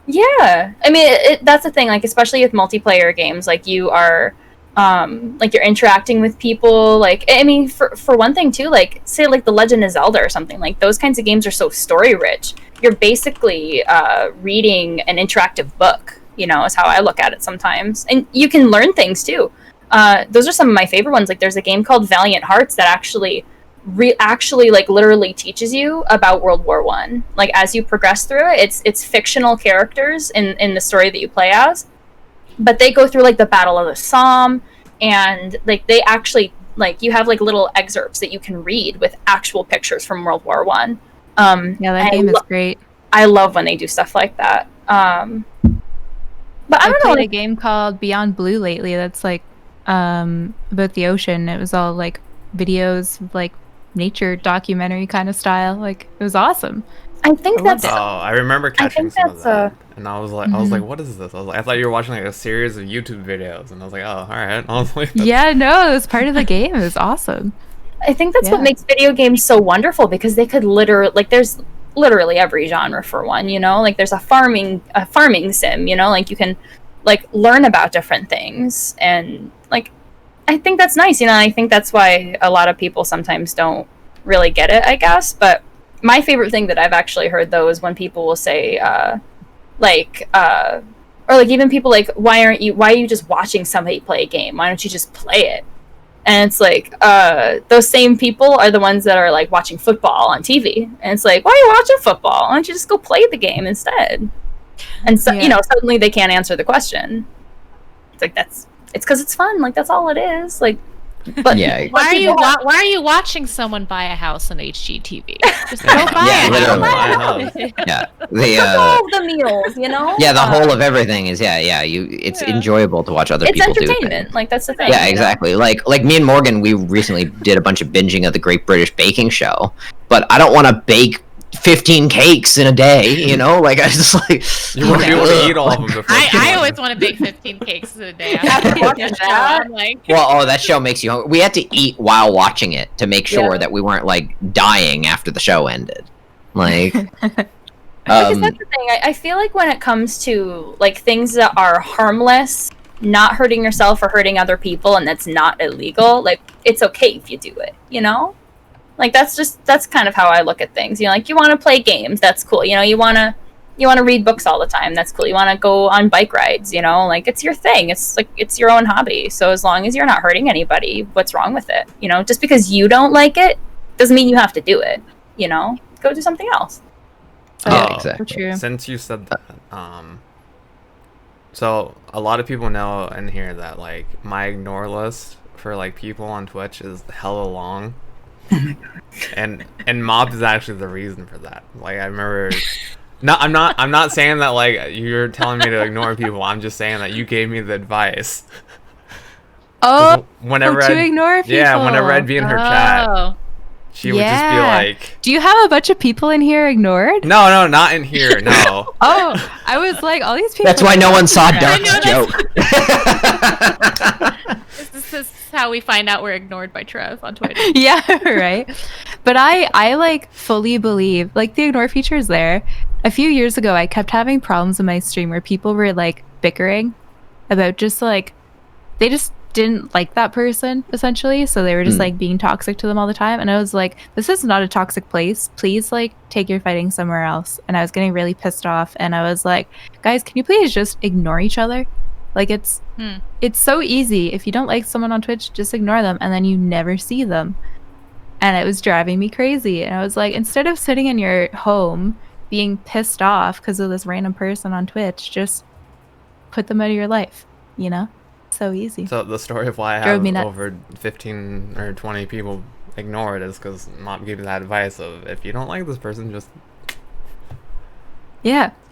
Yeah, I mean that's the thing. Like especially with multiplayer games, like you are, like you're interacting with people. Like I mean, for one thing too, like say like The Legend of Zelda or something. Like those kinds of games are so story rich. you're basically reading an interactive book, you know, is how I look at it sometimes. And you can learn things too. Those are some of my favorite ones. Like there's a game called Valiant Hearts that actually like literally teaches you about World War One. Like as you progress through it, it's fictional characters in the story that you play as, but they go through like the Battle of the Somme, and like they actually like you have like little excerpts that you can read with actual pictures from World War One. Yeah, that game is great. I love when they do stuff like that. But I don't know. Played a game called Beyond Blue lately. That's like about the ocean. It was all like videos, like nature documentary kind of style. Like it was awesome. I think that's. Oh, I remember catching some of that, and I was like, what is this? I thought you were watching like a series of YouTube videos, and I was like, oh, all right. I was like, yeah, no, it was part of the game. It was awesome. I think that's what makes video games so wonderful, because they could literally like there's literally every genre for one, you know, like there's a farming sim, you know, like you can like learn about different things, and like I think that's nice, you know. I think that's why a lot of people sometimes don't really get it, I guess. But my favorite thing that I've actually heard though is when people will say or like even people like, why are you just watching somebody play a game? Why don't you just play it? And it's like, those same people are the ones that are like watching football on TV. And it's like, why are you watching football? Why don't you just go play the game instead? And so, you know, suddenly they can't answer the question. It's like, it's because it's fun. Like, that's all it is. Like, but yeah. Why are you watching someone buy a house on HGTV? Just go buy it. Yeah, all the meals, you know. Yeah, the whole of everything is it's enjoyable to watch other people do. It's entertainment. Like that's the thing. Yeah, exactly. Like me and Morgan, we recently did a bunch of binging of the Great British Baking Show, but I don't want to bake 15 cakes in a day, you know? Like, I just like... You won't be able to eat all of them before. I always want to bake 15 cakes in a day. Well, that show makes you hungry. We had to eat while watching it to make sure that we weren't, like, dying after the show ended. Like... Because that's the thing. I feel like when it comes to, like, things that are harmless, not hurting yourself or hurting other people, and that's not illegal, like, it's okay if you do it, you know? Like that's kind of how I look at things. You know, like you want to play games, that's cool. You know, you want to read books all the time, that's cool. You want to go on bike rides, you know, like it's your thing. It's like it's your own hobby. So as long as you're not hurting anybody, what's wrong with it? You know, just because you don't like it doesn't mean you have to do it. You know, go do something else. So, exactly. True. Since you said that, so a lot of people know in here that like my ignore list for like people on Twitch is hella long. and Mob is actually the reason for that. Like I remember, I'm not saying that like you're telling me to ignore people. I'm just saying that you gave me the advice. Oh, whenever to ignore people. Yeah, whenever I'd be in her chat, she would just be like, "Do you have a bunch of people in here ignored?" No, not in here. No. Oh, I was like, all these people. That's why no one saw Dark's joke. This is how we find out we're ignored by Trev on Twitter. Yeah, right. But I like fully believe like the ignore feature is there. A few years ago, I kept having problems in my stream where people were like bickering about just like they just didn't like that person essentially, so they were just like being toxic to them all the time. And I was like, this is not a toxic place. Please like take your fighting somewhere else. And I was getting really pissed off. And I was like, guys, can you please just ignore each other? Like it's so easy. If you don't like someone on Twitch, just ignore them and then you never see them. And it was driving me crazy. And I was like, instead of sitting in your home being pissed off because of this random person on Twitch, just put them out of your life, you know? So easy. So the story of why I have over 15 or 20 people ignored is because Mom gave me that advice of if you don't like this person, just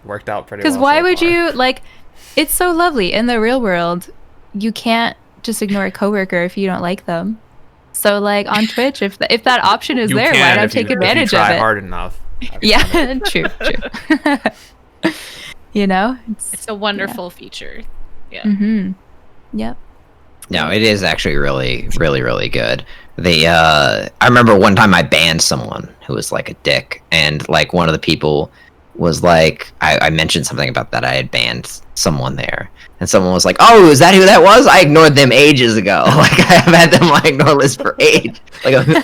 worked out pretty well. Because why would you like? It's so lovely in the real world. You can't just ignore a coworker if you don't like them. So like on Twitch, if that option is there, why not take advantage of it? Try hard enough. Yeah, true. You know, it's a wonderful feature. Yeah. Mm-hmm. Yep. No, it is actually really, really, really good. I remember one time I banned someone who was like a dick, and like one of the people was like, I mentioned something about that I had banned someone there, and someone was like, "Oh, is that who that was? I ignored them ages ago. Like I have had them on my ignore list for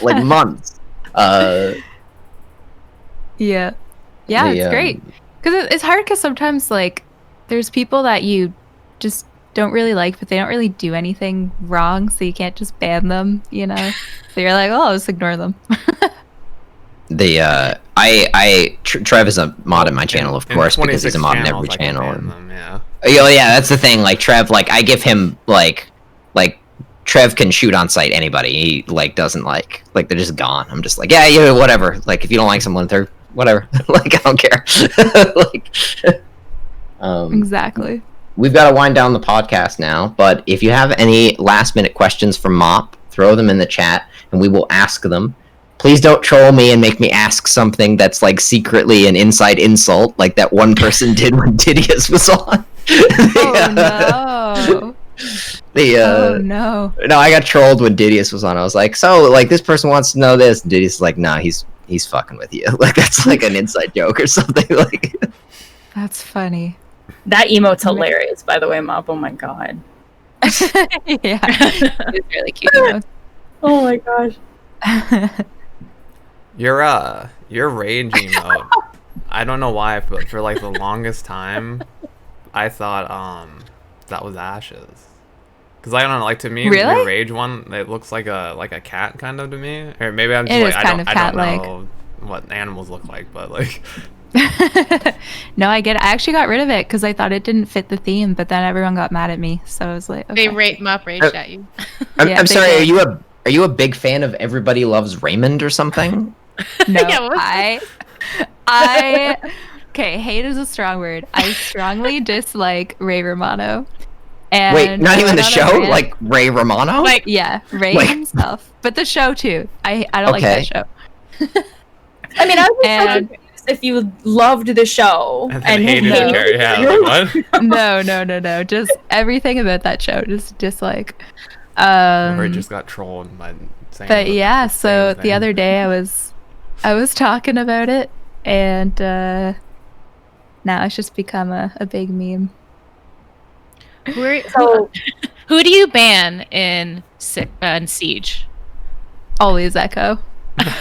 like months." Yeah. Yeah, The, it's great. Because it's hard because sometimes, like, there's people that you just don't really like, but they don't really do anything wrong, so you can't just ban them, you know? So you're like, oh, I'll just ignore them. Trev is a mod in my channel, of course, because he's a mod in every channel. Yeah. Oh yeah, that's the thing. Like Trev, like I give him like Trev can shoot on sight anybody. He like doesn't like they're just gone. I'm just like yeah, whatever. Like if you don't like someone, they're whatever. Like I don't care. Like, Exactly. We've got to wind down the podcast now, but if you have any last minute questions for Mop, throw them in the chat and we will ask them. Please don't troll me and make me ask something that's like secretly an inside insult, like that one person did when Didius was on. Oh no. No, I got trolled when Didius was on. I was like, so like this person wants to know this. And Didius is like, nah, he's fucking with you. Like that's like an inside joke or something. Like That's funny. That emote's hilarious, by the way, Mop. Oh my god. Yeah. It's really cute emote. Oh my gosh. Your rage emote. I don't know why, but for like the longest time, I thought that was Ashes. Cause I don't know, like to me, Really? the rage one, it looks like a cat kind of to me, or maybe I'm just It like is I kind don't of cat-like. know what animals look like, but like No, I get it. I actually got rid of it because I thought it didn't fit the theme, but then everyone got mad at me, so I was like, okay. Mop raged at you. I'm Yeah, they sorry. did. Are you a big fan of Everybody Loves Raymond or something? No, Yeah, what was I okay, hate is a strong word. I strongly dislike Ray Romano. And Wait, not I even went the on a show? rant- Like Ray Romano? Like yeah, Ray Like- himself. But the show too. I don't like Okay. that show. I mean, I was so And- confused if you loved the show and then hated no. it. Yeah, like, what? No. Just everything about that show. Just dislike. Or just got trolled by saying. But yeah, the so same the thing. other day I was talking about it, and now it's just become a big meme. So Who do you ban in Siege? Always Echo.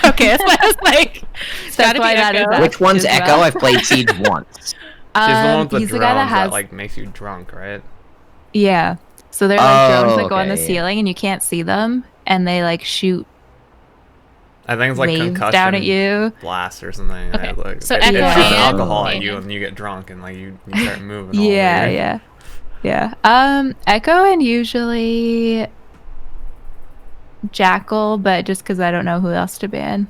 Okay, that's what I was like. It's That's gotta why be that is Echo. that. Which one's as Echo? well. I've played Siege once. She's the one with the he's drones the guy that has like makes you drunk, right? yeah. So they're like drones that go on the okay, yeah. ceiling and you can't see them, and they like shoot I think it's like waves concussion down at you. blast or something. Okay, Like, so it Echo shoots and- alcohol at you and you get drunk and like you start moving. all weird. Yeah. Echo and usually Jackal, but just because I don't know who else to ban.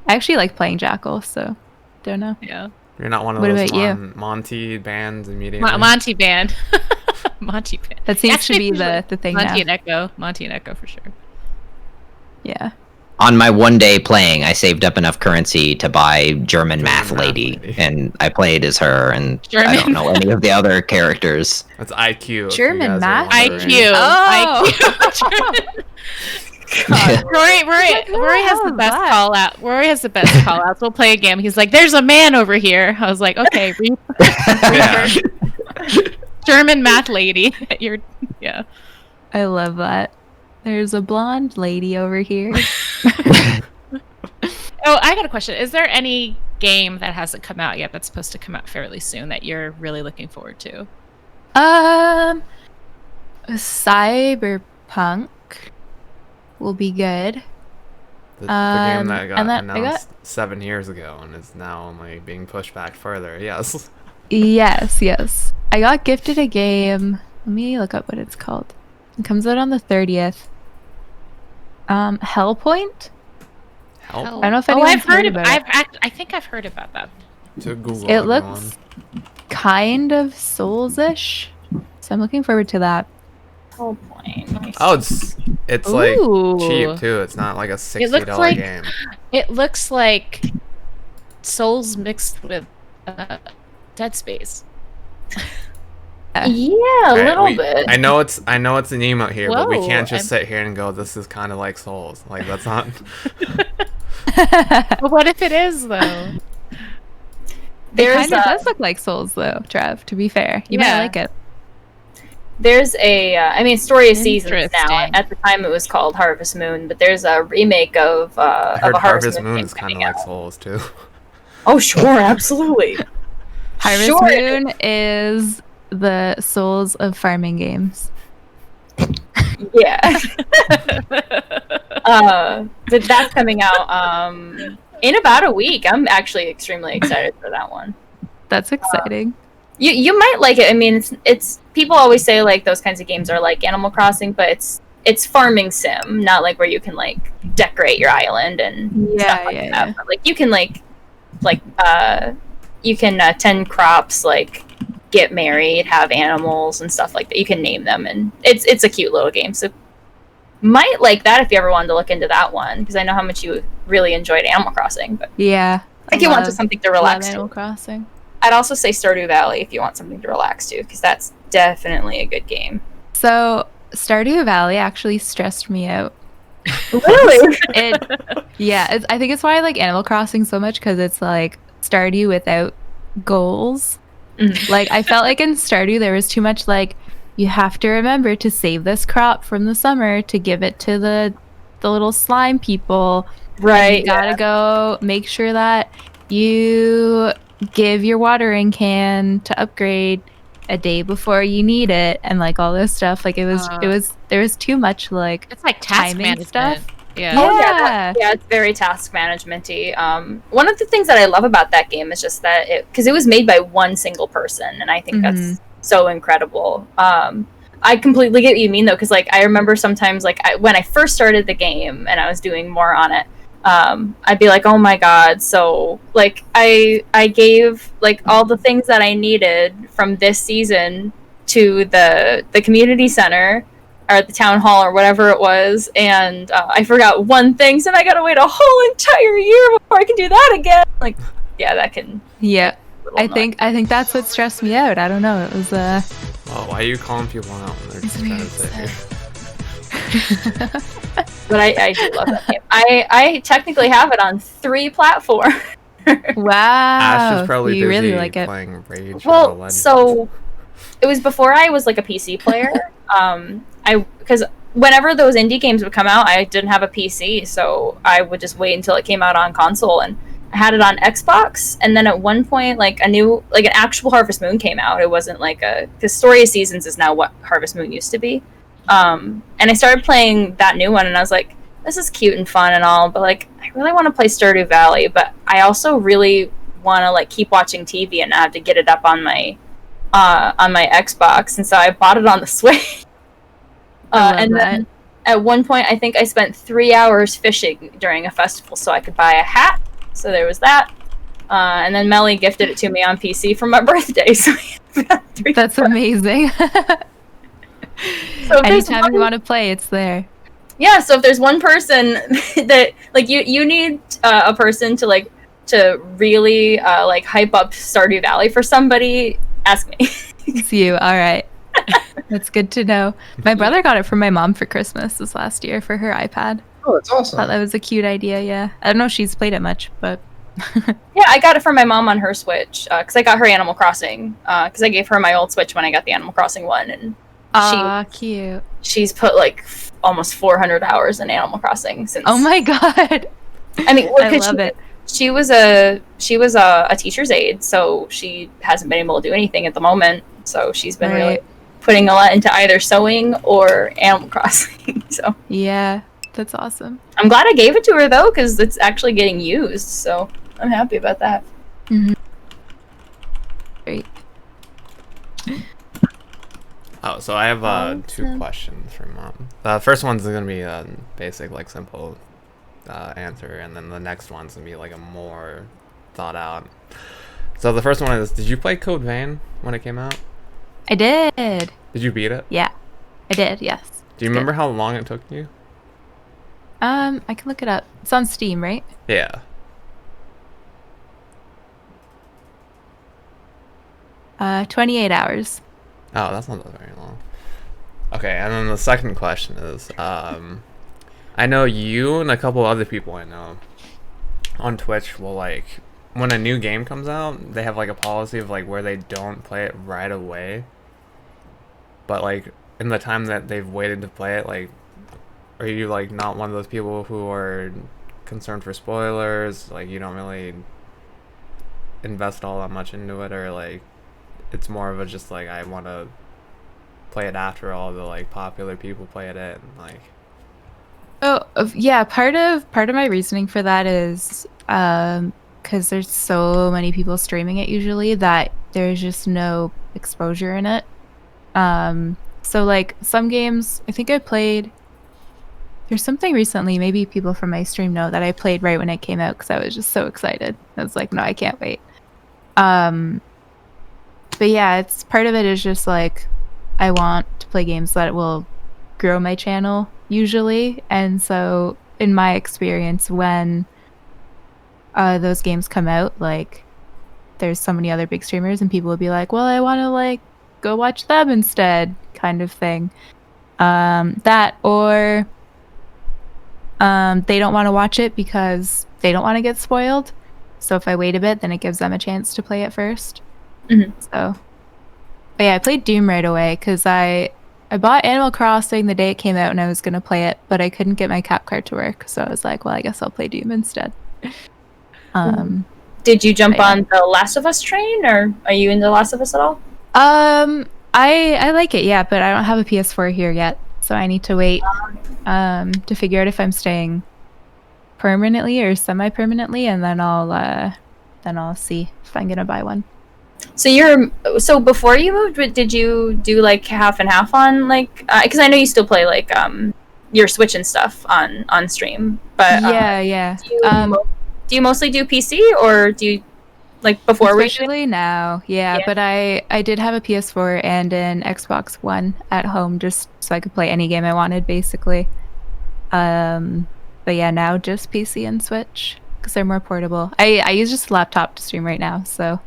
I actually like playing Jackal, so don't know. Yeah. You're not one of What those about you? Monty bands immediately. Monty band. Monty band. That seems Actually, to be the thing Monty now. and Echo. Monty and Echo for sure. Yeah. On my one day playing, I saved up enough currency to buy German Math Math Lady, Lady. and I played as her, and I German don't know any of the other characters. That's IQ. if you German guys are math? wondering. IQ. Oh. IQ. Rory has the best call out. Rory has the best call outs. We'll play a game. He's like, "There's a man over here." I was like, "Okay, Yeah. German math lady." Yeah. I love that. There's a blonde lady over here. Oh, I got a question. Is there any game that hasn't come out yet that's supposed to come out fairly soon that you're really looking forward to? Cyberpunk will be good. The game that got and then I announced 7 years ago and is now only being pushed back further. Yes. Yes. I got gifted a game. Let me look up what it's called. It comes out on the 30th. Hellpoint? Help. I don't know if Oh, anyone's I've heard about. it. I think I've heard about that. To Google. It everyone. looks kind of Souls-ish, so I'm looking forward to that. oh boy. Oh, it's like Ooh. cheap too. It's not like a $60 looks like- game. It looks like Souls mixed with Dead Space. Yeah, a Alright, little bit. I know it's an emote here, but we Whoa, can't just I'm- sit here and go, "This is kind of like Souls." Like that's not. But what if it is though? It There's kind of a, does look like Souls, though, Trev, to be fair. You might Yeah. like it. there's a I mean, Story of Seasons now. Interesting. At the time, it was called Harvest Moon, but there's a remake of I heard a Harvest Moon Moon game is kind of coming like out. Souls too. Oh, sure, absolutely. Harvest Sure. Moon is the souls of farming games. Yeah. But that's coming out in about a week. I'm actually extremely excited for that one. That's exciting. You might like it. I mean, it's people always say like those kinds of games are like Animal Crossing, but it's farming sim, not like where you can like decorate your island and stuff like that. Yeah. But, like you can you can tend crops, like get married, have animals and stuff like that. You can name them, and it's a cute little game. So might like that if you ever wanted to look into that one, because I know how much you really enjoyed Animal Crossing. But Yeah. if you want something to relax Animal to, Crossing. I'd also say Stardew Valley if you want something to relax to, because that's definitely a good game. So Stardew Valley actually stressed me out. Really? I think it's why I like Animal Crossing so much, because it's like Stardew without goals. Like I felt like in Stardew there was too much like you have to remember to save this crop from the summer to give it to the little slime people. Right. You gotta go make sure that you give your watering can to upgrade a day before you need it, and like all this stuff. Like there was too much like It's like task timing management stuff. Yeah. Oh yeah, it's very task management-y. One of the things that I love about that game is just that because it was made by one single person, and I think that's so incredible. I completely get what you mean though, because like I remember sometimes like when I first started the game and I was doing more on it, I'd be like, oh my god, so like I gave like all the things that I needed from this season to the community center or the town hall or whatever it was, and I forgot one thing, so I gotta wait a whole entire year before I can do that again. Like, yeah, that can. Yeah, I think that's what stressed me out. I don't know. It was Well, why are you calling people out when they're just trying to say? But I do love that game. I technically have it on 3 platforms. wow. Ash is probably you busy really like it. playing Rage. Well, so it was before I was like a PC player. Because whenever those indie games would come out, I didn't have a PC, so I would just wait until it came out on console, and I had it on Xbox. And then at one point, like an actual Harvest Moon came out. It wasn't like because Story of Seasons is now what Harvest Moon used to be. And I started playing that new one, and I was like, this is cute and fun and all, but like I really want to play Stardew Valley, but I also really want to like keep watching TV and not have to get it up on my Xbox, and so I bought it on the Switch. Then at one point, I think I spent 3 hours fishing during a festival so I could buy a hat. So there was that. And then Melly gifted it to me on PC for my birthday. So that's amazing. So anytime you want to play, it's there. Yeah. So if there's one person that like you need a person to really like hype up Stardew Valley for somebody, ask me. It's you. All right. That's good to know. My brother got it for my mom for Christmas this last year for her iPad. Oh, that's awesome. Thought that was a cute idea. Yeah, I don't know if she's played it much, but yeah, I got it for my mom on her Switch because I got her Animal Crossing because I gave her my old Switch when I got the Animal Crossing one, and cute. She's put like almost 400 hours in Animal Crossing since. Oh my god! I mean, I love it. She was a teacher's aide, so she hasn't been able to do anything at the moment. So she's been really putting a lot into either sewing or Animal Crossing. So yeah, that's awesome. I'm glad I gave it to her though, because it's actually getting used. So I'm happy about that. Mm-hmm. Great. Oh, so I have 2 questions for Mom. The first one's gonna be a basic, like simple answer, and then the next one's gonna be like a more thought out. So the first one is: did you play Code Vein when it came out? I did. Did you beat it? Yeah, I did. Yes. Do you remember how long it took you? I can look it up. It's on Steam, right? Yeah. 28 hours. Oh, that's not very long. Okay, and then the second question is, I know you and a couple other people I know on Twitch will like, when a new game comes out, they have like a policy of like where they don't play it right away. But like in the time that they've waited to play it, like, are you like not one of those people who are concerned for spoilers? Like you don't really invest all that much into it, or like it's more of a just like I want to play it after all the like popular people play it and like. Yeah, part of my reasoning for that is because there's so many people streaming it usually that there's just no exposure in it. So like some games, I think I played. There's something recently, maybe people from my stream know, that I played right when it came out because I was just so excited. I was like, no, I can't wait. But yeah, it's part of it is just like I want to play games that will grow my channel usually, and so in my experience, when those games come out, like there's so many other big streamers, and people will be like, well, I want to like go watch them instead, kind of thing. That or they don't want to watch it because they don't want to get spoiled. So if I wait a bit, then it gives them a chance to play it first. So, but yeah, I played Doom right away because I bought Animal Crossing the day it came out and I was gonna play it, but I couldn't get my cap card to work, so I was like, well, I guess I'll play Doom instead. Did you jump on the Last of Us train, or are you into Last of Us at all? I like it, yeah, but I don't have a PS4 here yet, so I need to wait to figure out if I'm staying permanently or semi-permanently, and then I'll see if I'm gonna buy one. So before you moved, did you do like half and half on like? Because I know you still play like your Switch and stuff on stream, but yeah. Do you mostly do PC, or do you like before? Especially now, yeah. But I did have a PS4 and an Xbox One at home just so I could play any game I wanted, basically. But yeah, now just PC and Switch because they're more portable. I use just a laptop to stream right now, so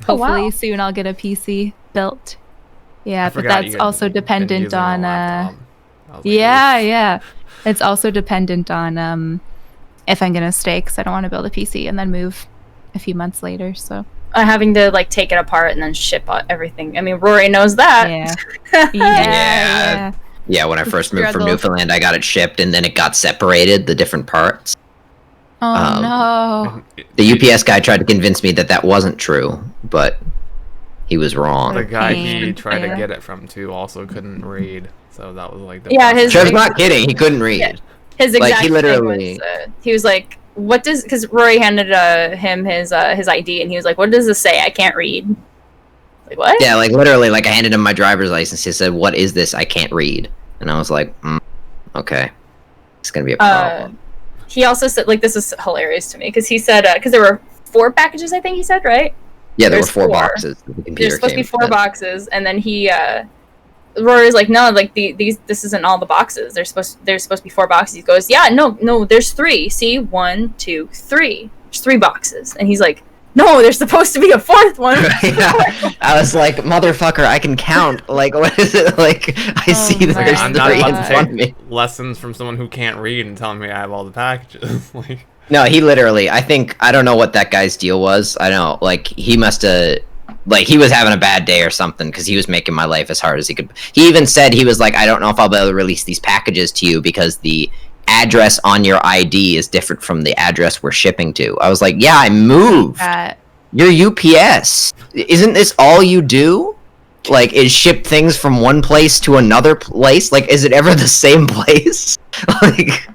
hopefully soon I'll get a PC built. Yeah, but that's also dependent on yeah. It's also dependent on if I'm gonna stay, because I don't want to build a PC and then move a few months later. So having to like take it apart and then ship out everything. I mean, Rory knows that. Yeah, when I first moved from Newfoundland, I got it shipped and then it got separated, the different parts. Oh no. The UPS guy tried to convince me that wasn't true, but he was wrong. The guy he tried to get it from too also couldn't read, so that was like the Trev's not kidding, he couldn't read. Yeah. His exact thing was, he was like, what does, because Rory handed him his ID and he was like, what does this say? I can't read. Like, what? Yeah, like literally, like I handed him my driver's license. He said, what is this? I can't read. And I was like, okay, it's gonna be a problem. He also said, like, this is hilarious to me, because he said, because there were 4 packages, I think he said, right? Yeah, there were 4 boxes. There's supposed to be 4 boxes, and then he, Rory's like, no, like this isn't all the boxes. There's supposed to be 4 boxes. He goes, yeah, no, there's 3. See, 1, 2, 3. There's 3 boxes, and he's like, no, there's supposed to be a 4th one. I was like, motherfucker, I can count. Like, what is it? Like, I see that there's 3 in front of me. Lessons from someone who can't read and telling me I have all the packages. Like, no, he literally, I don't know what that guy's deal was. I don't know, like, he must have, like, he was having a bad day or something, because he was making my life as hard as he could. He even said, he was like, I don't know if I'll be able to release these packages to you because the address on your ID is different from the address we're shipping to. I was like, yeah, I moved. You're UPS. Isn't this all you do? Like, is ship things from one place to another place? Like, is it ever the same place? Like,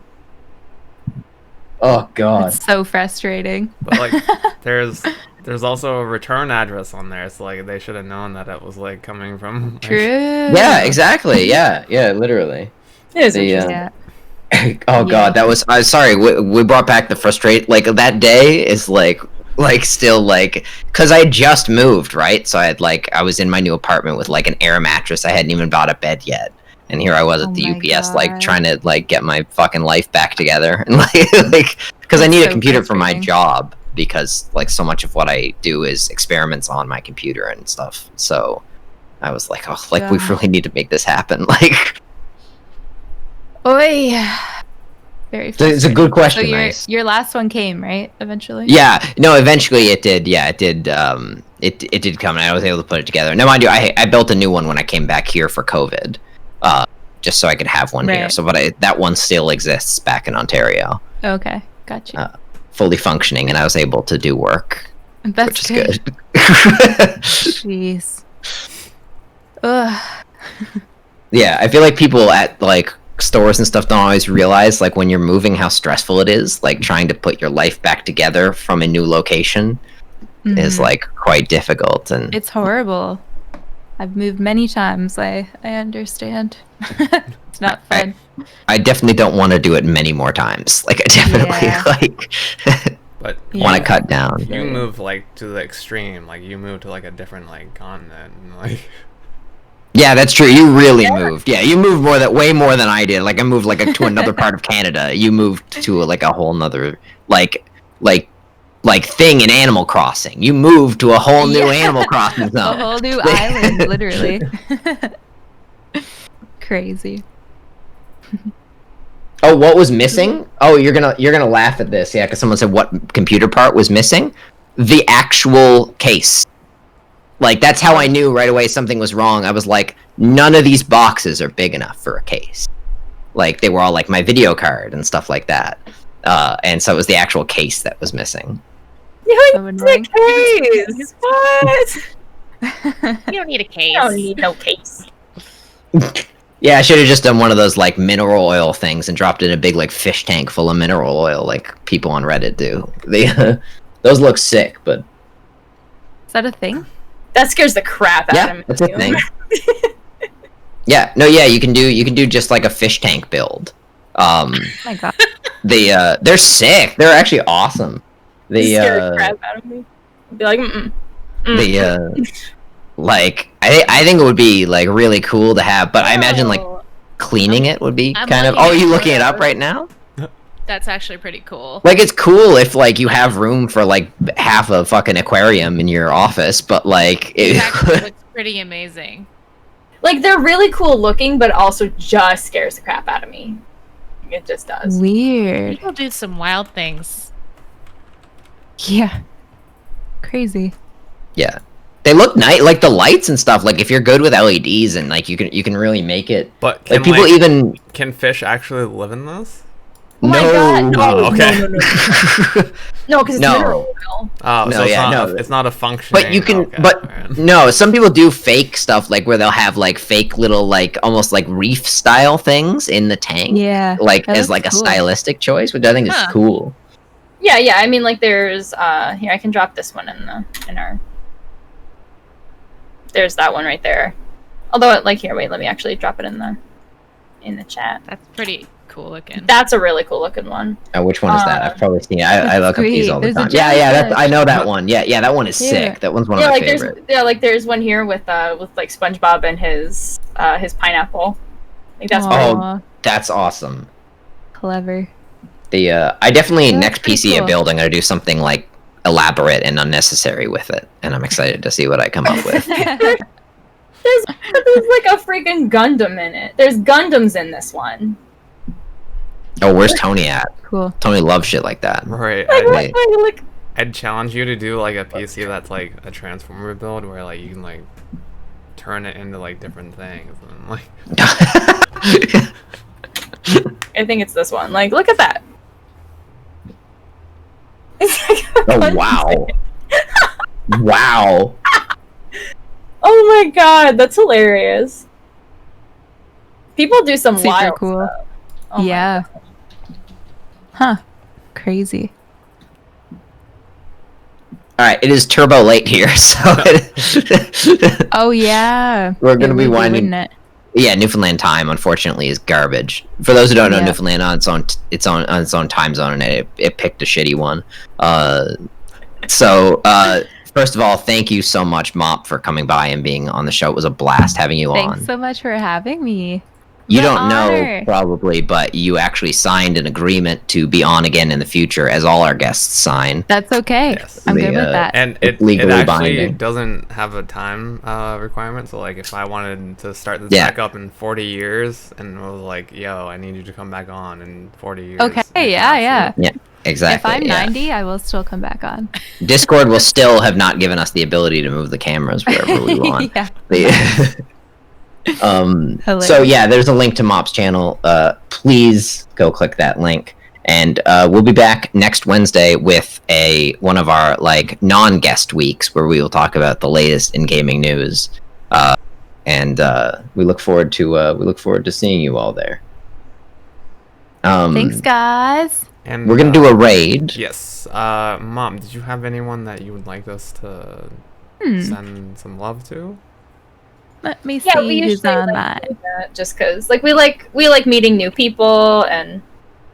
oh god, it's so frustrating. But like, there's also a return address on there, so like they should have known that it was like coming from. Like, True. Yeah, exactly. Yeah, literally. It is interesting. Oh god, that was. I'm sorry. We brought back the frustrate. Like that day is like still like, because I just moved, right? So I was in my new apartment with like an air mattress. I hadn't even bought a bed yet, and here I was at the UPS, God. like trying to like get my fucking life back together, and like because I need a computer for my job, because like so much of what I do is experiments on my computer and stuff. So I was like, oh, like we really need to make this happen, like. Oi. Very it's a good question. So your last one came, right? Eventually? Yeah. No, eventually it did. Yeah, it did. It did come, and I was able to put it together. Now, mind you, I built a new one when I came back here for COVID, just so I could have one here. So, but that one still exists back in Ontario. Okay, gotcha. Fully functioning, and I was able to do work That's which is good. Jeez. Ugh. Yeah, I feel like people at like stores and stuff don't always realize like when you're moving how stressful it is. Like trying to put your life back together from a new location is like quite difficult, and It's horrible. I've moved many times. I understand. It's not fun. I definitely don't want to do it many more times. Like I definitely But want to cut down. you move like to the extreme. Like you move to like a different like continent. And, like Yeah, that's true. You really moved. Yeah, you moved way more than I did. Like I moved like to another part of Canada. You moved to like a whole nother like thing in Animal Crossing. You moved to a whole new Animal Crossing zone. A whole new island, literally. Crazy. Oh, what was missing? Oh, you're gonna laugh at this, yeah, because someone said what computer part was missing? The actual case. Like that's how I knew right away something was wrong. I was like, none of these boxes are big enough for a case. Like they were all like my video card and stuff like that. And so it was the actual case that was missing. So annoying. Case. What? You don't need a case. I don't need no case. Yeah, I should have just done one of those like mineral oil things and dropped it in a big like fish tank full of mineral oil, like people on Reddit do. Those look sick, but Is that a thing? That scares the crap out of me. that's a thing. Yeah, you can do just like a fish tank build. Oh my god. They're sick. They're actually awesome. Scare the crap out of me. I'd be like, like I think it would be like really cool to have, but I imagine like cleaning it would be I'm kind of. looking Oh, are you at looking it up photos. right now? That's actually pretty cool. Like it's cool if like you have room for like half a fucking aquarium in your office, but like It actually looks pretty amazing. like they're really cool looking, but also just scares the crap out of me. It just does. Weird. People do some wild things. Yeah. Crazy. yeah, they look nice. Like the lights and stuff. Like if you're good with LEDs and like you can really make it. but can Like people even can fish actually live in this? Oh my god, no, Oh, okay. no, because it's No. mineral oil. Oh, No, so yeah, it's not a functioning. But you can, okay, but alright. no, some people do fake stuff like where they'll have like fake little like almost like reef style things in the tank, Yeah. like that as like looks a cool. stylistic choice, which I think is Huh. cool. Yeah. I mean, like there's here I can drop this one in our. There's that one right there. Although, like here, wait, let me actually drop it in the chat. That's pretty cool looking. That's a really cool looking one. Which one is that? I've probably seen it. I look up these sweet. all the There's a time. Yeah, jellyfish. I know that one. Yeah, that one is Yeah. sick. That one's one Yeah, of my like favorite. there's one here with like SpongeBob and his pineapple. Like that's Oh. pretty. Aw, That's awesome. clever. I definitely Yeah, next pretty PC I cool. build, I'm gonna do something like elaborate and unnecessary with it, and I'm excited to see what I come up with. There's like a freaking Gundam in it. There's Gundams in this one. Oh, where's Tony at? Cool. Tony loves shit like that. Right, Like, I'd challenge you to do like a PC that's like a transformer build where like you can like turn it into like different things and like I think it's this one. Like, look at that. Oh wow. Wow. Oh my god, that's hilarious. People do some Super wild cool. stuff. Oh my Yeah. Huh. Crazy. Alright, it is turbo late here, so Oh yeah. We're gonna It be would winding- wouldn't it? yeah, Newfoundland time unfortunately is garbage. For those who don't know, Yeah. Newfoundland on its own time zone, and it picked a shitty one. First of all, thank you so much, Mop, for coming by and being on the show. It was a blast having you Thanks on. so much for having me. You The don't know honor. probably, but you actually signed an agreement to be on again in the future, as all our guests sign. That's okay. Yes. I'm good The, with that. and It's it legally actually binding. doesn't have a time requirement. So like if I wanted to start this Yeah. back up in 40 years and was like, yo, I need you to come back on in 40 years. Okay, you can yeah. absolutely- Exactly. If I'm yeah. 90, I will still come back on. Discord will still have not given us the ability to move the cameras wherever we want. Yeah. So Hilarious. yeah, there's a link to Mop's channel. Please go click that link. And we'll be back next Wednesday with one of our like non-guest weeks where we will talk about the latest in gaming news. And we look forward to seeing you all there. Thanks, guys. And we're gonna do a raid. Yes. Mom, did you have anyone that you would like us to send some love to? Let me see Yeah, we who's usually on like that. do that just because like we like meeting new people and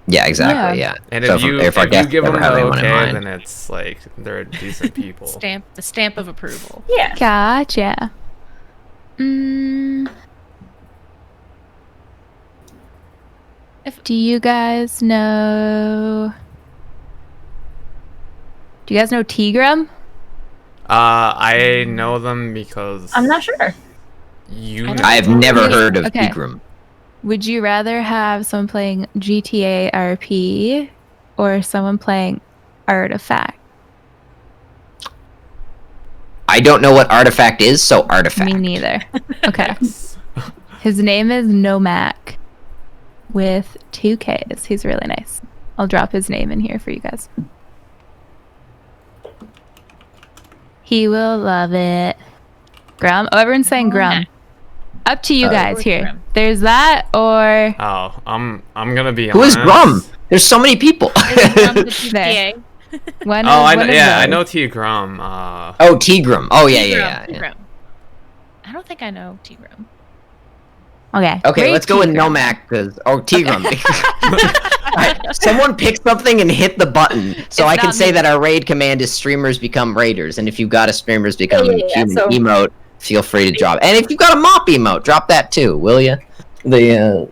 Yeah, exactly. Yeah. And So if you our guests give them ever have the anyone in okay, mind. then it's like they're decent people. The stamp of approval. yeah. Gotcha. Do you guys know? Do you guys know Tigrum? I know them because I'm not sure. I've never heard of Okay. Tigrum. Would you rather have someone playing GTA RP or someone playing Artifact? I don't know what Artifact is, so Artifact. Me neither. Okay. His name is Nomac with 2 Ks. He's really nice. I'll drop his name in here for you guys. He will love it. Grum. Oh, everyone's saying Grum. Up to you guys here. Grum. There's that or Oh, I'm gonna be Who is honest. Grum? There's so many people. there. One Oh, of I those. know T Grum. Oh, Tigrum. Oh, yeah. Tigrum. I don't think I know Tigrum. Okay. Okay, Great let's go with Tigrum. Nomac because Tigrum. Someone pick something and hit the button, so I can not say me. that our raid command is streamers become raiders, and if you've got a streamers become Yeah, human so- emote, feel free to drop. And if you've got a mop emote, drop that too, will you? And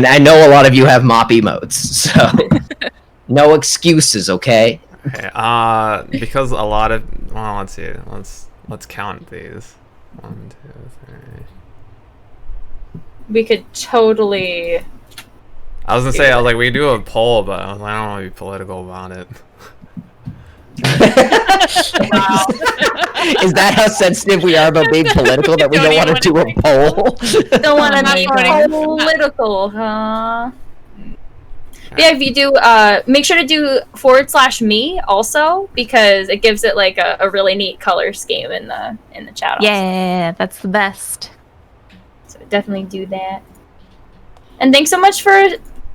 I know a lot of you have mop emotes, so no excuses, okay? Okay, because a lot of let's see, let's count these. 1, 2, 3. We could totally. I was gonna say, I was like, we do a poll, but I was like, I don't want to be political about it. Is that how sensitive we are about being political that we don't want to do a poll? Don't want to I'm not make voting. it political, huh? Yeah, if you do, make sure to do /me also because it gives it like a really neat color scheme in the chat. Also. Yeah, that's the best. So definitely do that. And thanks so much for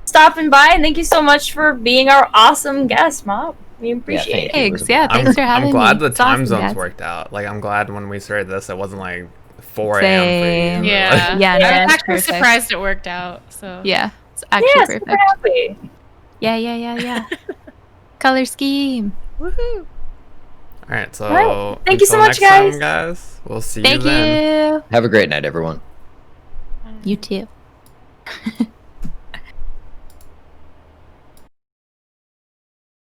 stopping by, and thank you so much for being our awesome guest, Mop. We appreciate it. Thanks. Yeah, thanks for having I'm glad me. the It's time awesome, zones guys. worked out. Like, I'm glad when we started this, it wasn't like 4 Same. a.m. for you. Yeah. Yeah, no, I'm that's actually perfect. surprised it worked out. So Yeah, it's actually Yeah, perfect. super happy. Yeah. Color scheme. woohoo! All right, so Alright, thank you so until much, next time, guys. guys. We'll see Thank you then. you. Have a great night, everyone. You too.